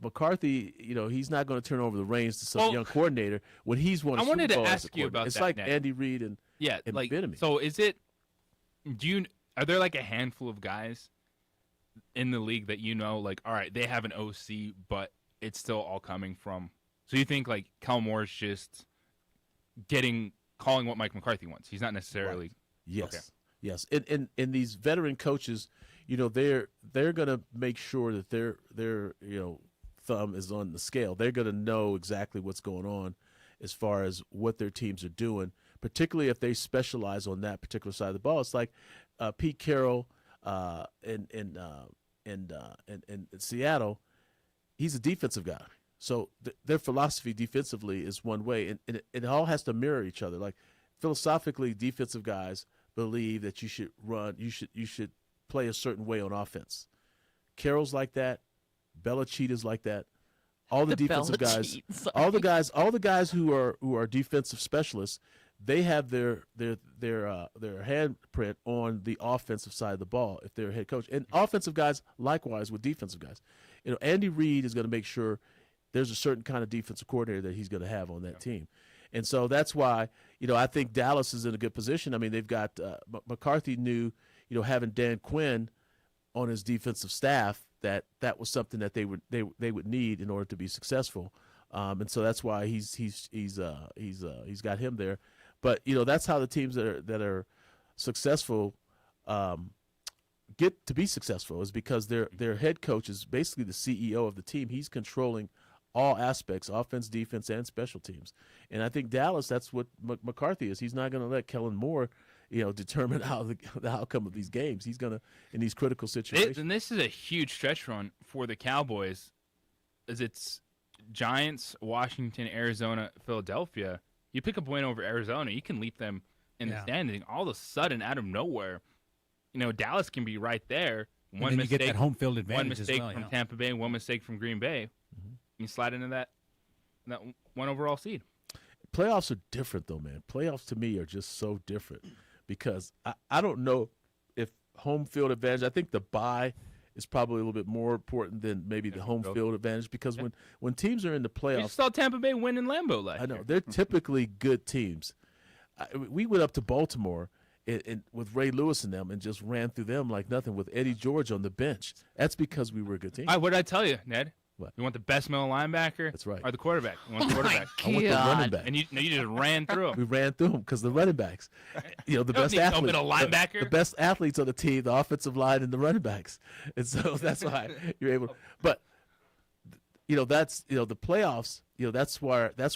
McCarthy, he's not going to turn over the reins to some young coordinator when he's won a Super Bowl. I wanted to as a ask you about it's that. like Nick. Andy Reid and Bieniemy. So is it? Are there like a handful of guys in the league that like, all right, they have an OC, but it's still all coming from? So you think like Kellen Moore's just calling what Mike McCarthy wants? He's not necessarily. Right. Yes. Okay. Yes. And these veteran coaches, they're going to make sure that their thumb is on the scale. They're going to know exactly what's going on as far as what their teams are doing, particularly if they specialize on that particular side of the ball. It's like Pete Carroll in Seattle. He's a defensive guy. So their philosophy defensively is one way, and it all has to mirror each other. Like philosophically, defensive guys believe that you should run, you should play a certain way on offense. Carroll's like that. Belichick is like that. All the defensive guys, all the guys who are defensive specialists, they have their handprint on the offensive side of the ball if they're a head coach. And offensive guys likewise with defensive guys. Andy Reid is going to make sure there's a certain kind of defensive coordinator that he's going to have on that team. And so that's why, I think Dallas is in a good position. I mean, they've got McCarthy knew, having Dan Quinn on his defensive staff, that was something that they would need in order to be successful. And so that's why he's got him there. But, that's how the teams that are successful get to be successful, is because their head coach is basically the CEO of the team. He's controlling all aspects, offense, defense, and special teams. And I think Dallas, that's what McCarthy is. He's not going to let Kellen Moore, determine how the outcome of these games. He's going to, in these critical situations. And this is a huge stretch run for the Cowboys, as it's Giants, Washington, Arizona, Philadelphia. You pick up a win over Arizona, you can leap them in the standing. All of a sudden, out of nowhere, Dallas can be right there. One mistake, you get that home field advantage. One mistake from Tampa Bay, one mistake from Green Bay. You slide into that one overall seed. Playoffs are different, though, man. Playoffs to me are just so different because I don't know if home field advantage. I think the bye is probably a little bit more important than maybe the home field advantage because when teams are in the playoffs, you saw Tampa Bay win in Lambeau last year. I know they're typically good teams. We went up to Baltimore with Ray Lewis and them and just ran through them like nothing with Eddie George on the bench. That's because we were a good team. All right, what did I tell you, Ned? What? You want the best middle linebacker? That's right. Or the quarterback? You want the quarterback? I want the running back. And you just ran through them. We ran through them because the running backs, the best need no athletes, middle linebacker. the best athletes on the team, the offensive line and the running backs, and so that's why you're able. But that's the playoffs. That's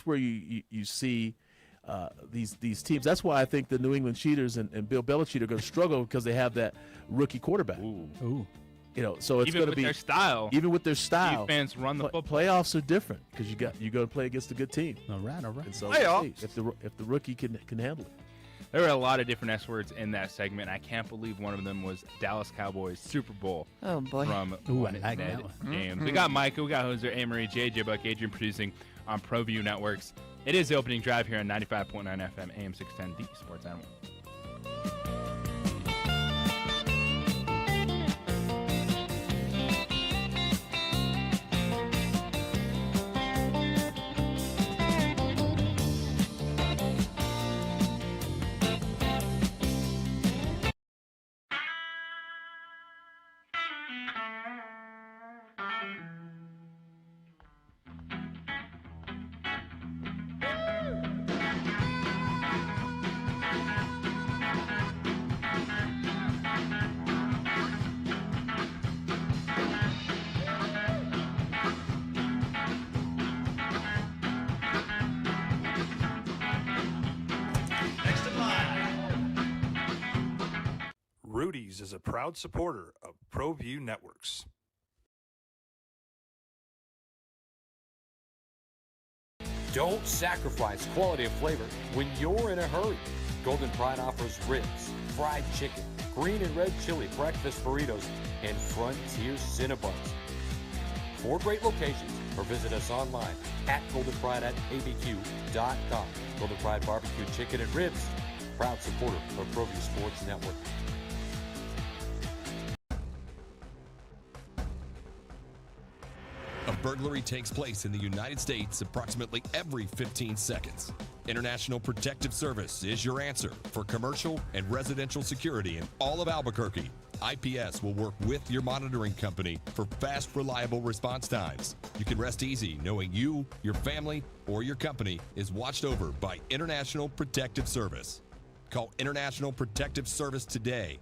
where you see these teams. That's why I think the New England Cheaters and Bill Belichick are going to struggle because they have that rookie quarterback. Ooh. So it's going to be their style. Even with their style, defense run the football. Playoffs are different because you're going to play against a good team. All right. And so playoffs. If the rookie can handle it. There were a lot of different S words in that segment. I can't believe one of them was Dallas Cowboys Super Bowl. Oh boy! From Ned James. We got Micah, we got Jose, Amory, JJ Buck, Adrian producing on ProView Networks. It is the opening drive here on 95.9 FM, AM 610, the Sports Animal. Rudy's is a proud supporter of ProView Networks. Don't sacrifice quality of flavor when you're in a hurry. Golden Pride offers ribs, fried chicken, green and red chili breakfast burritos, and Frontier Cinnabons. 4 great locations, or visit us online at goldenpride@abq.com. Golden Pride Barbecue Chicken and Ribs, proud supporter of ProView Sports Network. A burglary takes place in the United States approximately every 15 seconds. International Protective Service is your answer for commercial and residential security in all of Albuquerque. IPS will work with your monitoring company for fast, reliable response times. You can rest easy knowing you, your family, or your company is watched over by International Protective Service. Call International Protective Service today.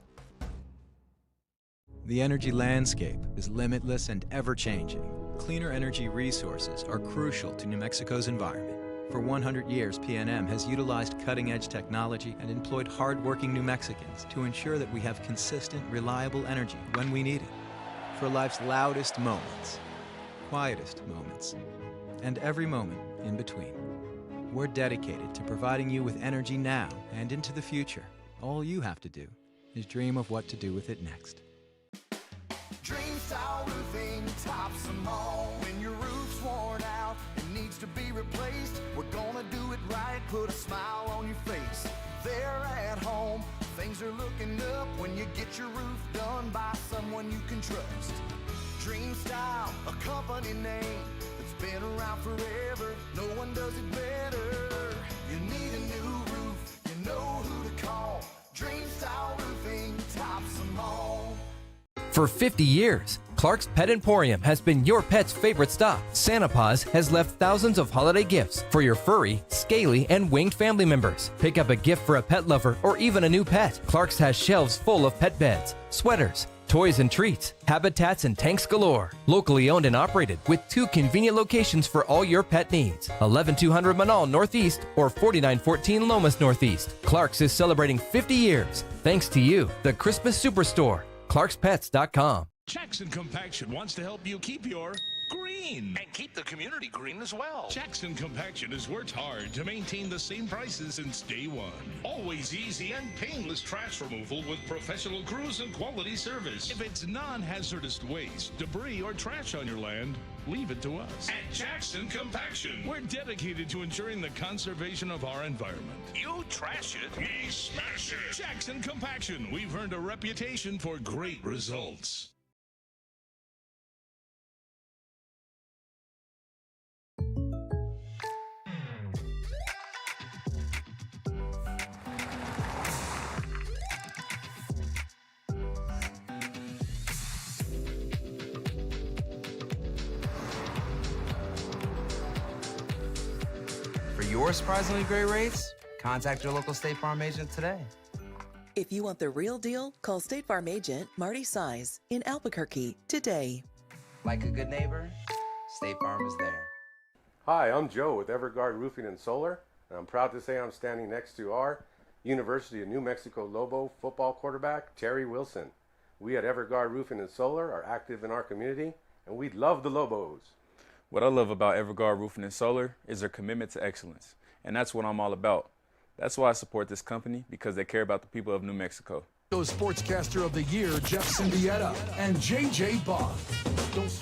The energy landscape is limitless and ever-changing. Cleaner energy resources are crucial to New Mexico's environment. For 100 years, PNM has utilized cutting-edge technology and employed hard-working New Mexicans to ensure that we have consistent, reliable energy when we need it. For life's loudest moments, quietest moments, and every moment in between. We're dedicated to providing you with energy now and into the future. All you have to do is dream of what to do with it next. Dream Style Roofing tops them all. When your roof's worn out and needs to be replaced, we're gonna do it right, put a smile on your face. They're at home, things are looking up when you get your roof done by someone you can trust. Dream Style, a company name that's been around forever. No one does it better. You need a new roof, you know who to call. Dream Style Roofing tops them all. For 50 years, Clark's Pet Emporium has been your pet's favorite stop. Santa Paws has left thousands of holiday gifts for your furry, scaly, and winged family members. Pick up a gift for a pet lover or even a new pet. Clark's has shelves full of pet beds, sweaters, toys and treats, habitats and tanks galore. Locally owned and operated with 2 convenient locations for all your pet needs. 11200 Manal Northeast or 4914 Lomas Northeast. Clark's is celebrating 50 years. Thanks to you, the Christmas Superstore. ClarksPets.com. Jackson Compaction wants to help you keep your green. And keep the community green as well. Jackson Compaction has worked hard to maintain the same prices since day one. Always easy and painless trash removal with professional crews and quality service. If it's non-hazardous waste, debris, or trash on your land, leave it to us. At Jackson Compaction, we're dedicated to ensuring the conservation of our environment. You trash it, we smash it. Jackson Compaction, we've earned a reputation for great results. For your surprisingly great rates, contact your local State Farm agent today. If you want the real deal, call State Farm agent Marty Size in Albuquerque today. Like a good neighbor, State Farm is there. Hi, I'm Joe with Everguard Roofing and Solar, and I'm proud to say I'm standing next to our University of New Mexico Lobo football quarterback, Terry Wilson. We at Everguard Roofing and Solar are active in our community, and we love the Lobos. What I love about Everguard Roofing and Solar is their commitment to excellence, and that's what I'm all about. That's why I support this company, because they care about the people of New Mexico. Sportscaster of the Year, Jeff Cindietta, and JJ Bond.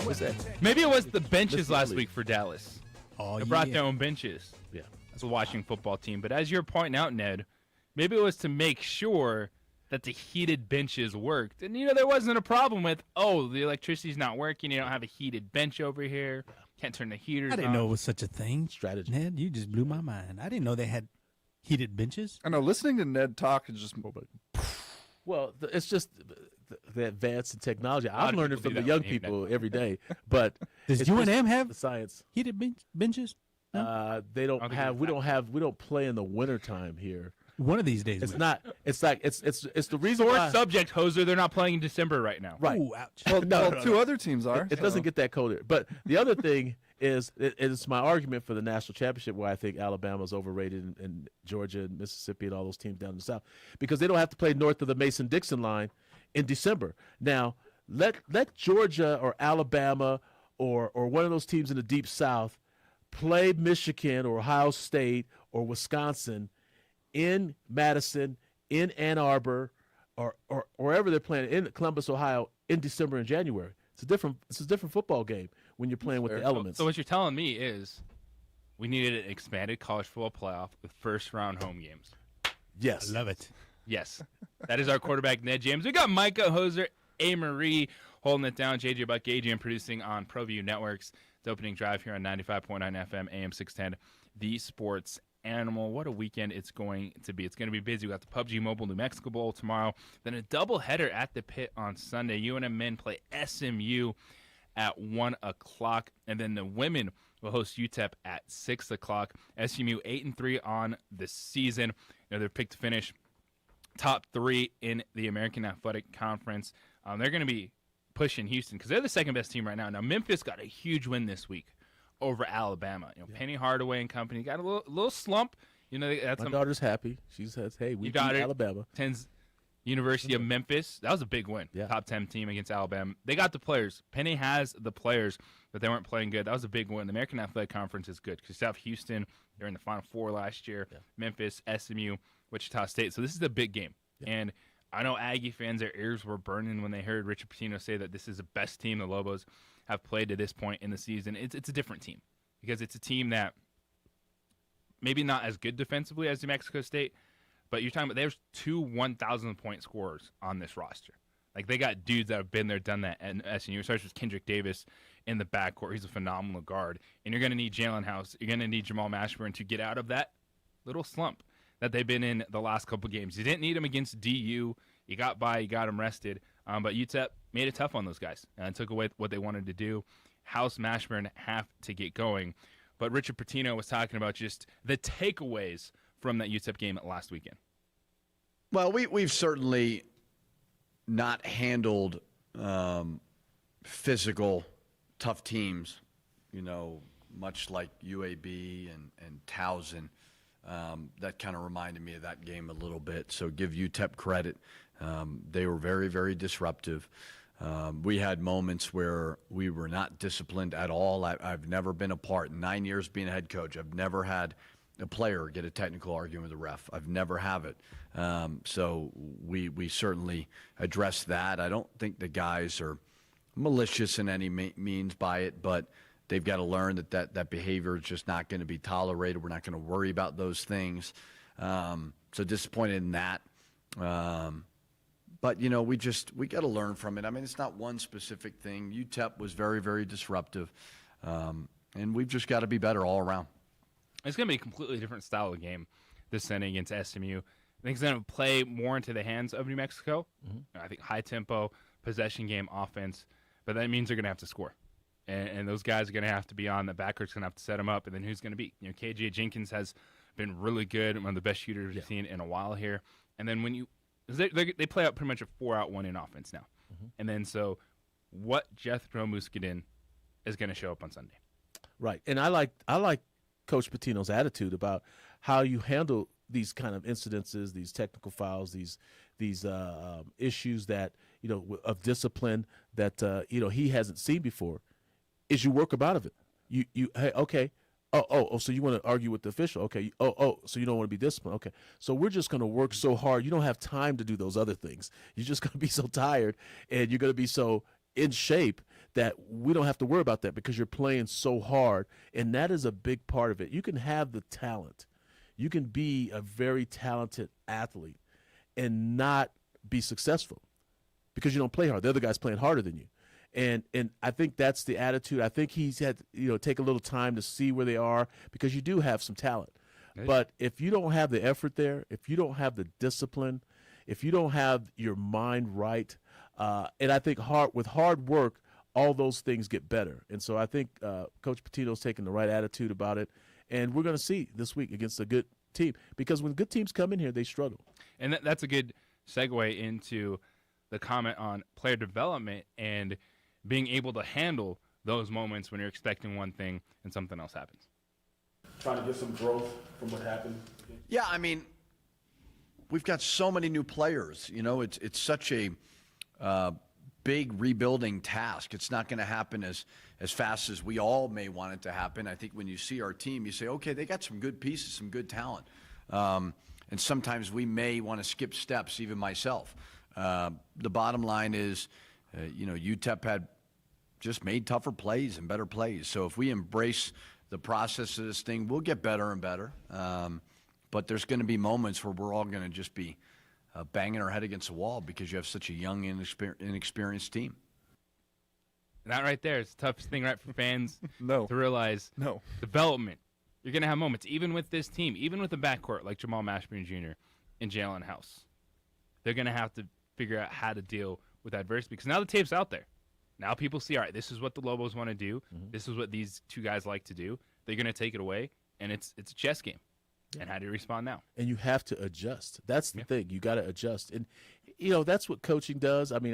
What's that? Maybe it was the benches last week for Dallas. Oh, they brought their own benches. Yeah. As a Washington football team. But as you're pointing out, Ned, maybe it was to make sure that the heated benches worked. And, there wasn't a problem with, the electricity's not working. You don't have a heated bench over here. Can't turn the heaters on. I didn't know it was such a thing. Strategy. Ned, you just blew my mind. I didn't know they had heated benches. I know. Listening to Ned talk is just. Well, it's just the advance in technology. I'm learning from the that young with people every day. But does it's UNM have the science? Heated benches? No? They don't have. We don't play in the wintertime here. One of these days. It's not. It's like it's the reason Sore why. subject, Hoser. They're not playing in December right now. Right. Ooh, ouch. Well, two other teams are. It doesn't get that cold here. But the other thing is, it's my argument for the national championship why I think Alabama's overrated and Georgia and Mississippi and all those teams down in the South, because they don't have to play north of the Mason-Dixon line in December. Now, let Georgia or Alabama or one of those teams in the Deep South play Michigan or Ohio State or Wisconsin in Madison, in Ann Arbor, or wherever they're playing, in Columbus, Ohio, in December and January. It's a different football game when you're playing with the elements. So what you're telling me is we needed an expanded college football playoff with first-round home games. Yes. I love it. Yes. That is our quarterback, Ned James. We got Micah Hoser, A. Marie holding it down, JJ Buck, Adrian producing on ProView Networks. It's opening drive here on 95.9 FM, AM 610, The Sports Animal. What a weekend it's going to be. It's going to be busy. We got the PUBG Mobile New Mexico Bowl tomorrow, then a doubleheader at the Pit on Sunday. UNM men play SMU at 1 o'clock, and then the women will host UTEP at 6 o'clock. SMU 8-3 on the season. They're picked to finish top 3 in the American Athletic Conference. They're going to be pushing Houston because they're the second best team right now. Now Memphis got a huge win this week over Alabama. Penny Hardaway and company got a little slump. That's my daughter's happy. She says, "Hey, we beat Alabama." University of Memphis. That was a big win. Yeah. Top 10 team against Alabama. They got the players. Penny has the players, but they weren't playing good. That was a big win. The American Athletic Conference is good because you have Houston. They're in the Final Four last year. Yeah. Memphis, SMU, Wichita State. So this is a big game. Yeah. And I know Aggie fans, their ears were burning when they heard Richard Pitino say that this is the best team the Lobos have played to this point in the season. It's a different team because it's a team that maybe not as good defensively as New Mexico State, but you're talking about there's 2 1,000-point scorers on this roster. Like, they got dudes that have been there, done that at SMU. Starts with Kendrick Davis in the backcourt. He's a phenomenal guard. And you're going to need Jalen House. You're going to need Jamal Mashburn to get out of that little slump that they've been in the last couple games. You didn't need them against DU. You got by. You got them rested. But UTEP made it tough on those guys and took away what they wanted to do. House, Mashburn have to get going. But Richard Pitino was talking about just the takeaways from that UTEP game last weekend. Well, we've certainly not handled physical, tough teams, much like UAB and Towson. That kind of reminded me of that game a little bit. So give UTEP credit. They were very, very disruptive. We had moments where we were not disciplined at all. I've never been a part in 9 years being a head coach. I've never had a player get a technical argument with a ref. I've never have it. So we certainly address that. I don't think the guys are malicious in any means by it, but they've got to learn that behavior is just not going to be tolerated. We're not going to worry about those things. So disappointed in that. But, you know, we got to learn from it. I mean, it's not one specific thing. UTEP was very, very disruptive. And we've just got to be better all around. It's going to be a completely different style of game this inning against SMU. I think it's going to play more into the hands of New Mexico. I think high tempo, possession game offense, but that means they're going to have to score. And those guys are going to have to be on. The backcourt's going to have to set them up, and then who's going to be? You know, KJ Jenkins has been really good, one of the best shooters we've seen in a while here. And then when they play out pretty much a 4-out 1-in offense now. And then so what Jethro Muscadin is going to show up on Sunday. Right. And I like Coach Pitino's attitude about how you handle these kind of incidences, these technical fouls, these issues that, you know, of discipline that, you know, he hasn't seen before, is you work out of it. You hey, okay. Oh, so you want to argue with the official? Okay. So you don't want to be disciplined? Okay. So we're just going to work so hard. You don't have time to do those other things. You're just going to be so tired, and you're going to be so in shape that we don't have to worry about that because you're playing so hard, and that is a big part of it. You can have the talent. You can be a very talented athlete and not be successful because you don't play hard. The other guy's playing harder than you. And I think that's the attitude. I think he's had, you know, take a little time to see where they are because you do have some talent. Hey. But if you don't have the effort there, if you don't have the discipline, if you don't have your mind right, and I think with hard work, all those things get better. And so I think Coach Pitino's taking the right attitude about it. And we're going to see this week against a good team because when good teams come in here, they struggle. And that's a good segue into the comment on player development and being able to handle those moments when you're expecting one thing and something else happens. Trying to get some growth from what happened. Yeah, I mean, we've got so many new players. You know, it's such a big rebuilding task. It's not going to happen as fast as we all may want it to happen. I think when you see our team, you say, okay, they got some good pieces, some good talent. And sometimes we may want to skip steps, even myself. The bottom line is, you know, UTEP had just made tougher plays and better plays. So if we embrace the process of this thing, we'll get better and better. But there's going to be moments where we're all going to just be banging our head against the wall because you have such a young, inexperienced team. That right there is the toughest thing, right, for fans to realize. Development. You're going to have moments, even with this team, even with the backcourt like Jamal Mashburn Jr. and Jalen House. They're going to have to figure out how to deal with adversity because now the tape's out there. Now people see, all right, this is what the Lobos want to do. This is what these two guys like to do. They're going to take it away, and it's a chess game. Yeah. And how do you respond now? And you have to adjust. That's the thing. You got to adjust. And, you know, that's what coaching does. I mean,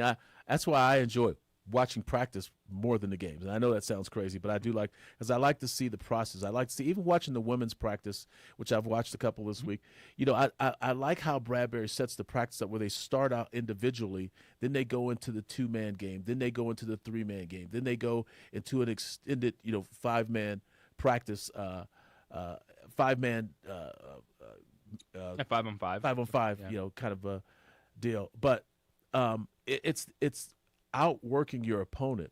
that's why I enjoy watching practice more than the games. And I know that sounds crazy, but I do like – because I like to see the process. I like to see – even watching the women's practice, which I've watched a couple this week, you know, I like how Bradbury sets the practice up where they start out individually, then they go into the two-man game, then they go into the three-man game, then they go into an extended, you know, five-man practice 5-man 5-on-5 5-on-5 you know, kind of a deal. But it's outworking your opponent,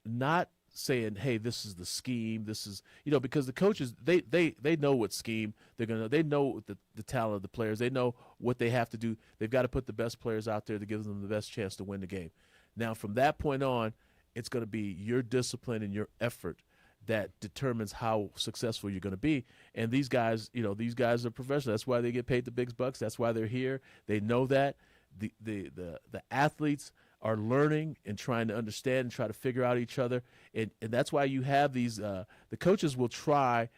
not saying, hey, this is the scheme, this is, you know, because the coaches, they know what scheme they're gonna, they know the talent of the players, they know what they have to do. They've got to put the best players out there to give them the best chance to win the game. Now from that point on, it's going to be your discipline and your effort that determines how successful you're going to be. And these guys, you know, these guys are professional. That's why they get paid the big bucks. That's why they're here. They know that. The athletes are learning and trying to understand and try to figure out each other. And that's why you have these the coaches will try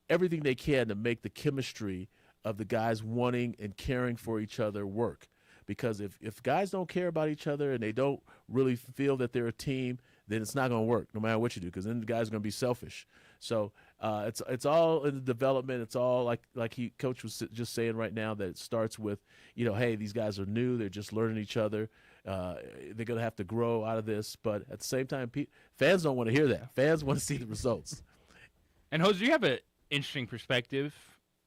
everything they can to make the chemistry of the guys wanting and caring for each other work. Because if guys don't care about each other and they don't really feel that they're a team, then it's not going to work no matter what you do, because then the guy's going to be selfish. So it's all in the development. It's all like Coach was just saying right now, that it starts with, you know, hey, these guys are new. They're just learning each other. They're going to have to grow out of this. But at the same time, fans don't want to hear that. Fans want to see the results. And Jose, you have an interesting perspective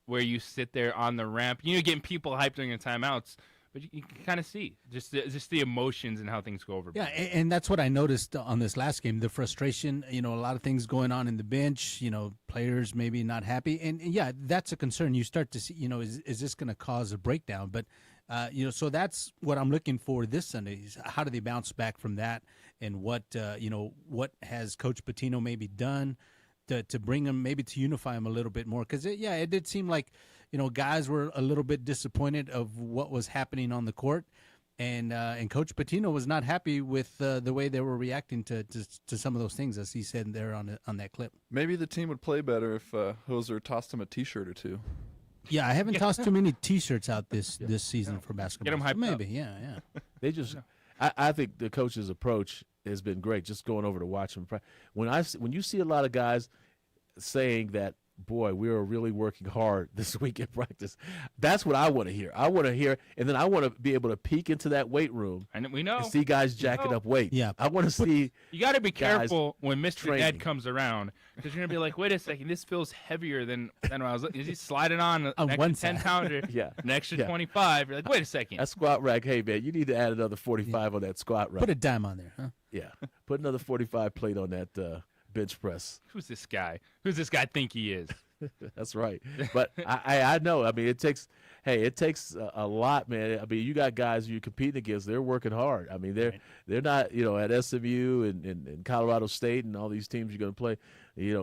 where you sit there on the ramp, getting people hyped during the timeouts, but you can kind of see just the emotions and how things go over. Yeah, and that's what I noticed on this last game, the frustration, a lot of things going on in the bench, players maybe not happy. And yeah, that's a concern. You start to see, is this going to cause a breakdown? But, so that's what I'm looking for this Sunday is how do they bounce back from that, and what has Coach Pitino maybe done to bring them, maybe to unify them a little bit more? Because, it did seem like, guys were a little bit disappointed of what was happening on the court, and Coach Pitino was not happy with the way they were reacting to some of those things, as he said there on that clip. Maybe the team would play better if Hoser tossed him a T-shirt or two. Yeah, I haven't tossed too many T-shirts out this season for basketball. Get them hyped maybe, up. Yeah. They just, I think the coach's approach has been great. Just going over to watch them. When you see a lot of guys saying that, boy, we are really working hard this week in practice, that's what I want to hear. I want to hear, and then I want to be able to peek into that weight room and we know and see guys jacking up weight. Yeah, I want to see. You got to be careful when Mr. training. Ed comes around, because you're gonna be like, wait a second, this feels heavier than when I was. Is he sliding on an extra 10 pounder? Yeah, an extra 25. You're like, wait a second. That squat rack, hey man, you need to add another 45 on that squat rack. Put a dime on there, huh? Yeah, put another 45 plate on that bench press. Who's this guy? Who's this guy think he is? That's right. But I know. I mean, it takes a lot, man. I mean, you got guys you're competing against. They're working hard. I mean, they're not, at SMU and Colorado State and all these teams you're going to play.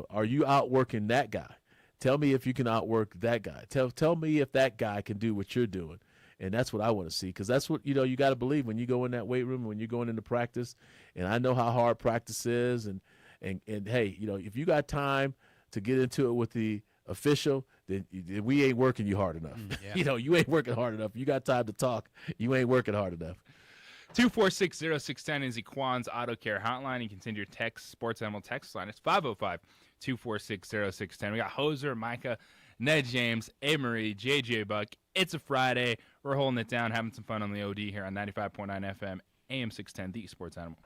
Are you outworking that guy? Tell me if you can outwork that guy. Tell me if that guy can do what you're doing. And that's what I want to see, because that's what, you got to believe when you go in that weight room, when you're going into practice. And I know how hard practice is. And hey, if you got time to get into it with the official, then we ain't working you hard enough. Yeah. You ain't working hard enough. You got time to talk. You ain't working hard enough. 246-0610 is Equan's Auto Care hotline. You can send your text, Sports Animal text line. It's 505-246-0610. We got Hoser, Micah, Ned James, A-Marie, JJ Buck. It's a Friday. We're holding it down, having some fun on the OD here on 95.9 FM, AM 610, the Sports Animal.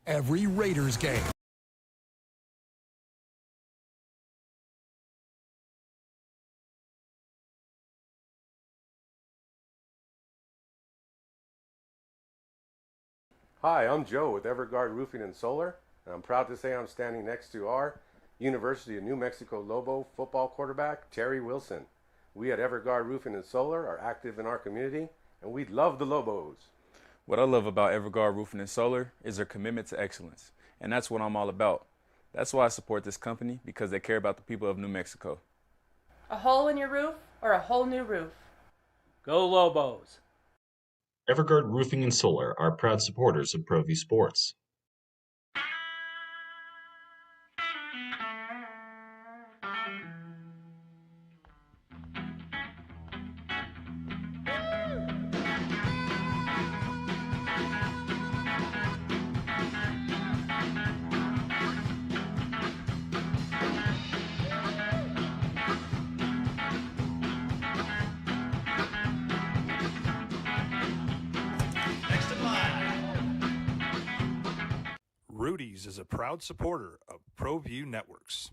Every Raiders game. Hi, I'm Joe with Everguard Roofing and Solar, and I'm proud to say I'm standing next to our University of New Mexico Lobo football quarterback, Terry Wilson. We at Everguard Roofing and Solar are active in our community, and we love the Lobos. What I love about Everguard Roofing and Solar is their commitment to excellence, and that's what I'm all about. That's why I support this company, because they care about the people of New Mexico. A hole in your roof or a whole new roof? Go Lobos! Everguard Roofing and Solar are proud supporters of ProView Sports. Rudy's is a proud supporter of ProView Networks.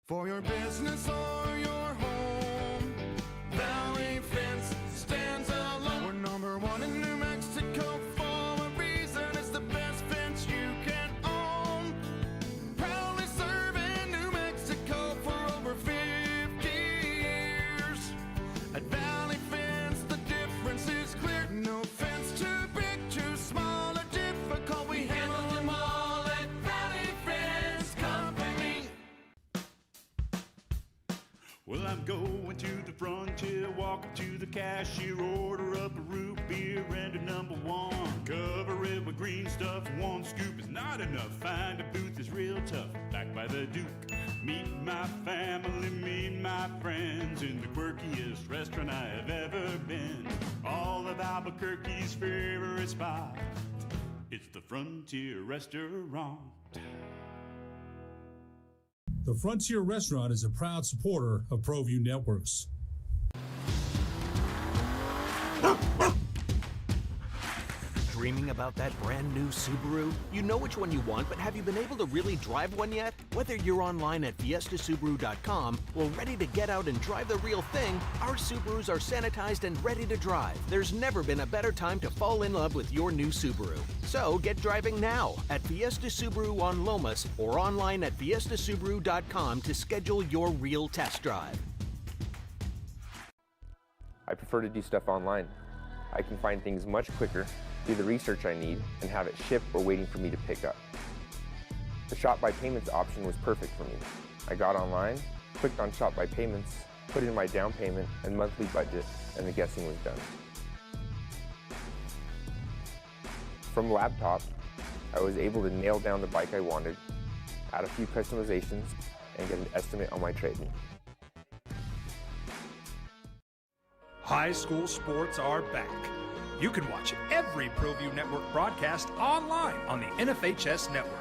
For your business or your home, Valley Fence stands alone. We're number one in New Mexico for a reason. It's the best fence you can own. Proudly serving New Mexico for over 50 years. At Valley Fence, the difference is clear. No fence too big, too small, or difficult. We handle them all at Valley Fence Company. Well, I'm going to the frontier, walk up to the cashier, order up a root beer and a number one. Cover it with green stuff, one scoop is not enough. Find a booth is real tough, back by the Duke. Meet my family, meet my friends in the quirkiest restaurant I have ever been. All of Albuquerque's favorite spot, it's the Frontier Restaurant. The Frontier Restaurant is a proud supporter of ProView Networks. dreaming about that brand new Subaru? You know which one you want, but have you been able to really drive one yet? Whether you're online at fiestasubaru.com or ready to get out and drive the real thing, our Subarus are sanitized and ready to drive. There's never been a better time to fall in love with your new Subaru. So get driving now at Fiesta Subaru on Lomas or online at fiestasubaru.com to schedule your real test drive. I prefer to do stuff online. I can find things much quicker, do the research I need, and have it shipped or waiting for me to pick up. The Shop by Payments option was perfect for me. I got online, clicked on Shop by Payments, put in my down payment and monthly budget, and the guessing was done. From laptop, I was able to nail down the bike I wanted, add a few customizations, and get an estimate on my trade-in. High school sports are back. You can watch every ProView Network broadcast online on the NFHS network.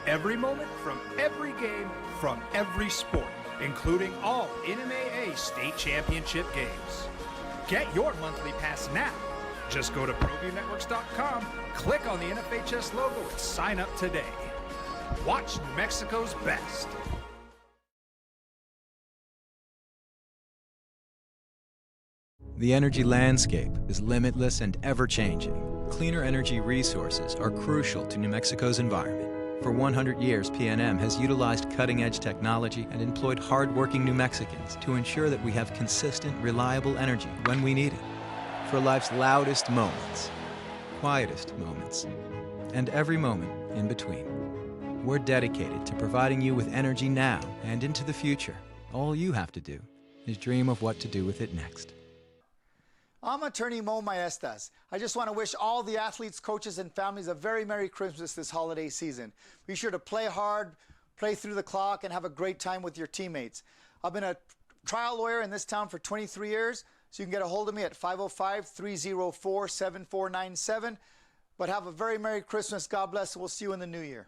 Every moment from every game from every sport, including all NMAA state championship games. Get your monthly pass now. Just go to ProViewNetworks.com, click on the NFHS logo, and sign up today. Watch New Mexico's best. The energy landscape is limitless and ever-changing. Cleaner energy resources are crucial to New Mexico's environment. For 100 years, PNM has utilized cutting-edge technology and employed hard-working New Mexicans to ensure that we have consistent, reliable energy when we need it. For life's loudest moments, quietest moments, and every moment in between. We're dedicated to providing you with energy now and into the future. All you have to do is dream of what to do with it next. I'm attorney Mo Maestas. I just want to wish all the athletes, coaches, and families a very Merry Christmas this holiday season. Be sure to play hard, play through the clock, and have a great time with your teammates. I've been a trial lawyer in this town for 23 years, so you can get a hold of me at 505-304-7497. But have a very Merry Christmas. God bless, and we'll see you in the new year.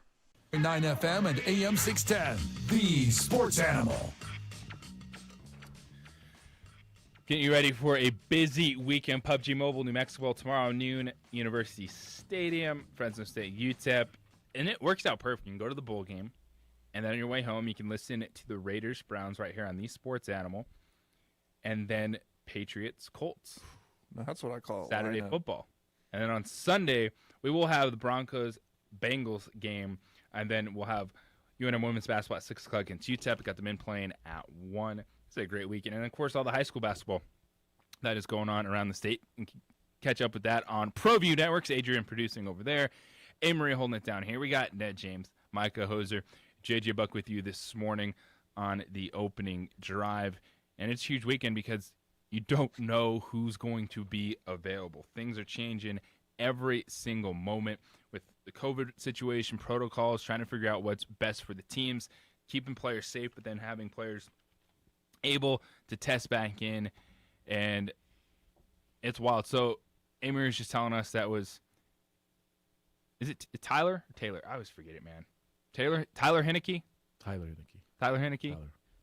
9 FM and AM 610, the Sports Animal. Getting you ready for a busy weekend. PUBG Mobile, New Mexico, tomorrow noon, University Stadium, Fresno State, UTEP. And it works out perfect. You can go to the bowl game, and then on your way home, you can listen to the Raiders-Browns right here on the Sports Animal, and then Patriots-Colts. That's what I call it. Saturday football. And then on Sunday, we will have the Broncos-Bengals game, and then we'll have UNM women's basketball at 6 o'clock against UTEP. Got the men playing at 1. It's a great weekend. And, of course, all the high school basketball that is going on around the state. You can catch up with that on ProView Networks. Adrian producing over there. A-Marie holding it down here. We got Ned James, Micah Hoser, JJ Buck with you this morning on the opening drive. And it's a huge weekend because you don't know who's going to be available. Things are changing every single moment with the COVID situation, protocols, trying to figure out what's best for the teams, keeping players safe, but then having players able to test back in, and it's wild. So Amir is just telling us that was, is it Tyler or Taylor? I always forget it, man. Tyler Heineke? Tyler Heineke?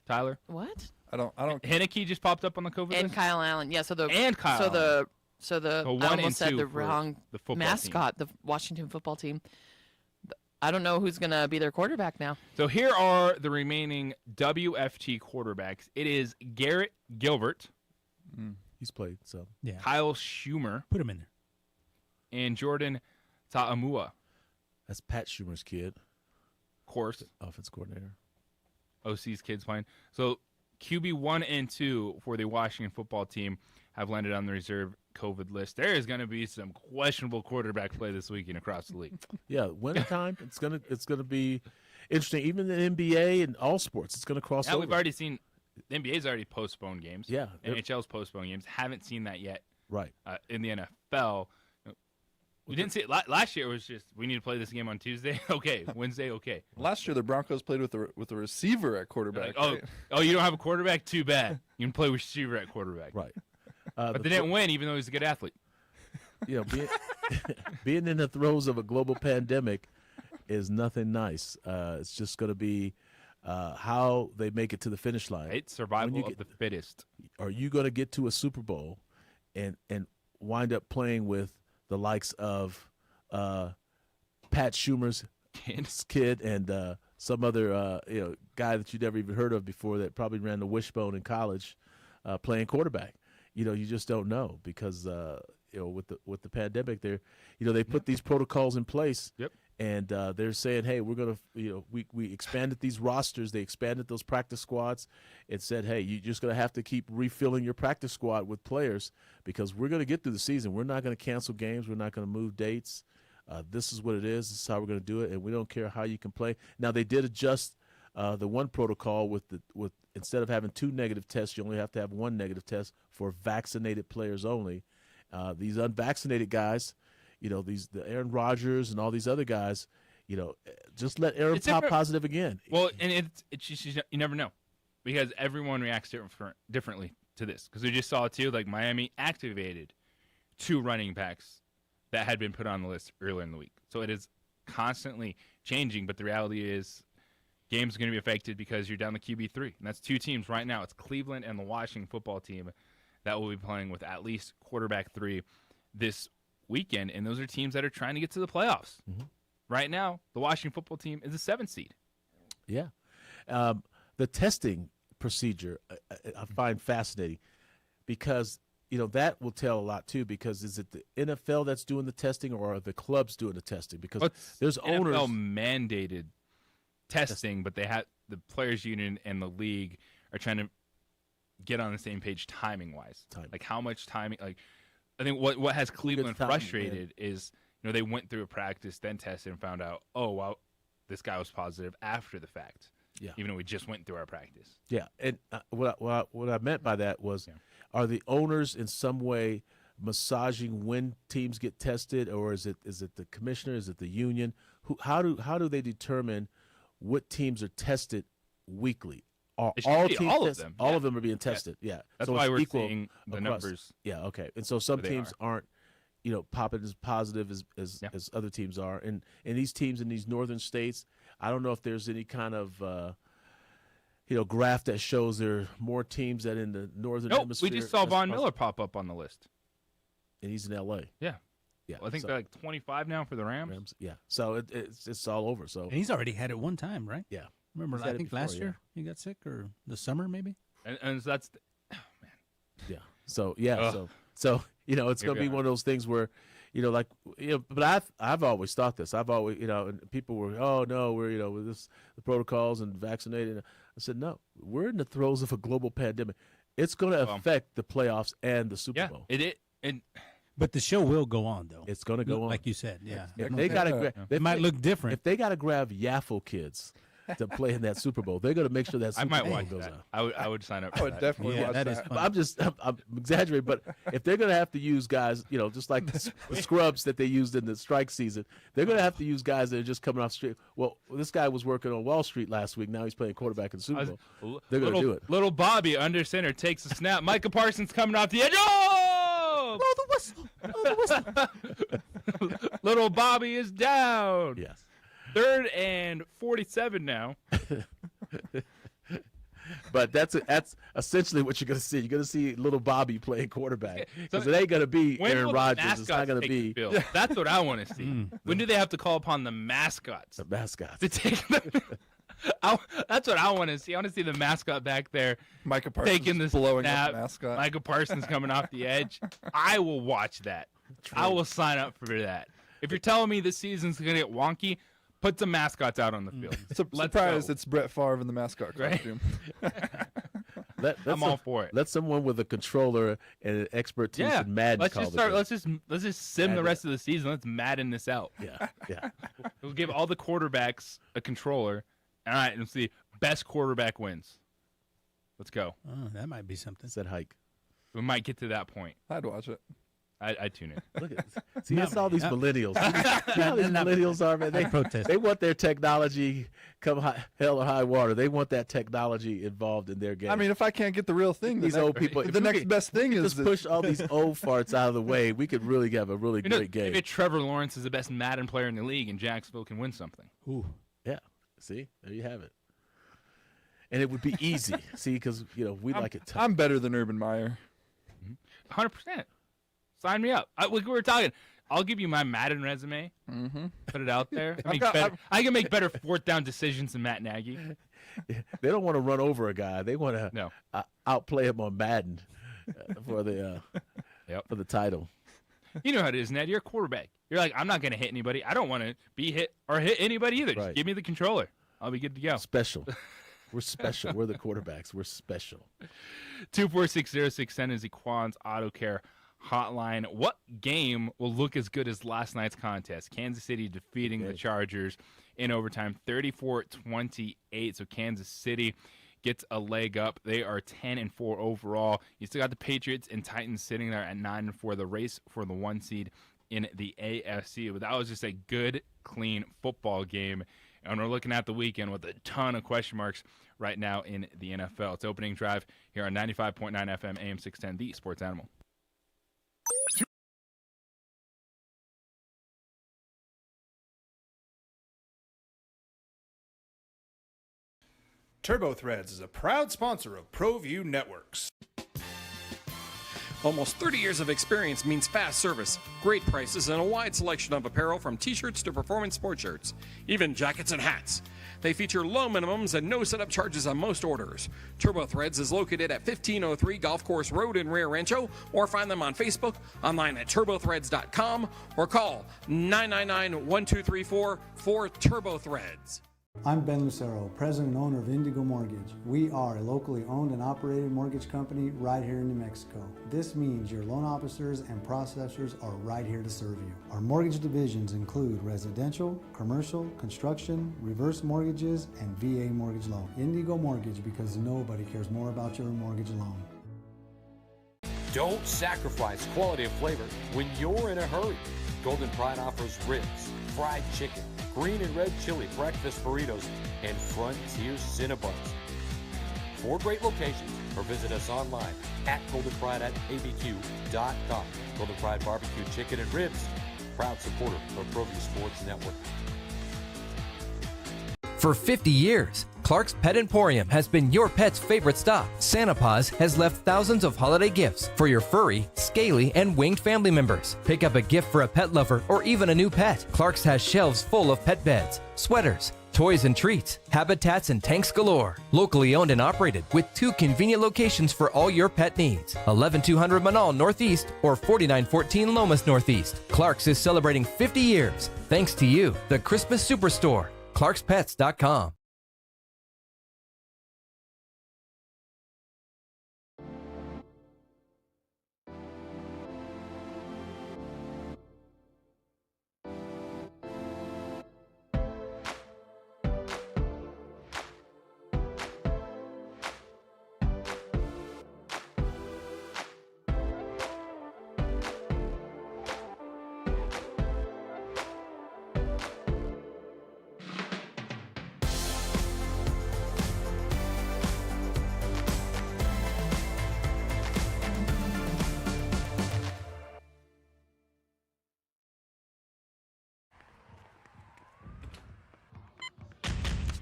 Tyler? What? I don't. Heineke just popped up on the COVID And list? Kyle Allen. Yeah, so the Kyle Allen. So So I 1 almost and said 2 the for wrong the football mascot, the Washington football team. I don't know who's going to be their quarterback now. So here are the remaining WFT quarterbacks. It is Garrett Gilbert. He's played, so. Yeah. Kyle Schumer. Put him in there. And Jordan Ta'amua. That's Pat Schumer's kid. Of course. Offense coordinator. OC's kids playing. So QB 1 and 2 for the Washington football team have landed on the reserve COVID list. There is going to be some questionable quarterback play this weekend across the league. Yeah, wintertime, it's gonna be interesting. Even the NBA and all sports, it's gonna cross over. We've already seen the NBA's already postponed games. Yeah, NHL's postponed games. Haven't seen that yet. Right. In the NFL, we didn't see it last year. It was just we need to play this game on Tuesday. Okay, Wednesday. Okay. Last year the Broncos played with a receiver at quarterback. Like, oh, you don't have a quarterback? Too bad. You can play with receiver at quarterback. Right. But they didn't win, even though he's a good athlete. You know, being in the throes of a global pandemic is nothing nice. It's just going to be how they make it to the finish line. It's survival of the fittest. Are you going to get to a Super Bowl and wind up playing with the likes of Pat Schumer's kid and some other guy that you never even heard of before that probably ran the wishbone in college playing quarterback. You just don't know because with the pandemic there, they put these protocols in place. Yep. And they're saying, hey, we're going to, we expanded these rosters. They expanded those practice squads and said, hey, you're just going to have to keep refilling your practice squad with players because we're going to get through the season. We're not going to cancel games. We're not going to move dates. This is what it is. This is how we're going to do it, and we don't care how you can play. Now, they did adjust the one protocol with instead of having 2 negative tests, you only have to have 1 negative test for vaccinated players only. These unvaccinated guys, the Aaron Rodgers and all these other guys, just let Aaron pop positive again. Well, and it's just, you never know because everyone reacts differently to this. Because we just saw it too, like Miami activated 2 running backs that had been put on the list earlier in the week. So it is constantly changing, but the reality is games are going to be affected because you're down to QB3. And that's 2 teams right now. It's Cleveland and the Washington football team that will be playing with at least quarterback 3 this weekend, and those are teams that are trying to get to the playoffs. Mm-hmm. Right now, the Washington football team is a 7th seed. Yeah. The testing procedure I find fascinating because, that will tell a lot too because is it the NFL that's doing the testing or are the clubs doing the testing? Because there's owners. NFL mandated testing, but they have the players union and the league are trying to get on the same page timing-wise. Like how much timing, like I think what has Cleveland frustrated is, they went through a practice, then tested and found out, oh, wow, this guy was positive after the fact. Yeah. Even though we just went through our practice. Yeah. And what I meant by that was, are the owners in some way massaging when teams get tested, or is it the commissioner? Is it the union? How do they determine what teams are tested weekly? All of them. All of them are being tested. Yeah. That's so why it's we're equal seeing the across. numbers. Yeah. Okay. And so some teams aren't, popping as positive as other teams are. And these teams in these northern states, I don't know if there's any kind of graph that shows there are more teams that in the northern hemisphere. We just saw Von Miller pop up on the list. And he's in L.A. Yeah. Yeah. Well, I think they're like 25 now for the Rams. Yeah. So it's all over. So and he's already had it one time, right? Yeah. Remember, I think last year he got sick or the summer maybe. And so that's, yeah. So So it's going to be one of those things where, but I've always thought this. I've always, and people were, oh no, we're, with the protocols and vaccinated. I said, no, we're in the throes of a global pandemic. It's going to affect the playoffs and the Super Bowl. But the show will go on, though. It's going to go on, like you said. Yeah, they got to. It might look different if they got to grab Yaffle kids to play in that Super Bowl. They're going to make sure that Super I might Bowl watch goes that. on. I would sign up for I would definitely watch that. I'm exaggerating, but if they're going to have to use guys, just like the scrubs that they used in the strike season, they're going to have to use guys that are just coming off street. Well, this guy was working on Wall Street last week. Now he's playing quarterback in the Super Bowl. They're going to do it. Little Bobby under center takes a snap. Micah Parsons coming off the edge. Oh! Blow the whistle. Blow the whistle. Little Bobby is down. Yes. 3rd and 47 now. But that's essentially what you're going to see. You're going to see little Bobby playing quarterback because it ain't going to be Aaron Rodgers. It's not going to be. That's what I want to see. When do they have to call upon the mascots? The mascots to take them. That's what I want to see. I want to see the mascot back there, Micah Parsons taking the blowing snap. up the mascot. Micah Parsons coming off the edge. I will watch that. I will sign up for that. If you're telling me this season's going to get wonky, put some mascots out on the field. Surprised it's Brett Favre in the mascot costume. I'm all for it. Let someone with a controller and an expertise in Madden let's just sim the rest of the season. Let's Madden this out. Yeah. We'll give all the quarterbacks a controller. All right, let's see. Best quarterback wins. Let's go. Oh, that might be something. Said hike. We might get to that point. I'd watch it. I tune in. Look at see, that's all these millennials. You know how these millennials are, man. They protest. They want their technology come hell or high water. They want that technology involved in their game. I mean, if I can't get the real thing, these old people. The next best thing is just push all these old farts out of the way. We could really have a really great game. Maybe Trevor Lawrence is the best Madden player in the league, and Jacksonville can win something. Ooh, yeah. See, there you have it. And it would be easy. See, because we like it tough. I'm better than Urban Meyer. 100%. Sign me up. We were talking. I'll give you my Madden resume. Mm-hmm. Put it out there. I can make better fourth down decisions than Matt Nagy. They don't want to run over a guy. They want to outplay him on Madden for the title. You know how it is, Ned. You're a quarterback. You're like, I'm not going to hit anybody. I don't want to be hit or hit anybody either. Just give me the controller. I'll be good to go. Special. We're special. We're the quarterbacks. We're special. 2460610 is Equan's Auto Care hotline. What game will look as good as last night's contest? Kansas City defeating the Chargers in overtime 34-28. So Kansas City gets a leg up. They are 10-4 overall. You still got the Patriots and Titans sitting there at 9-4. The race for the 1 seed in the AFC. But that was just a good, clean football game. And we're looking at the weekend with a ton of question marks right now in the NFL. It's opening drive here on 95.9 FM, AM 610, the Sports Animal. TurboThreads is a proud sponsor of ProView Networks. Almost 30 years of experience means fast service, great prices, and a wide selection of apparel from t-shirts to performance sports shirts, even jackets and hats. They feature low minimums and no setup charges on most orders. TurboThreads is located at 1503 Golf Course Road in Rio Rancho, or find them on Facebook, online at turbothreads.com, or call 999-1234 for TurboThreads. I'm Ben Lucero, president and owner of Indigo Mortgage. We are a locally owned and operated mortgage company right here in New Mexico. This means your loan officers and processors are right here to serve you. Our mortgage divisions include residential, commercial, construction, reverse mortgages, and VA mortgage loan. Indigo Mortgage, because nobody cares more about your mortgage loan. Don't sacrifice quality of flavor when you're in a hurry. Golden Pride offers ribs, fried chicken, green and red chili breakfast burritos, and Frontier Cinnabons. 4 great locations, or visit us online at goldenprideabq.com. Golden Pride Barbecue Chicken and Ribs, proud supporter of ProView Sports Network. For 50 years, Clark's Pet Emporium has been your pet's favorite stop. Santa Paws has left thousands of holiday gifts for your furry, scaly, and winged family members. Pick up a gift for a pet lover or even a new pet. Clark's has shelves full of pet beds, sweaters, toys and treats, habitats and tanks galore. Locally owned and operated with 2 convenient locations for all your pet needs. 11200 Manal Northeast or 4914 Lomas Northeast. Clark's is celebrating 50 years. Thanks to you, the Christmas Superstore. ClarksPets.com.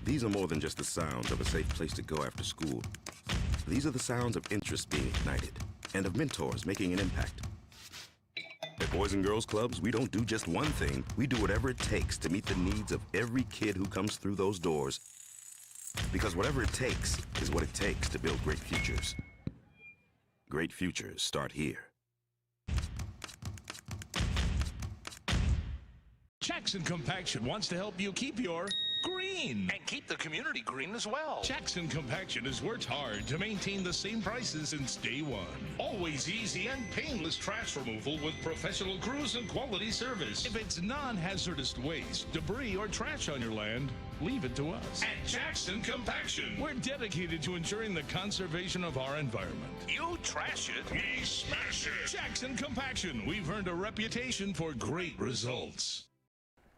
These are more than just the sounds of a safe place to go after school. These are the sounds of interest being ignited and of mentors making an impact. At Boys and Girls Clubs, we don't do just one thing. We do whatever it takes to meet the needs of every kid who comes through those doors. Because whatever it takes is what it takes to build great futures. Great futures start here. Jackson Compaction wants to help you keep your green. And keep the community green as well. Jackson Compaction has worked hard to maintain the same prices since day one. Always easy and painless trash removal with professional crews and quality service. If it's non-hazardous waste, debris, or trash on your land, leave it to us. At Jackson Compaction, we're dedicated to ensuring the conservation of our environment. You trash it, we smash it. Jackson Compaction, we've earned a reputation for great results.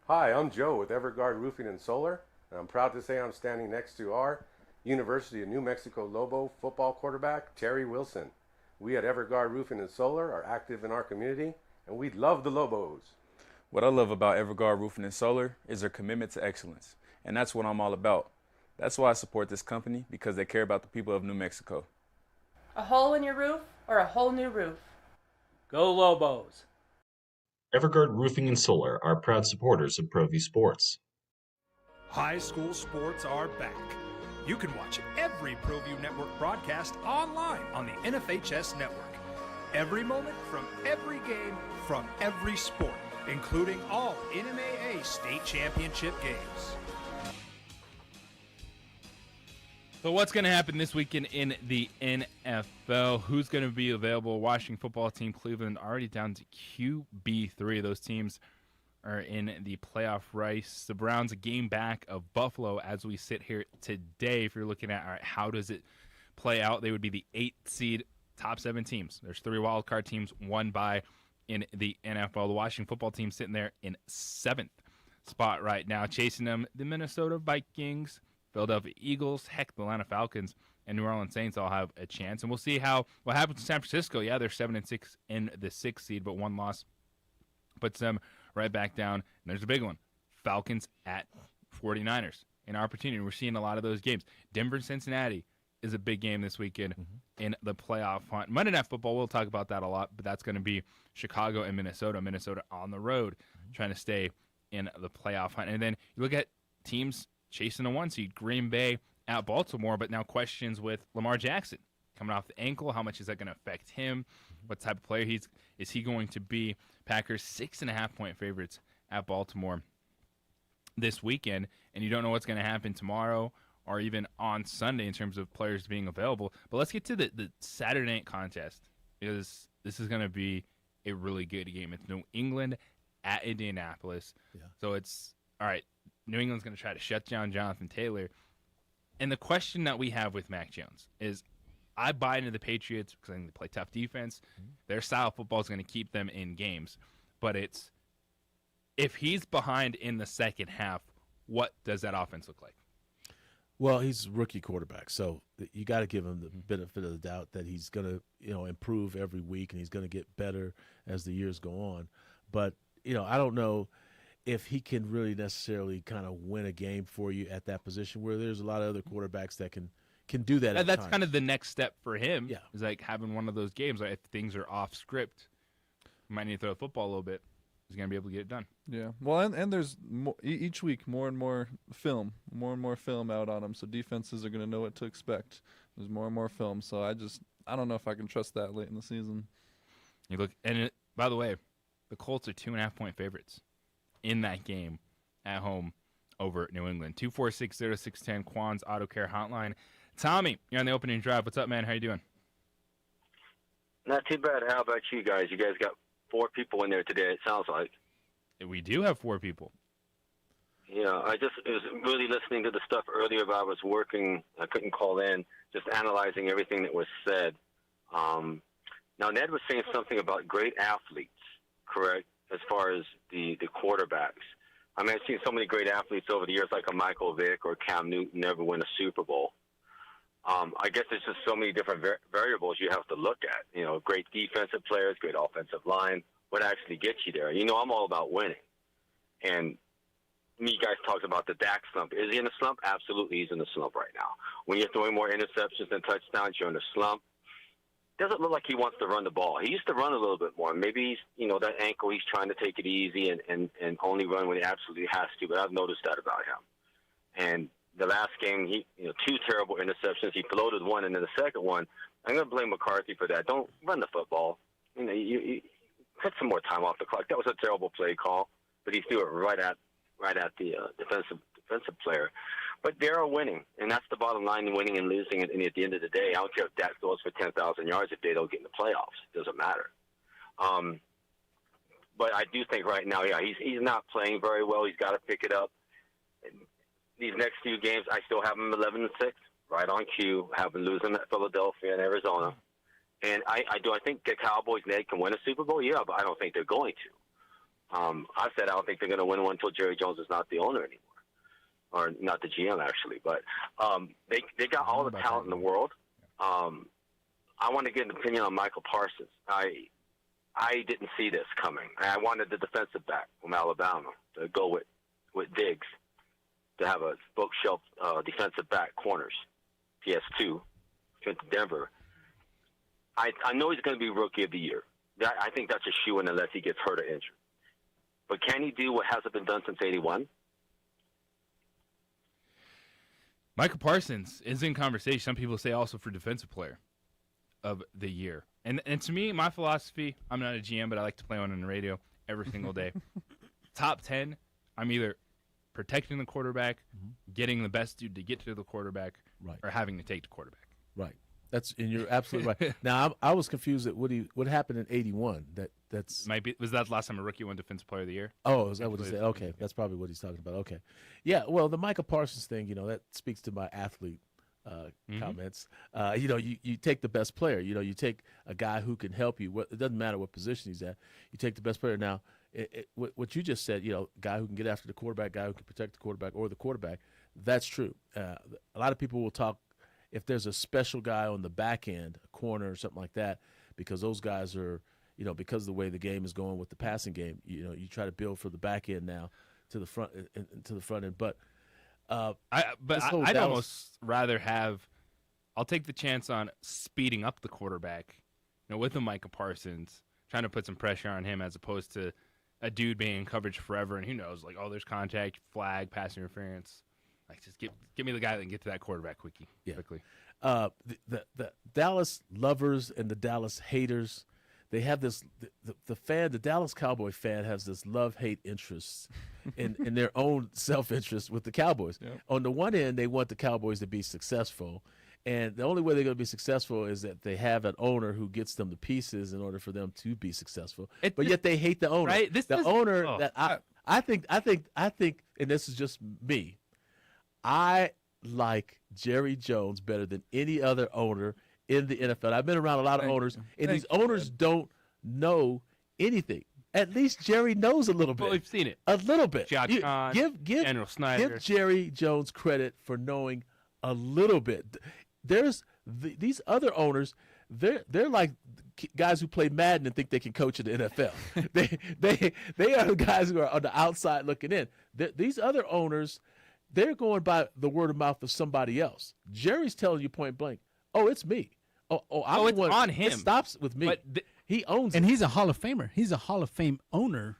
Hi, I'm Joe with Everguard Roofing and Solar, and I'm proud to say I'm standing next to our University of New Mexico Lobo football quarterback, Terry Wilson. We at Everguard Roofing and Solar are active in our community, and we love the Lobos. What I love about Everguard Roofing and Solar is their commitment to excellence, and that's what I'm all about. That's why I support this company, because they care about the people of New Mexico. A hole in your roof or a whole new roof? Go Lobos. Everguard Roofing and Solar are proud supporters of ProView Sports. High school sports are back. You can watch every ProView Network broadcast online on the NFHS network. Every moment from every game from every sport, including all NMAA state championship games. So what's going to happen this weekend in the NFL? Who's going to be available? Washington football team, Cleveland already down to QB3. Those teams are in the playoff race. The Browns a game back of Buffalo as we sit here today. If you're looking at, all right, how does it play out? They would be the 8th seed, top 7 teams. There's 3 wild card teams, 1 bye in the NFL. The Washington football team sitting there in 7th spot right now. Chasing them, the Minnesota Vikings, Philadelphia Eagles, heck, the Atlanta Falcons, and New Orleans Saints all have a chance. And we'll see what happens to San Francisco. Yeah, they're 7-6 in the 6th seed, but 1 loss puts them right back down. And there's a big one. Falcons at 49ers. An opportunity. We're seeing a lot of those games. Denver, Cincinnati is a big game this weekend in the playoff hunt. Monday Night Football, we'll talk about that a lot, but that's going to be Chicago and Minnesota. Minnesota on the road trying to stay in the playoff hunt. And then you look at teams chasing the 1 seed, Green Bay at Baltimore, but now questions with Lamar Jackson coming off the ankle. How much is that going to affect him? What type of player is he going to be? Packers 6.5-point favorites at Baltimore this weekend, and you don't know what's going to happen tomorrow or even on Sunday in terms of players being available. But let's get to the Saturday night contest, because this is going to be a really good game. It's New England at Indianapolis. Yeah. So it's, all right, New England's going to try to shut down Jonathan Taylor. And the question that we have with Mac Jones is, I buy into the Patriots because I think they play tough defense. Their style of football is going to keep them in games. But it's, if he's behind in the second half, what does that offense look like? Well, he's a rookie quarterback, so you got to give him the benefit of the doubt that he's going to, improve every week and he's going to get better as the years go on. But, I don't know if he can really necessarily kind of win a game for you at that position where there's a lot of other quarterbacks that can do that. That's kind of the next step for him. Yeah. Is like having one of those games. Like if things are off script, you might need to throw the football a little bit. He's going to be able to get it done. Yeah. Well, and there's each week more and more film out on him. So defenses are going to know what to expect. There's more and more film. So I don't know if I can trust that late in the season. You look, and by the way, the Colts are 2.5-point favorites in that game at home over New England. 246-0610, Quan's Auto Care Hotline. Tommy, you're on the opening drive. What's up, man? How you doing? Not too bad. How about you guys? You guys got 4 people in there today, it sounds like. We do have 4 people. I was really listening to the stuff earlier, but I was working. I couldn't call in, just analyzing everything that was said. Now, Ned was saying something about great athletes, correct, as far as the quarterbacks. I mean, I've seen so many great athletes over the years, like a Michael Vick or Cam Newton, never win a Super Bowl. I guess there's just so many different variables you have to look at. Great defensive players, great offensive line, what actually gets you there. I'm all about winning. And you guys talked about the Dak slump. Is he in a slump? Absolutely, he's in a slump right now. When you're throwing more interceptions than touchdowns, you're in a slump. Doesn't look like he wants to run the ball. He used to run a little bit more. Maybe he's, that ankle, he's trying to take it easy and only run when he absolutely has to. But I've noticed that about him. And the last game, he 2 terrible interceptions. He floated one, and then the second one, I'm going to blame McCarthy for that. Don't run the football. You put some more time off the clock. That was a terrible play call, but he threw it right at the defensive player. But they are winning, and that's the bottom line, winning and losing. And at the end of the day, I don't care if Dak throws for 10,000 yards if they don't get in the playoffs. It doesn't matter. But I do think right now, he's not playing very well. He's got to pick it up. These next few games, I still have him 11-6, right on cue. I have been losing at Philadelphia and Arizona. And I think the Cowboys, Ned, can win a Super Bowl? Yeah, but I don't think they're going to. I said I don't think they're going to win one until Jerry Jones is not the owner anymore. Or not the GM, actually. But they got all the talent in the world. I want to get an opinion on Michael Parsons. I didn't see this coming. I wanted the defensive back from Alabama to go with Diggs, to have a bookshelf defensive back corners, PS2, went to Denver. I know he's going to be Rookie of the Year. I think that's a shoo-in unless he gets hurt or injured. But can he do what hasn't been done since '81? Michael Parsons is in conversation. Some people say also for Defensive Player of the Year. And to me, my philosophy, I'm not a GM, but I like to play one on the radio every single day. Top 10, I'm either protecting the quarterback, getting the best dude to get to the quarterback, or having to take the quarterback. Right. And you're absolutely right. Now, I was confused at what happened in '81. Was that the last time a rookie won Defensive Player of the Year? Oh, is that what he said? Okay, that's probably what he's talking about. Okay, yeah. Well, the Micah Parsons thing, that speaks to my athlete comments. You take the best player. You take a guy who can help you. It doesn't matter what position he's at. You take the best player. Now, what you just said, guy who can get after the quarterback, guy who can protect the quarterback, or the quarterback. That's true. A lot of people will talk. If there's a special guy on the back end, a corner or something like that, because those guys are, because of the way the game is going with the passing game, you try to build for the back end now to the front end. But I'd almost rather I'll take the chance on speeding up the quarterback, with a Micah Parsons, trying to put some pressure on him as opposed to a dude being in coverage forever and who knows, there's contact, flag, pass interference. Just give me the guy that can get to that quarterback quickly. The Dallas lovers and the Dallas haters, they have this. The Dallas Cowboy fan has this love-hate interest in their own self-interest with the Cowboys. Yep. On the one end, they want the Cowboys to be successful, and the only way they're going to be successful is that they have an owner who gets them the pieces in order for them to be successful. But yet they hate the owner. Right? I think, and this is just me. I like Jerry Jones better than any other owner in the NFL. I've been around a lot of owners, and these owners don't know anything. At least Jerry knows a little bit. Well, we've seen it. A little bit. John Kahn, General Snyder. Give Jerry Jones credit for knowing a little bit. There's these other owners. They're like guys who play Madden and think they can coach in the NFL. they are the guys who are on the outside looking in. These other owners, they're going by the word of mouth of somebody else. Jerry's telling you point blank, "Oh, it's me. I'm it's on him. It stops with me." But he owns it. And he's a Hall of Famer. He's a Hall of Fame owner.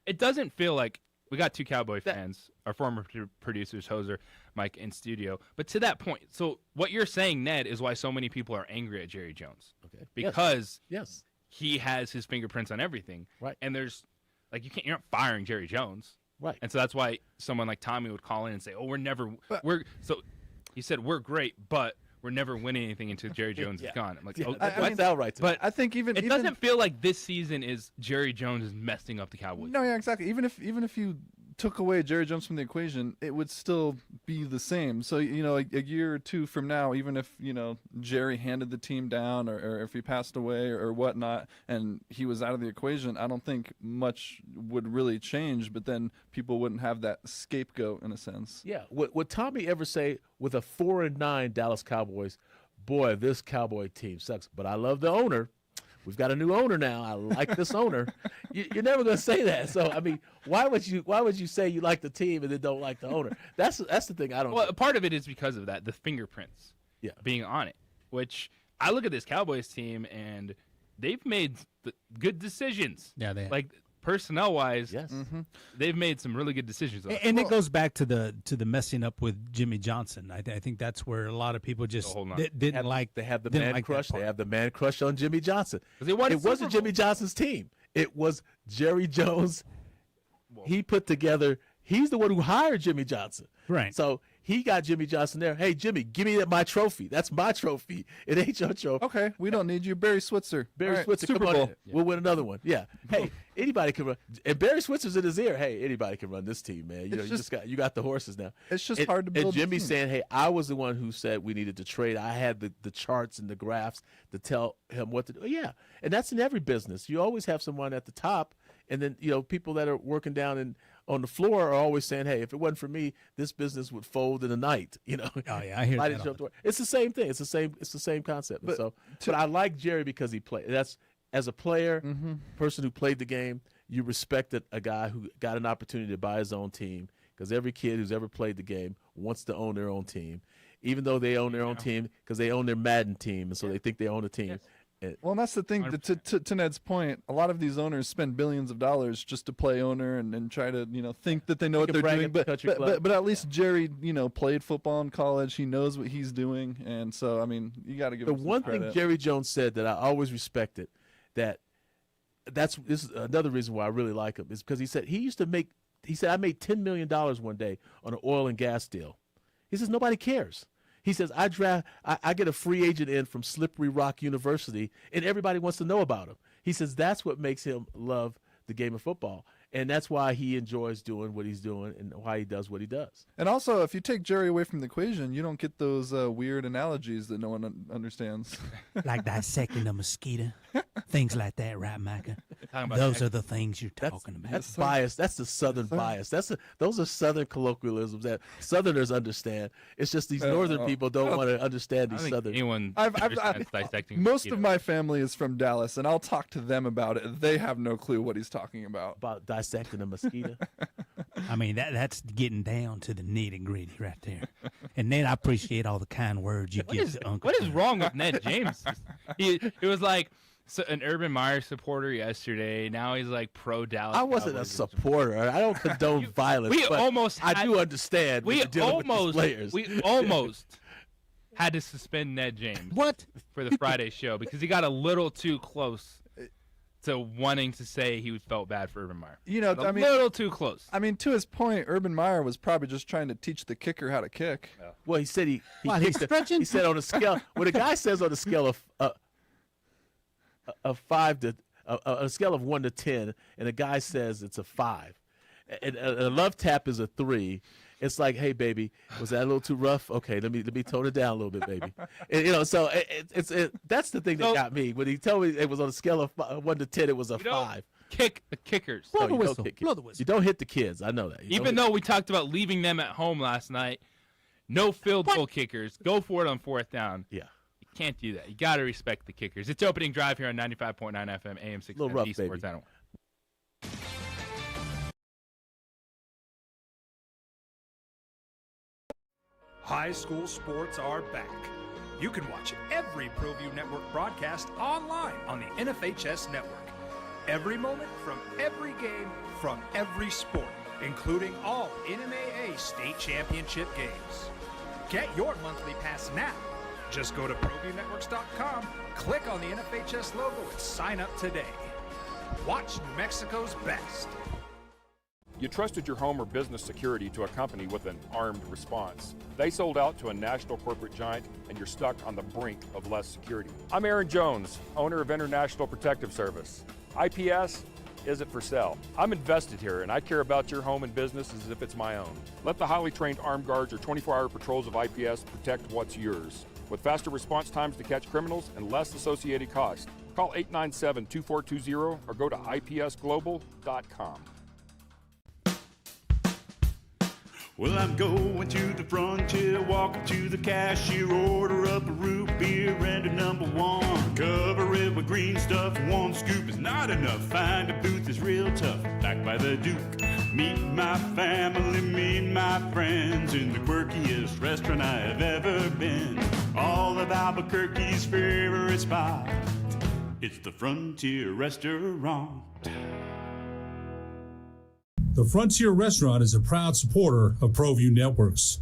It doesn't feel like we got two Cowboy fans, our former producers, Hoser, Mike, in studio. But to that point, so what you're saying, Ned, is why so many people are angry at Jerry Jones. Okay. Because yes, he has his fingerprints on everything. Right. And there's you're not firing Jerry Jones. Right. And so that's why someone like Tommy would call in and say, he said, we're great, but we're never winning anything until Jerry Jones is gone. I'm like, that's outright. But I think even it doesn't feel like this season is Jerry Jones is messing up the Cowboys. No, yeah, exactly. Even if you took away Jerry Jones from the equation, it would still be the same. So, a year or two from now, even if, Jerry handed the team down or if he passed away or whatnot and he was out of the equation, I don't think much would really change, but then people wouldn't have that scapegoat in a sense. Yeah. Would Tommy ever say with a 4-9 Dallas Cowboys, boy, this Cowboy team sucks, but I love the owner. We've got a new owner now. I like this owner. You're never going to say that. So, I mean, why would you say you like the team and then don't like the owner? That's the thing I don't. Well, part of it is because of that, the fingerprints being on it, which I look at this Cowboys team and they've made good decisions. Yeah, they have. Like personnel-wise, yes, they've made some really good decisions. And it goes back to the messing up with Jimmy Johnson. I think that's where a lot of people just didn't like. They have the man crush. They have the man crush on Jimmy Johnson. It wasn't Jimmy Johnson's team. It was Jerry Jones. He put together. He's the one who hired Jimmy Johnson. Right. So he got Jimmy Johnson there. Hey, Jimmy, give me my trophy. That's my trophy. It ain't your trophy. Okay, we don't need you. Barry Switzer. Barry Switzer, Super come Bowl. on in. We'll win another one. Yeah. Hey, anybody can run. And Barry Switzer's in his ear. Hey, anybody can run this team, man. You got the horses now. It's just hard to build. And Jimmy's saying, hey, I was the one who said we needed to trade. I had the charts and the graphs to tell him what to do. Yeah, and that's in every business. You always have someone at the top, and then people that are working down on the floor are always saying, hey, if it wasn't for me, this business would fold in a night. Oh yeah, I hear that. It's the same thing. It's the same concept. But I like Jerry because he played. That's as a player, person who played the game, you respected a guy who got an opportunity to buy his own team, because every kid who's ever played the game wants to own their own team, even though they own their own team because they own their Madden team, and so they think they own a team. Well, and that's the thing. To Ned's point, a lot of these owners spend billions of dollars just to play owner and try to think that they know what they're doing. But at least Jerry played football in college. He knows what he's doing, and so I mean you got to give him some one credit. thing Jerry Jones said that I always respected, this is another reason why I really like him, is because he said I made $10 million one day on an oil and gas deal. He says nobody cares. He says, I get a free agent in from Slippery Rock University, and everybody wants to know about him. He says that's what makes him love the game of football, and that's why he enjoys doing what he's doing and why he does what he does. And also, if you take Jerry away from the equation, you don't get those weird analogies that no one understands. Like dissecting a mosquito, things like that, right, Micah? Those are the things you're talking about. That's bias. That's the Southern bias. Those are Southern colloquialisms that Southerners understand. It's just these Northern people don't want to understand these Southern. Most of my family is from Dallas, and I'll talk to them about it. They have no clue what he's talking about. About dissecting a mosquito. I mean, that's getting down to the nitty-gritty right there. And Ned, I appreciate all the kind words you give to Uncle. What is wrong with Ned James? It was like an Urban Meyer supporter yesterday. Now he's like pro Dallas. I wasn't a supporter. I don't condone violence. I do understand. We almost had to suspend Ned James. What? For the Friday show because he got a little too close to wanting to say he felt bad for Urban Meyer. A little too close. I mean, to his point, Urban Meyer was probably just trying to teach the kicker how to kick. Yeah. Well, he said he stretching. He said on a scale. What a guy says on a scale of 5 to a scale of 1 to 10, and a guy says it's a 5, and a love tap is a 3. It's like, hey, baby, was that a little too rough? Okay, let me tone it down a little bit, baby. And, so that's the thing that got me. When he told me it was on a scale of 1 to 10, it was a 5. Kick the kickers. Blow the whistle. You don't hit the kids. I know that. Even though we talked about leaving them at home last night, no field goal kickers. Go for it on 4th down. Yeah. You can't do that. You got to respect the kickers. It's opening drive here on 95.9 FM, AM 670 Sports Animal. High school sports are back. You can watch every ProView Network broadcast online on the NFHS network. Every moment from every game from every sport, including all NMAA state championship games. Get your monthly pass now. Just go to ProViewNetworks.com, click on the NFHS logo, and sign up today. Watch New Mexico's best. You trusted your home or business security to a company with an armed response. They sold out to a national corporate giant, and you're stuck on the brink of less security. I'm Aaron Jones, owner of International Protective Service. IPS isn't for sale. I'm invested here, and I care about your home and business as if it's my own. Let the highly trained armed guards or 24-hour patrols of IPS protect what's yours. With faster response times to catch criminals and less associated costs. Call 897-2420 or go to ipsglobal.com. Well, I'm going to the frontier, walking to the cashier, order up a root beer and a #1. Cover it with green stuff, one scoop is not enough. Find a booth is real tough, back by the Duke. Meet my family, meet my friends in the quirkiest restaurant I have ever been. All of Albuquerque's favorite spot, it's the Frontier Restaurant. The Frontier Restaurant is a proud supporter of ProView Networks.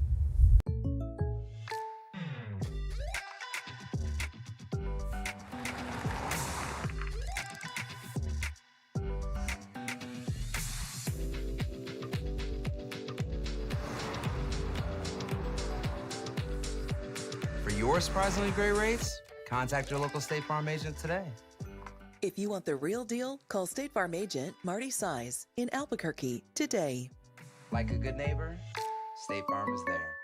For your surprisingly great rates, contact your local State Farm agent today. If you want the real deal, call State Farm agent Marty Size in Albuquerque today. Like a good neighbor, State Farm is there.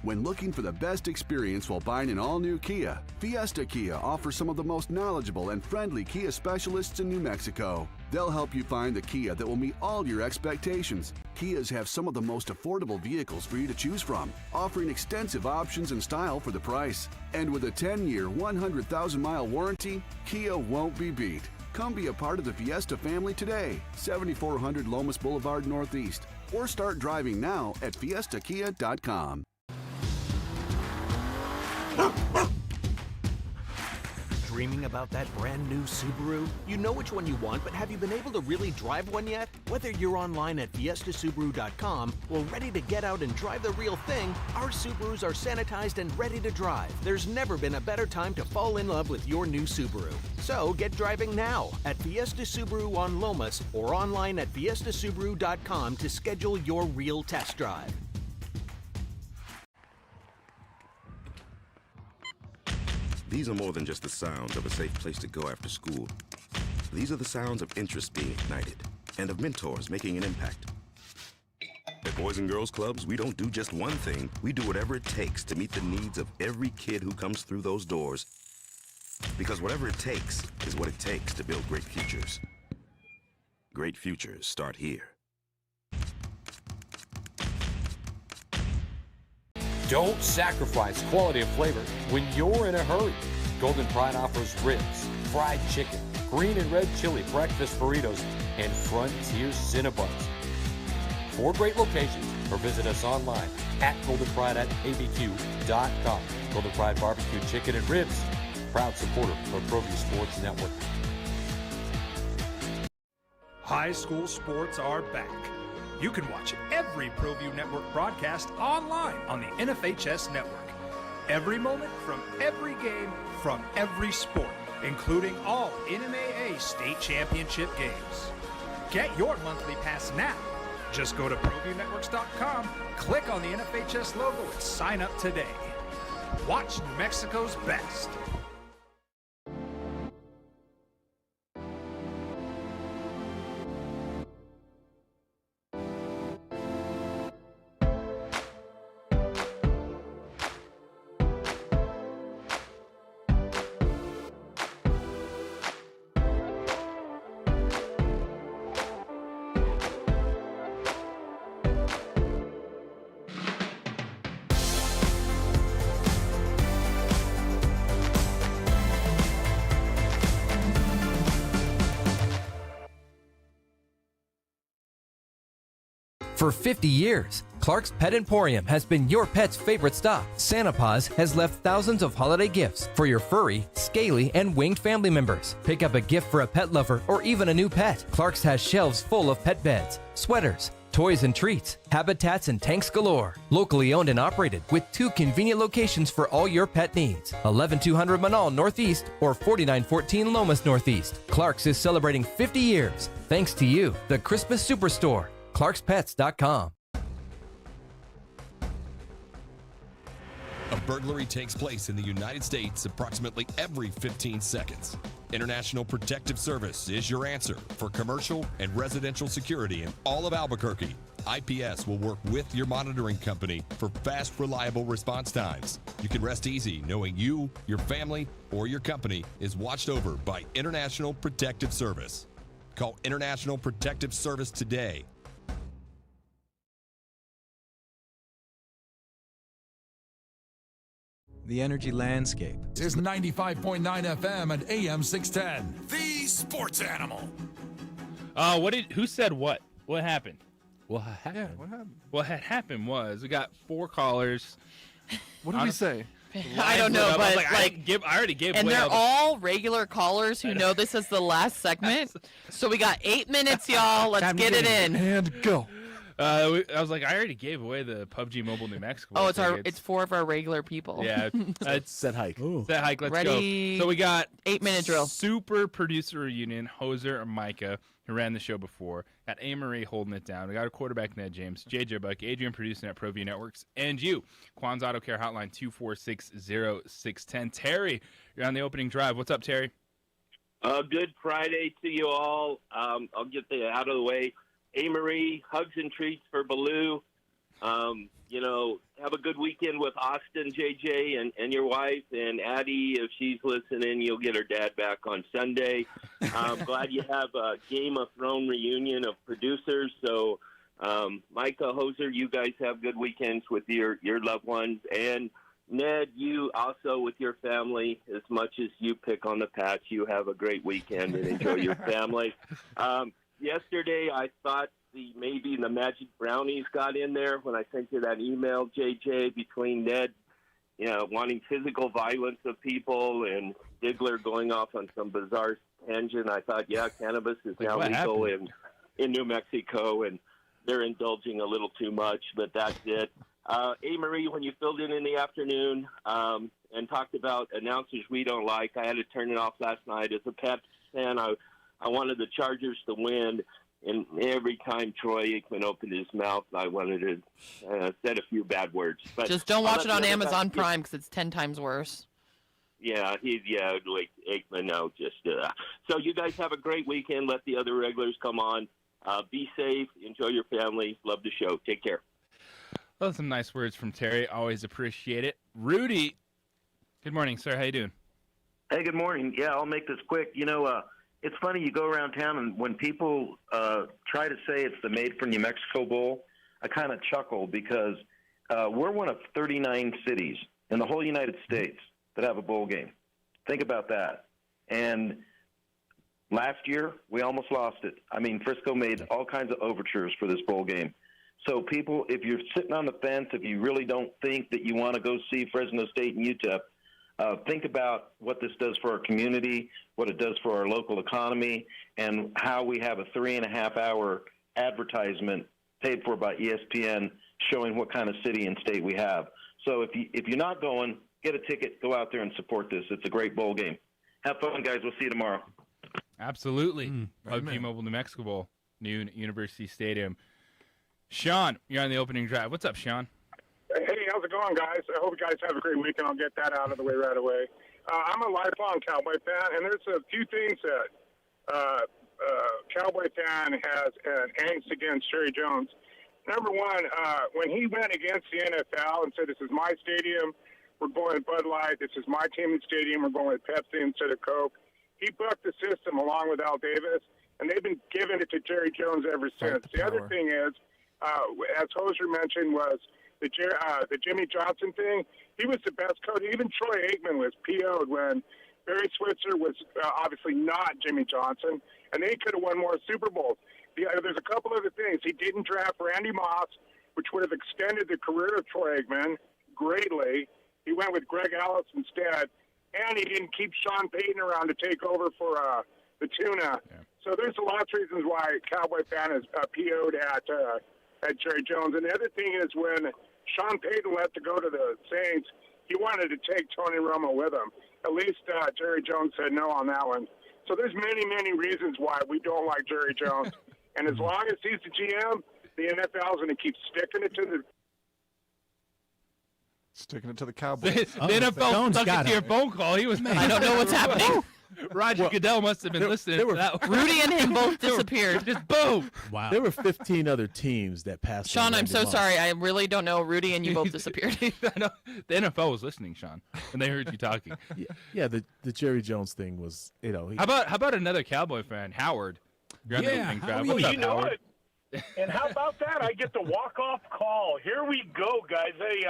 When looking for the best experience while buying an all-new Kia, Fiesta Kia offers some of the most knowledgeable and friendly Kia specialists in New Mexico. They'll help you find the Kia that will meet all your expectations. Kias have some of the most affordable vehicles for you to choose from, offering extensive options and style for the price. And with a 10-year, 100,000-mile warranty, Kia won't be beat. Come be a part of the Fiesta family today, 7400 Lomas Boulevard Northeast, or start driving now at fiestakia.com. dreaming about that brand new Subaru? You know which one you want, but have you been able to really drive one yet? Whether you're online at fiestasubaru.com or ready to get out and drive the real thing, our Subarus are sanitized and ready to drive. There's never been a better time to fall in love with your new Subaru. So get driving now at Fiesta Subaru on Lomas or online at fiestasubaru.com to schedule your real test drive. These are more than just the sounds of a safe place to go after school. These are the sounds of interest being ignited and of mentors making an impact. At Boys and Girls Clubs, we don't do just one thing. We do whatever it takes to meet the needs of every kid who comes through those doors. Because whatever it takes is what it takes to build great futures. Great futures start here. Don't sacrifice quality of flavor when you're in a hurry. Golden Pride offers ribs, fried chicken, green and red chili breakfast burritos, and Frontier Cinnabons. 4 great locations, or visit us online at goldenpride@abq.com. Golden Pride Barbecue Chicken and Ribs, proud supporter of ProView Sports Network. High school sports are back. You can watch every ProView Network broadcast online on the NFHS network. Every moment from every game from every sport, including all NMAA state championship games. Get your monthly pass now. Just go to ProViewNetworks.com, click on the NFHS logo, and sign up today. Watch New Mexico's best. For 50 years, Clark's Pet Emporium has been your pet's favorite stop. Santa Paws has left thousands of holiday gifts for your furry, scaly, and winged family members. Pick up a gift for a pet lover or even a new pet. Clark's has shelves full of pet beds, sweaters, toys and treats, habitats and tanks galore. Locally owned and operated with 2 convenient locations for all your pet needs. 11200 Manal Northeast or 4914 Lomas Northeast. Clark's is celebrating 50 years. Thanks to you, the Christmas Superstore. ClarksPets.com. A burglary takes place in the United States approximately every 15 seconds. International Protective Service is your answer for commercial and residential security in all of Albuquerque. IPS will work with your monitoring company for fast, reliable response times. You can rest easy knowing you, your family, or your company is watched over by International Protective Service. Call International Protective Service today. The energy landscape is 95.9 FM and AM 610. The sports animal. Who said what? What happened? What happened? Yeah, what happened? What had happened was we got 4 callers. What did we say? I don't know, but I already gave and away they're all regular callers who know this is the last segment. So we got 8 minutes, y'all. Let's get it in. And go. I was like, I already gave away the PUBG Mobile New Mexico. Oh, it's 4 of our regular people. Yeah, it's set hike. Set hike. Let's Ready, go. So we got 8-minute drill. Super producer reunion. Hoser and Micah, who ran the show before. Got A. Marie holding it down. We got a quarterback, Ned James, JJ Buck, Adrian producing at ProView Networks, and you, Quan's Auto Care Hotline 246-0610. Terry, you're on the opening drive. What's up, Terry? Good Friday to you all. I'll get the out of the way. A-Marie, hugs and treats for Baloo. Have a good weekend with Austin, JJ, and your wife. And Addie, if she's listening, you'll get her dad back on Sunday. I'm glad you have a Game of Thrones reunion of producers. So, Micah, Hoser, you guys have good weekends with your loved ones. And Ned, you also with your family, as much as you pick on the Pats, you have a great weekend and enjoy your family. Yesterday, I thought maybe the Magic Brownies got in there when I sent you that email, JJ, between Ned wanting physical violence of people, and Diggler going off on some bizarre tangent. I thought, cannabis is now legal in New Mexico, and they're indulging a little too much, but that's it. Marie, when you filled in the afternoon and talked about announcers we don't like, I had to turn it off last night. As a Pats fan, I wanted the Chargers to win, and every time Troy Aikman opened his mouth, I wanted to said a few bad words. But just don't watch it on Amazon Prime because it's 10 times worse. Yeah, like Aikman, no, just so you guys have a great weekend. Let the other regulars come on. Be safe. Enjoy your family. Love the show. Take care. Those some nice words from Terry. Always appreciate it. Rudy, good morning, sir. How you doing? Hey, good morning. Yeah, I'll make this quick. It's funny, you go around town, and when people try to say it's the Made for New Mexico Bowl, I kind of chuckle because we're one of 39 cities in the whole United States that have a bowl game. Think about that. And last year, we almost lost it. I mean, Frisco made all kinds of overtures for this bowl game. So people, if you're sitting on the fence, if you really don't think that you want to go see Fresno State and UTEP, think about what this does for our community, what it does for our local economy, and how we have a 3.5-hour advertisement paid for by ESPN showing what kind of city and state we have. So if you're not going, get a ticket, go out there and support this. It's a great bowl game. Have fun, guys. We'll see you tomorrow. Absolutely. PUBG Mobile New Mexico Bowl, new University Stadium. Sean, you're on the opening drive. What's up, Sean? Hey, how's it going, guys? I hope you guys have a great weekend. I'll get that out of the way right away. I'm a lifelong Cowboy fan, and there's a few things that Cowboy fan has an angst against Jerry Jones. Number one, when he went against the NFL and said, this is my stadium, we're going with Bud Light, this is my team and stadium, we're going with Pepsi instead of Coke, he bucked the system along with Al Davis, and they've been giving it to Jerry Jones ever since. The other thing is, as Hoser mentioned, was the Jimmy Johnson thing. He was the best coach. Even Troy Aikman was PO'd when Barry Switzer was obviously not Jimmy Johnson, and they could have won more Super Bowls. There's a couple other things. He didn't draft Randy Moss, which would have extended the career of Troy Aikman greatly. He went with Greg Ellis instead, and he didn't keep Sean Payton around to take over for the tuna. Yeah. So there's a lot of reasons why Cowboy fan is PO'd at Jerry Jones. And the other thing is when Sean Payton left to go to the Saints, he wanted to take Tony Romo with him. At least Jerry Jones said no on that one. So there's many, many reasons why we don't like Jerry Jones. And as long as he's the GM, the NFL is going to keep sticking it to the Cowboys. The NFL stuck it to your phone call. He was mad. I don't know what's happening. Roger Goodell must have been listening to that. Rudy and him both disappeared. Just boom. Wow. There were 15 other teams that passed. Sean, I'm so sorry. I really don't know. Rudy and you both disappeared. The NFL was listening, Sean, and they heard you talking. Yeah, the Jerry Jones thing was, How about another Cowboy fan, Howard? You're on the opening drive. What's up, Howard? What? And how about that? I get the walk-off call. Here we go, guys. Hey,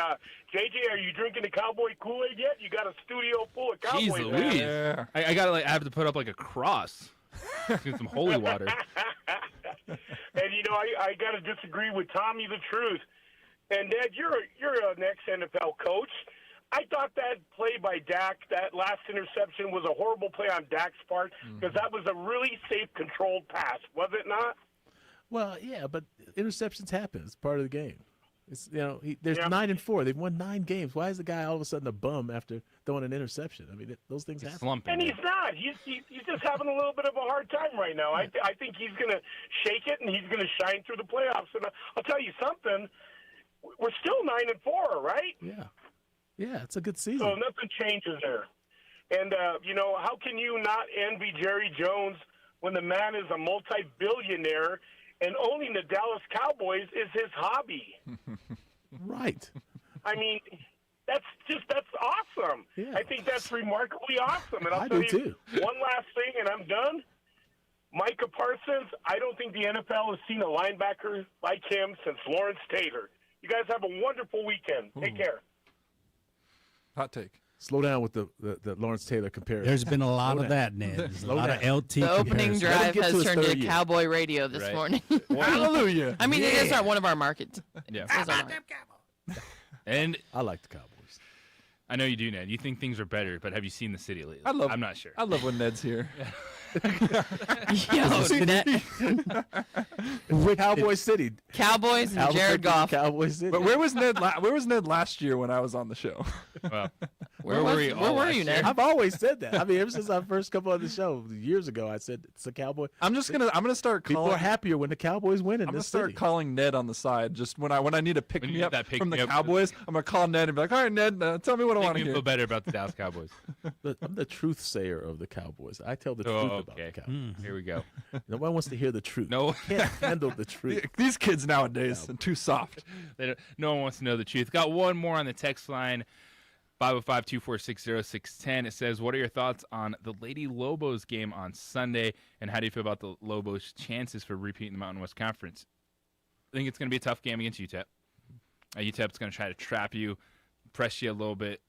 JJ, are you drinking the Cowboy Kool-Aid yet? You got a studio full of Cowboys. Jeez Louise. Yeah. I have to put up like a cross. Get some holy water. And I got to disagree with Tommy the Truth. And Dad, you're an ex-NFL coach. I thought that play by Dak, that last interception, was a horrible play on Dak's part because that was a really safe, controlled pass, was it not? Well, yeah, but interceptions happen. It's part of the game. It's there's 9-4. They've won 9 games. Why is the guy all of a sudden a bum after throwing an interception? I mean, those things happen. Slumping, and he's not. He's just having a little bit of a hard time right now. I think he's going to shake it and he's going to shine through the playoffs. And I'll tell you something. We're still 9-4, right? Yeah, it's a good season. So nothing changes there. And how can you not envy Jerry Jones when the man is a multi-billionaire? And owning the Dallas Cowboys is his hobby. Right. I mean, that's awesome. Yeah. I think that's remarkably awesome. And I'll tell you too. One last thing, and I'm done. Micah Parsons, I don't think the NFL has seen a linebacker like him since Lawrence Taylor. You guys have a wonderful weekend. Take care. Hot take. Slow down with the Lawrence Taylor comparison. There's been a lot of that, Ned. There's a lot of LT. The opening drive has turned to Cowboy Radio this morning. Hallelujah. I mean, it is one of our markets. Yeah. It is our market. And I like the Cowboys. I know you do, Ned. You think things are better, but have you seen the city lately? I'm not sure. I love when Ned's here. Cowboy City. Cowboys and Jared Goff. Cowboy City. But where was Ned? Where was Ned last year when I was on the show? Well, Where were you, Ned? I've always said that. I mean, ever since I first come on the show years ago, I said it's a Cowboy. I'm gonna start calling. People are happier when the Cowboys win in I'm gonna this start city. calling Ned on the side. Just when I need to pick When you me need up that pick from me the up. Cowboys, I'm gonna call Ned and be like, "All right, Ned, tell me what I Make want to me hear." feel better about the Dallas Cowboys. I'm the truth sayer of the Cowboys. I tell the truth about the Cowboys. Here we go. Nobody wants to hear the truth. No. Can't handle the truth. These kids nowadays are too soft. No one wants to know the truth. Got one more on the text line. 505-246-0610. It says, what are your thoughts on the Lady Lobos game on Sunday, and how do you feel about the Lobos' chances for repeating the Mountain West Conference? I think it's going to be a tough game against UTEP. UTEP's going to try to trap you, press you a little bit.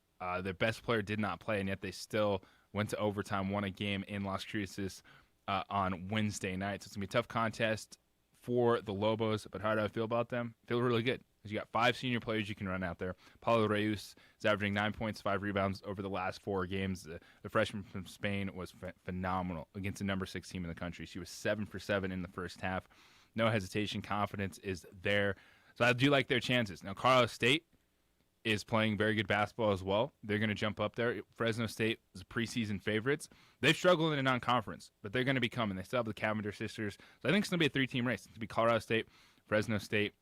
Their best player did not play, and yet they still went to overtime, won a game in Las Cruces on Wednesday night. So it's going to be a tough contest for the Lobos, but how do I feel about them? I feel really good. You got 5 senior players you can run out there. Paulo Reus is averaging 9 points, 5 rebounds over the last 4 games. The freshman from Spain was phenomenal against the number 6 team in the country. She was 7 for 7 in the first half. No hesitation. Confidence is there. So I do like their chances. Now, Colorado State is playing very good basketball as well. They're going to jump up there. Fresno State is preseason favorites. They've struggled in a non-conference, but they're going to be coming. They still have the Cavendish sisters. So I think it's going to be a 3-team race. It's going to be Colorado State, Fresno State,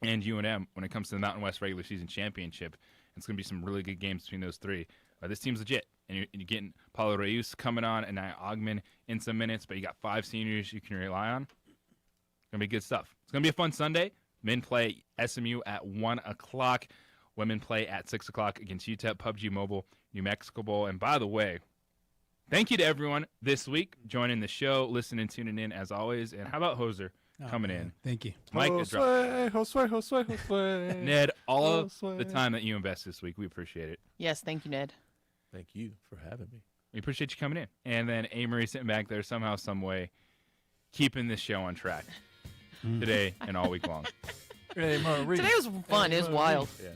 and UNM when it comes to the Mountain West regular season championship. It's going to be some really good games between those 3. This team's legit. And you're getting Paulo Reus coming on and Nia Ogman in some minutes, but you got 5 seniors you can rely on. It's going to be good stuff. It's going to be a fun Sunday. Men play SMU at 1 o'clock. Women play at 6 o'clock against UTEP, PUBG Mobile, New Mexico Bowl. And by the way, thank you to everyone this week joining the show, listening, tuning in as always. And how about Hoser coming in? Thank you. Mike is dropping. Josue. Ned, all of the time that you invest this week, we appreciate it. Yes, thank you, Ned. Thank you for having me. We appreciate you coming in. And then Amory sitting back there somehow, some way, keeping this show on track today and all week long. Today was fun. It was wild. Yeah.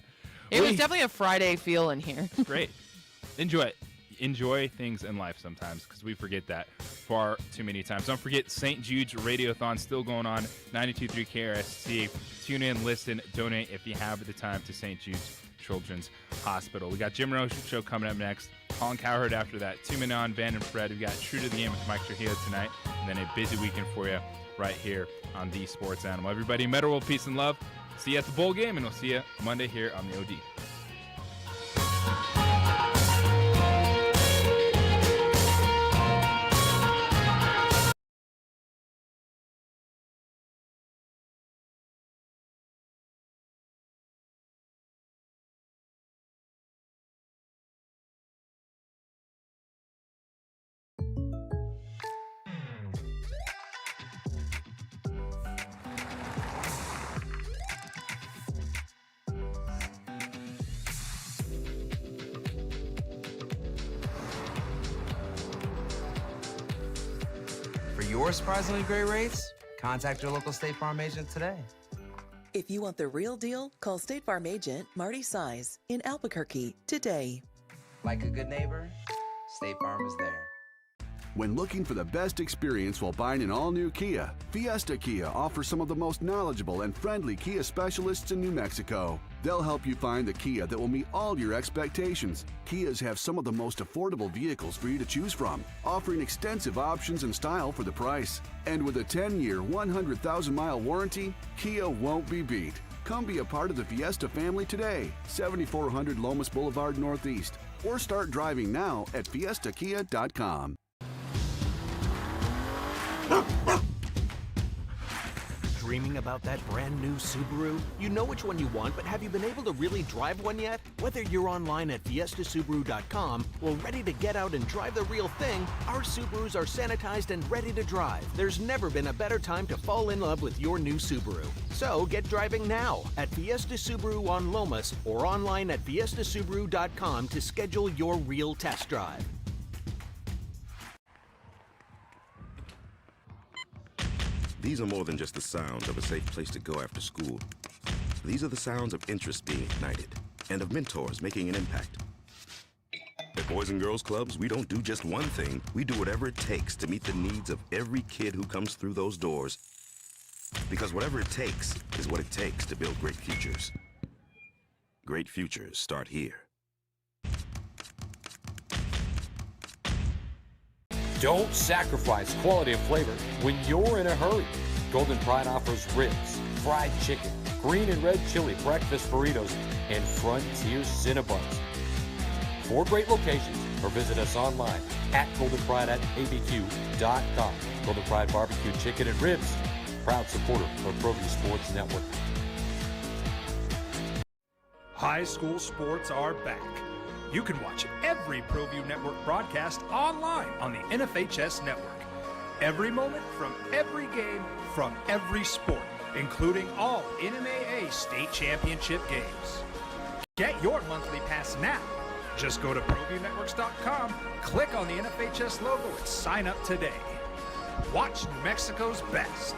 It was definitely a Friday feel in here. Great. Enjoy it. Enjoy things in life sometimes, because we forget that far too many times. Don't forget St. Jude's Radiothon still going on, 92.3 KRSC. Tune in, listen, donate if you have the time to St. Jude's Children's Hospital. We got Jim Roche show coming up next. Colin Cowherd after that. 2 Men on, Van and Fred. We got True to the Game with Mike Trujillo tonight, and then a busy weekend for you right here on The Sports Animal. Everybody, Meta World, peace and love. See you at the bowl game, and we'll see you Monday here on the OD. For your surprisingly great rates, contact your local State Farm agent today. If you want the real deal, call State Farm agent Marty Size in Albuquerque today. Like a good neighbor, State Farm is there. When looking for the best experience while buying an all-new Kia, Fiesta Kia offers some of the most knowledgeable and friendly Kia specialists in New Mexico. They'll help you find the Kia that will meet all your expectations. Kias have some of the most affordable vehicles for you to choose from, offering extensive options and style for the price. And with a 10-year, 100,000-mile warranty, Kia won't be beat. Come be a part of the Fiesta family today, 7400 Lomas Boulevard Northeast, or start driving now at fiestakia.com. Dreaming about that brand new Subaru? You know which one you want, but have you been able to really drive one yet? Whether you're online at fiestasubaru.com or ready to get out and drive the real thing, our Subarus are sanitized and ready to drive. There's never been a better time to fall in love with your new Subaru. So get driving now at Fiesta Subaru on Lomas or online at fiestasubaru.com to schedule your real test drive. These are more than just the sounds of a safe place to go after school. These are the sounds of interest being ignited and of mentors making an impact. At Boys and Girls Clubs, we don't do just one thing. We do whatever it takes to meet the needs of every kid who comes through those doors. Because whatever it takes is what it takes to build great futures. Great futures start here. Don't sacrifice quality and flavor when you're in a hurry. Golden Pride offers ribs, fried chicken, green and red chili breakfast burritos, and Frontier Cinnabons. 4 great locations, or visit us online at goldenpride@abq.com. Golden Pride Barbecue Chicken and Ribs, proud supporter of ProView Sports Network. High school sports are back. You can watch every ProView Network broadcast online on the NFHS network. Every moment from every game from every sport, including all NMAA state championship games. Get your monthly pass now. Just go to ProViewNetworks.com, click on the NFHS logo, and sign up today. Watch New Mexico's best.